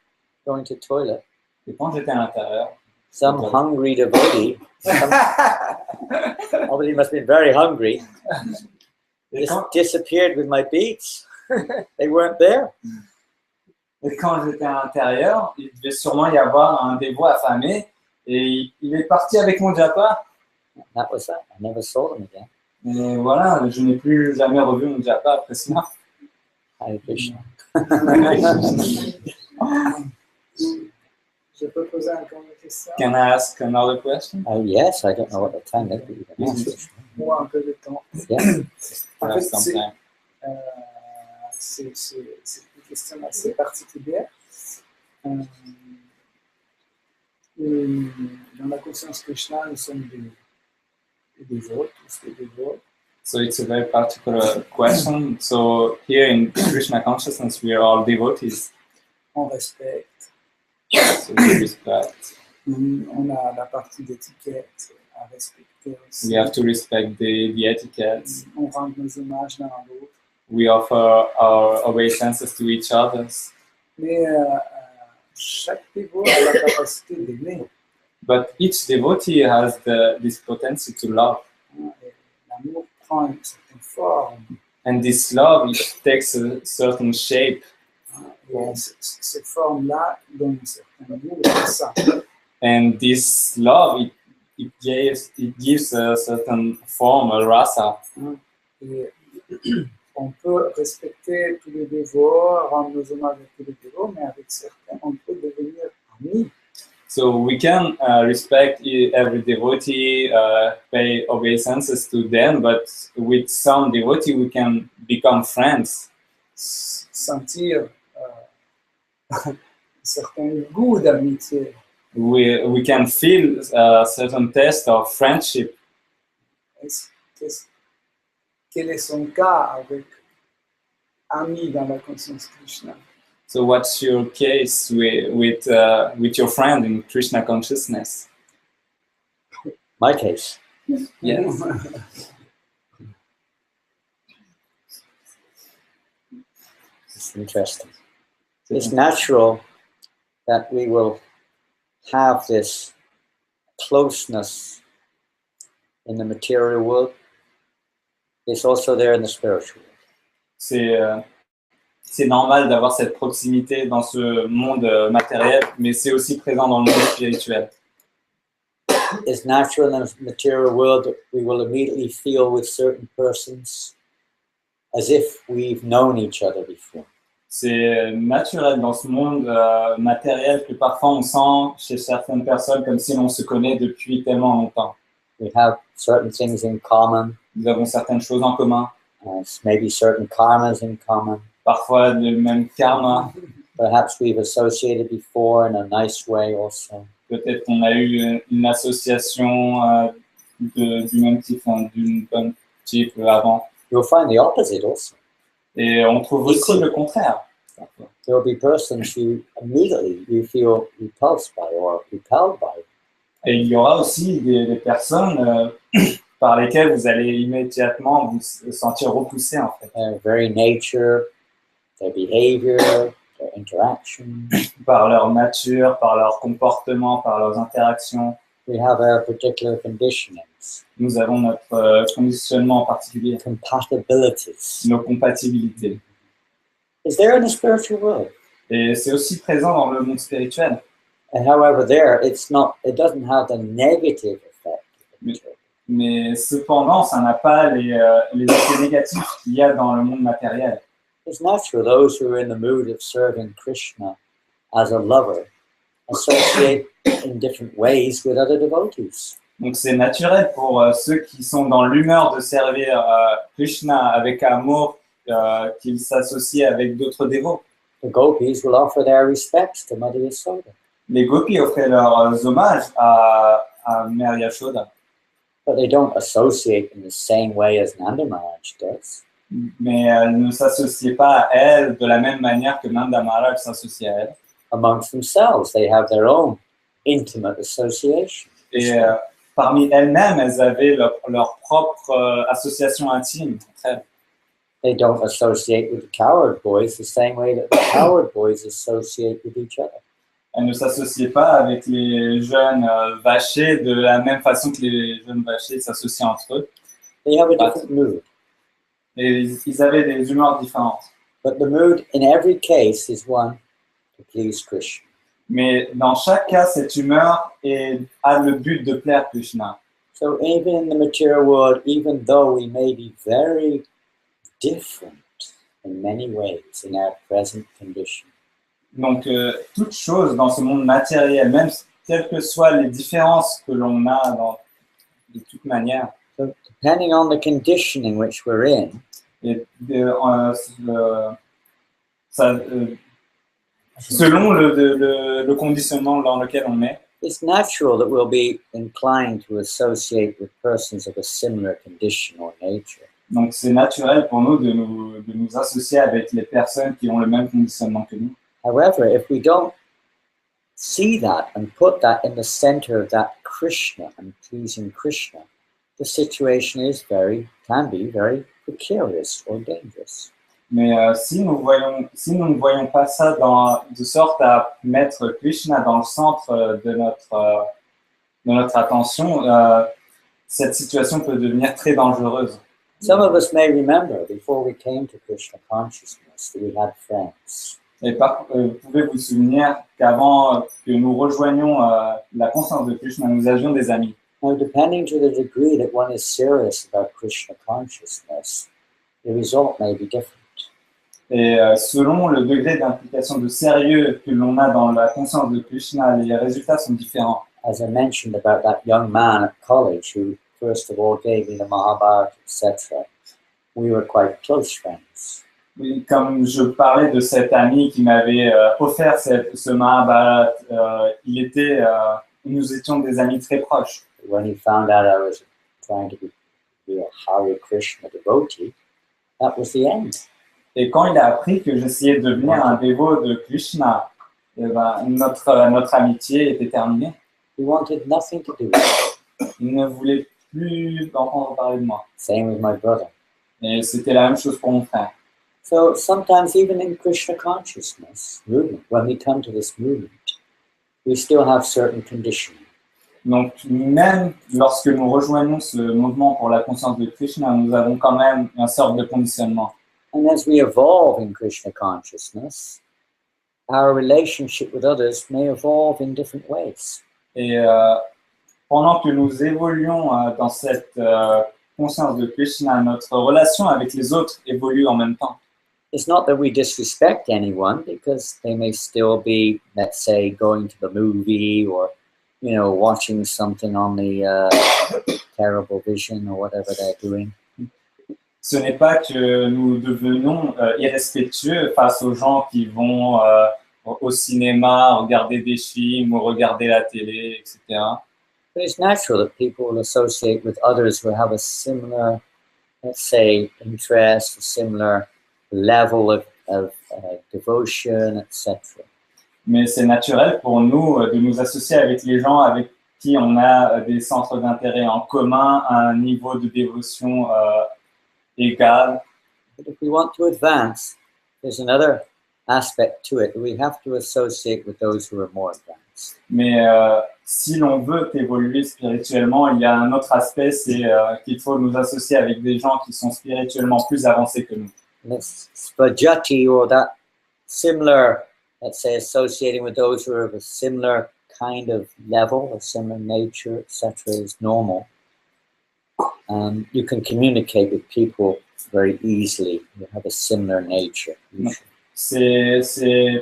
going to the toilet, Et quand j'étais à l'intérieur, some hungry devotee, somebody must have been very hungry, et quand, disappeared with my beads. They weren't there. Et quand j'étais à l'intérieur, il devait sûrement y avoir un dévot affamé. Et il est parti avec mon japa. That was that. I never saw them again. Et voilà, je n'ai plus jamais revu mon japa après cela. Hare Krishna. Je peux poser encore une question? Can I ask another question? Yes, I don't know what the time is, but you can answer. Moi, un peu de temps. Yeah. En fait, Sometime. c'est une question assez particulière. Dans la conscience Krishna, nous sommes des dévots, tous des dévots. So it's a very particular question. So here in Krishna consciousness, we are all devotees. On respecte. So we respect. On a la partie d'étiquette à respecter aussi. We have to respect the etiquettes. On rend nos hommages l'un à l'autre. We offer our obeisances to each other. Mais chaque dévot a la capacité d'aimer. But each devotee has this potency to love. L'amour prend une certaine forme. And this love, it takes a certain shape. Et cette forme-là donne un certain goût à ça. And this love, it gives a certain form, a rasa. Et on peut respecter tous les dévots, rendre nos hommages à tous les dévots, mais avec certains, on peut devenir amis. So we can respect every devotee, pay obeisances to them, but with some devotee we can become friends. Sentir un certain goût d'amitié. We can feel a certain taste of friendship. Quel est son cas avec ami dans la conscience Krishna? So what's your case with your friend in Krishna consciousness? My case. Yes. It's interesting. It's natural that we will have this closeness in the material world. It's also there in the spiritual world. C'est normal d'avoir cette proximité dans ce monde matériel, mais c'est aussi présent dans le monde spirituel. It's natural in the material world that we will immediately feel with certain persons as if we've known each other before. C'est naturel dans ce monde matériel que parfois on sent chez certaines personnes comme si l'on se connaît depuis tellement longtemps. We have certain things in common, Nous avons certaines choses en commun, maybe certain karmas in common. parfois le même karma. Perhaps we've associated before in a nice way also. Peut-être qu'on a eu une association du même type, d'une bonne type avant. You'll find the opposite also. Et on trouve aussi le contraire. There will be persons you immediately you feel repulsed by or repelled by. Et il y aura aussi des personnes par lesquelles vous allez immédiatement vous sentir repoussé en fait. Their very nature, their behavior, their interaction. Par leur nature, par leur comportement, par leurs interactions. We have our particular conditionings, Nous avons notre conditionnement en particulier, compatibilities. nos compatibilités. Is there in the spiritual world? Et c'est aussi présent dans le monde spirituel. And however, there it doesn't have the negative effect. Mais cependant, ça n'a pas les effets négatifs qu'il y a dans le monde matériel. It's natural those who are in the mood of serving Krishna as a lover associate in different ways with other devotees. Donc c'est naturel pour ceux qui sont dans l'humeur de servir Krishna avec amour qu'ils s'associent avec d'autres dévots. The gopis will offer their respects to Mother Yasoda, Les gopis offraient leurs hommages à Mère Yashoda, but they don't associate in the same way as Nanda Maharaj does. mais elles ne s'associaient pas à elle de la même manière que Nanda Maharaj s'associait à elle. Amongst themselves, they have their own intimate association. Et parmi elles-mêmes, elles avaient leur propre association intime entre elles. They don't associate with the coward boys the same way that the coward boys associate with each other. Elles ne s'associaient pas avec les jeunes vachers de la même façon que les jeunes vachers s'associent entre eux. They have a different mood. Et ils avaient des humeurs différentes. But the mood in every case is one to please Krishna. Mais dans chaque cas, cette humeur a le but de plaire Krishna. So even in the material world, even though we may be very different in many ways in our present condition, Donc, toute chose dans ce monde matériel, même quelles que soient les différences que l'on a de toute manière, so depending on the condition in which we're in, et selon le conditionnement dans lequel on est, it's natural that we'll be inclined to associate with persons of a similar condition or nature. donc c'est naturel pour nous de nous associer avec les personnes qui ont le même conditionnement que nous. However, if we don't see that and put that in the center of that Krishna and pleasing Krishna, the situation can be very precarious or dangerous. Mais si nous ne voyons pas ça de sorte à mettre Krishna dans le centre de notre attention, cette situation peut devenir très dangereuse. Some of us may remember before we came to Krishna consciousness that we had friends. Et vous pouvez vous souvenir qu'avant que nous rejoignions la conscience de Krishna, nous avions des amis. Now, depending to the degree that one is serious about Krishna consciousness, the result may be different. Et selon le degré d'implication de sérieux que l'on a dans la conscience de Krishna, les résultats sont différents. As I mentioned about that young man at college who first of all gave me the Mahabharata, etc., we were quite close friends. Oui, comme je parlais de cet ami qui m'avait offert ce Mahabharata, nous étions des amis très proches. When he found out I was trying to be a Hare Krishna devotee, that was the end. Et quand il a appris que j'essayais de devenir un dévot de Krishna, notre amitié était terminée. He wanted nothing to do with it. Il ne voulait plus entendre parler de moi. Same with my brother. Et c'était la même chose pour mon frère. So sometimes even in Krishna consciousness movement, when we come to this movement, we still have certain conditioning. Donc même lorsque nous rejoignons ce mouvement pour la conscience de Krishna, nous avons quand même une sorte de conditionnement. And as we evolve in Krishna consciousness, our relationship with others may evolve in different ways. Et pendant que nous évoluons dans cette conscience de Krishna, notre relation avec les autres évolue en même temps. It's not that we disrespect anyone because they may still be, let's say, going to the movie or, watching something on the terrible vision or whatever they're doing. Ce n'est pas que nous devenons irrespectueux face aux gens qui vont au cinéma, regarder des films ou regarder la télé, etc. But it's natural that people will associate with others who have a similar, let's say, interest, a similar level of devotion, etc. Mais c'est naturel pour nous de nous associer avec les gens avec qui on a des centres d'intérêt en commun, un niveau de dévotion égal. But if we want to advance, there's another aspect to it. We have to associate with those who are more advanced. Mais si l'on veut évoluer spirituellement, il y a un autre aspect, c'est qu'il faut nous associer avec des gens qui sont spirituellement plus avancés que nous. This svajati, or that similar, let's say, associating with those who are of a similar kind of level, a similar nature, etc., is normal. You can communicate with people very easily. You have a similar nature. C'est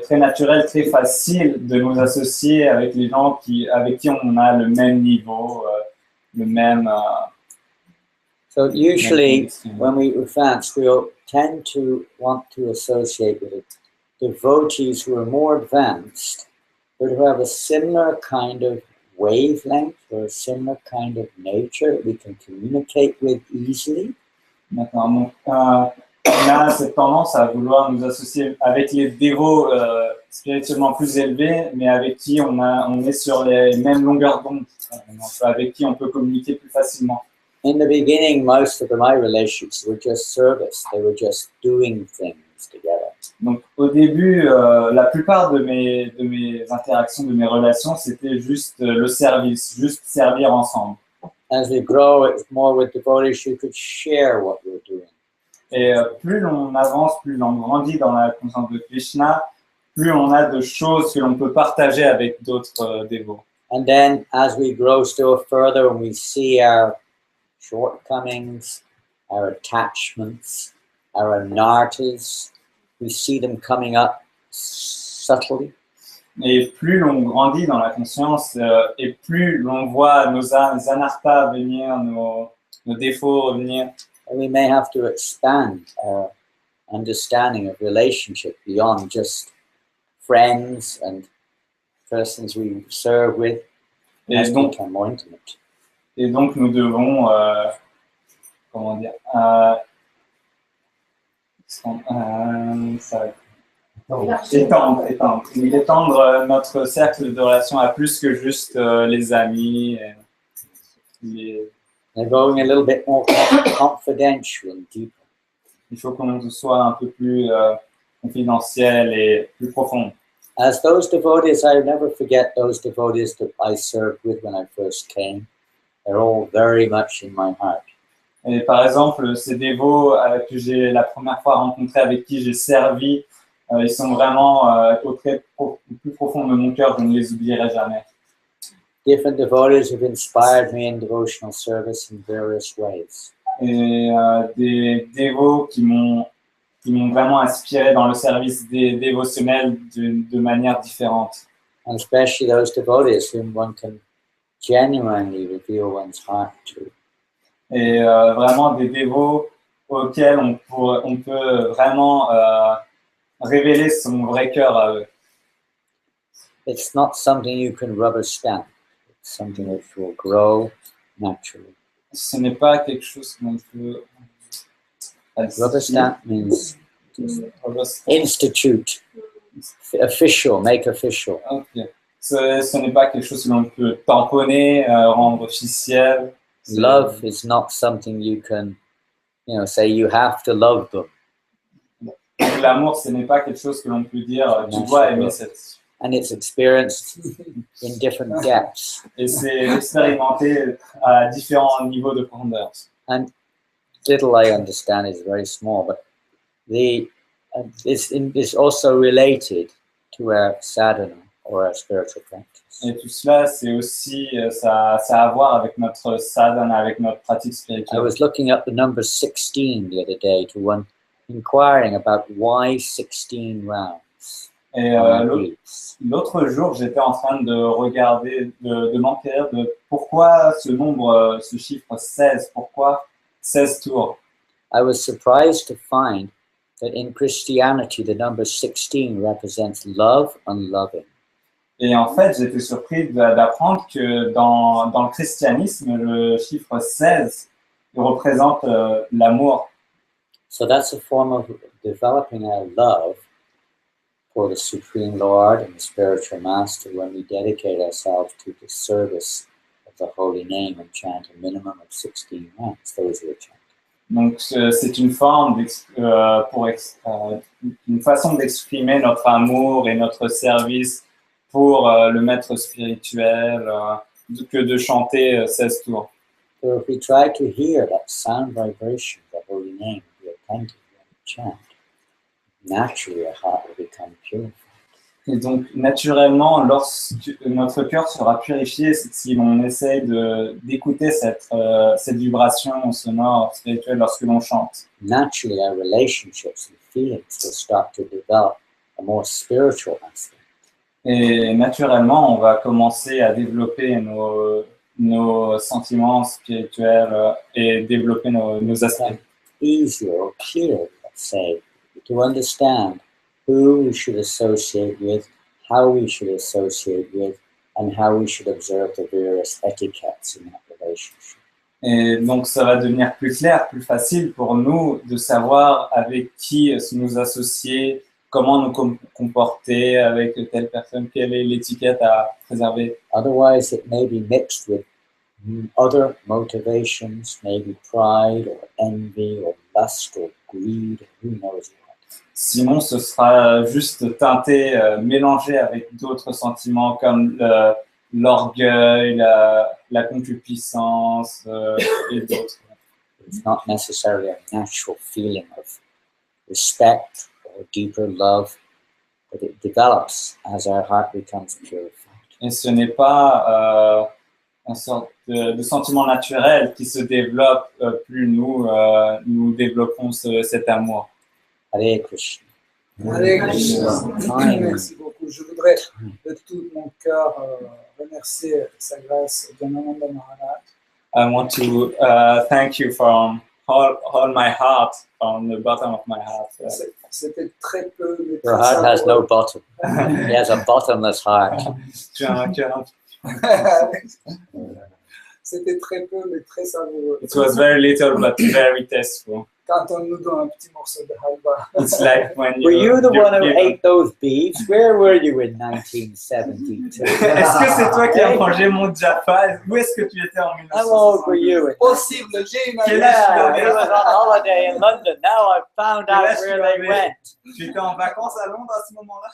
très naturel, très facile de nous associer avec les gens avec qui on a le même niveau, le même. So usually, when we advance, we'll tend to want to associate with devotees who are more advanced, but who have a similar kind of wavelength or a similar kind of nature that we can communicate with easily. D'accord. Donc, on a cette tendance à vouloir nous associer avec les dévots spirituellement plus élevés, mais avec qui on est sur les mêmes longueurs d'onde, avec qui on peut communiquer plus facilement. In the beginning, most of my relationships were just service. They were just doing things together. Donc, au début, la plupart de mes interactions, de mes relations, c'était juste le service, juste servir ensemble. As we grow, it's more with devotees, you could share what you're doing. Et plus l'on avance, plus l'on grandit dans la conscience de Krishna, plus on a de choses que l'on peut partager avec d'autres dévots. And then as we grow still further and we see our shortcomings, our attachments, our anarthas, we see them coming up subtly. Et plus l'on grandit dans la conscience, et plus l'on voit nos anarthas venir, nos défauts venir, And we may have to expand our understanding of relationship beyond just friends and persons we serve with. As et we donc, become more intimate. et donc nous devons, comment dire, ça va étendre notre cercle de relations à plus que juste les amis. They're going a little bit more confidential and deeper. Il faut qu'on soit un peu plus confidentiel et plus profond. As those devotees, I never forget those devotees that I served with when I first came. They're all very much in my heart. Et par exemple, ces dévots que j'ai la première fois rencontrés, avec qui j'ai servi, ils sont vraiment au plus profond de mon cœur, je ne les oublierai jamais. Different devotees have inspired me in devotional service in various ways. Et des dévots qui m'ont vraiment inspiré dans le service dévotionnel de manière différente. And especially those devotees whom one can genuinely reveal one's heart to. Et vraiment des dévots auxquels on peut vraiment révéler son vrai cœur à eux. It's not something you can rubber stamp. It's something that will grow naturally. Ce n'est pas quelque chose qu'on peut... Rubber stamp means institute, official, make official. Okay. Ce n'est pas quelque chose que l'on peut tamponner, rendre officiel. Love is not something you can, say you have to love them. L'amour, ce n'est pas quelque chose que l'on peut dire, tu dois aimer cette... And it's experienced in different depths. Et c'est expérimenté à différents niveaux de profondeur. And little I understand is very small, but it's also related to our sadhana or our spiritual practice. Et tout cela, c'est aussi, ça a à voir avec notre sadhana, avec notre pratique I spirituelle. was looking up the number 16 the other day to one inquiring about why 16 rounds. Et l'autre jour, j'étais en train de regarder, de m'enquérir de pourquoi ce nombre, ce chiffre 16, pourquoi 16 tours. I was surprised to find that in Christianity, the number 16 represents love and loving. Et en fait, j'étais surpris d'apprendre que dans le christianisme, le chiffre 16 représente l'amour. So that's a form of developing our love for the Supreme Lord and the Spiritual Master when we dedicate ourselves to the service of the Holy Name and chant a minimum of 16 rounds. Those are the chants. Donc, c'est une forme, une façon d'exprimer notre amour et notre service pour le maître spirituel, que de chanter 16 tours. So if we try to hear that sound vibration of the Holy Name, be attentive when we chant, naturally our heart will become purified. Et donc, naturellement, lorsque notre cœur sera purifié, si l'on essaie d'écouter cette vibration sonore spirituelle lorsque l'on chante. Naturally, our relationships and feelings will start to develop a more spiritual aspect. Et naturellement, on va commencer à développer nos sentiments spirituels et développer nos aspects. Easier or clearer, let's say, to understand who we should associate with, how we should associate with, and how we should observe the various etiquettes in that relationship. Et donc, ça va devenir plus clair, plus facile pour nous de savoir avec qui nous associer, comment nous comporter avec telle personne, quelle est l'étiquette à préserver. Otherwise, it may be mixed with other motivations, maybe pride or envy or lust or greed, who knows what. Sinon, ce sera juste teinté, mélangé avec d'autres sentiments comme l'orgueil, la concupiscence et d'autres. It's not necessarily a natural feeling of respect or deeper love but it develops as our heart becomes purified. Et ce n'est pas une sorte de sentiment naturel qui se développe plus nous développons cet amour. Hare Krishna. Hare Krishna. Merci beaucoup. Je voudrais de tout mon cœur remercier Sa Grâce Janananda Maharaj. I want to thank you from all my heart, from the bottom of my heart. C'était très peu, mais Your très heart has no savoureux. bottom. He has a bottomless heart. Tu as un cœur. C'était très peu, mais très savoureux. It was very little but very tasteful. Quand on nous donne un petit morceau de halva. It's like when Were you the one who give- ate those beads? Where were you in 1972? Est-ce que c'est toi qui as mangé mon jaffa? Où est-ce que tu étais en How old were 1972? you? Possible, j'ai une Quel amie. âge Yeah, he was on holiday in London. Now I've found out where they went. Tu étais en vacances à Londres à ce moment-là?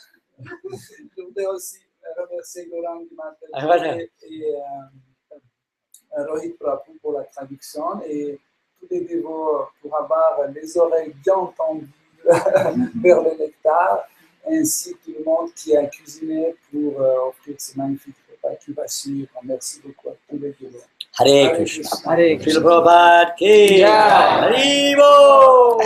Je voudrais aussi remercier Gaurang Ah, voilà. Maharaj et Rohit Prabhu pour la traduction et tous les dévots pour avoir les oreilles bien tendues vers le nectar, ainsi que tout le monde qui a cuisiné pour offrir ce magnifique repas qui va suivre. Merci beaucoup à tous les dévots. Hare Hare Krishna. Krishna. Hare Srila Prabhupada ki Jai. Hare Bo.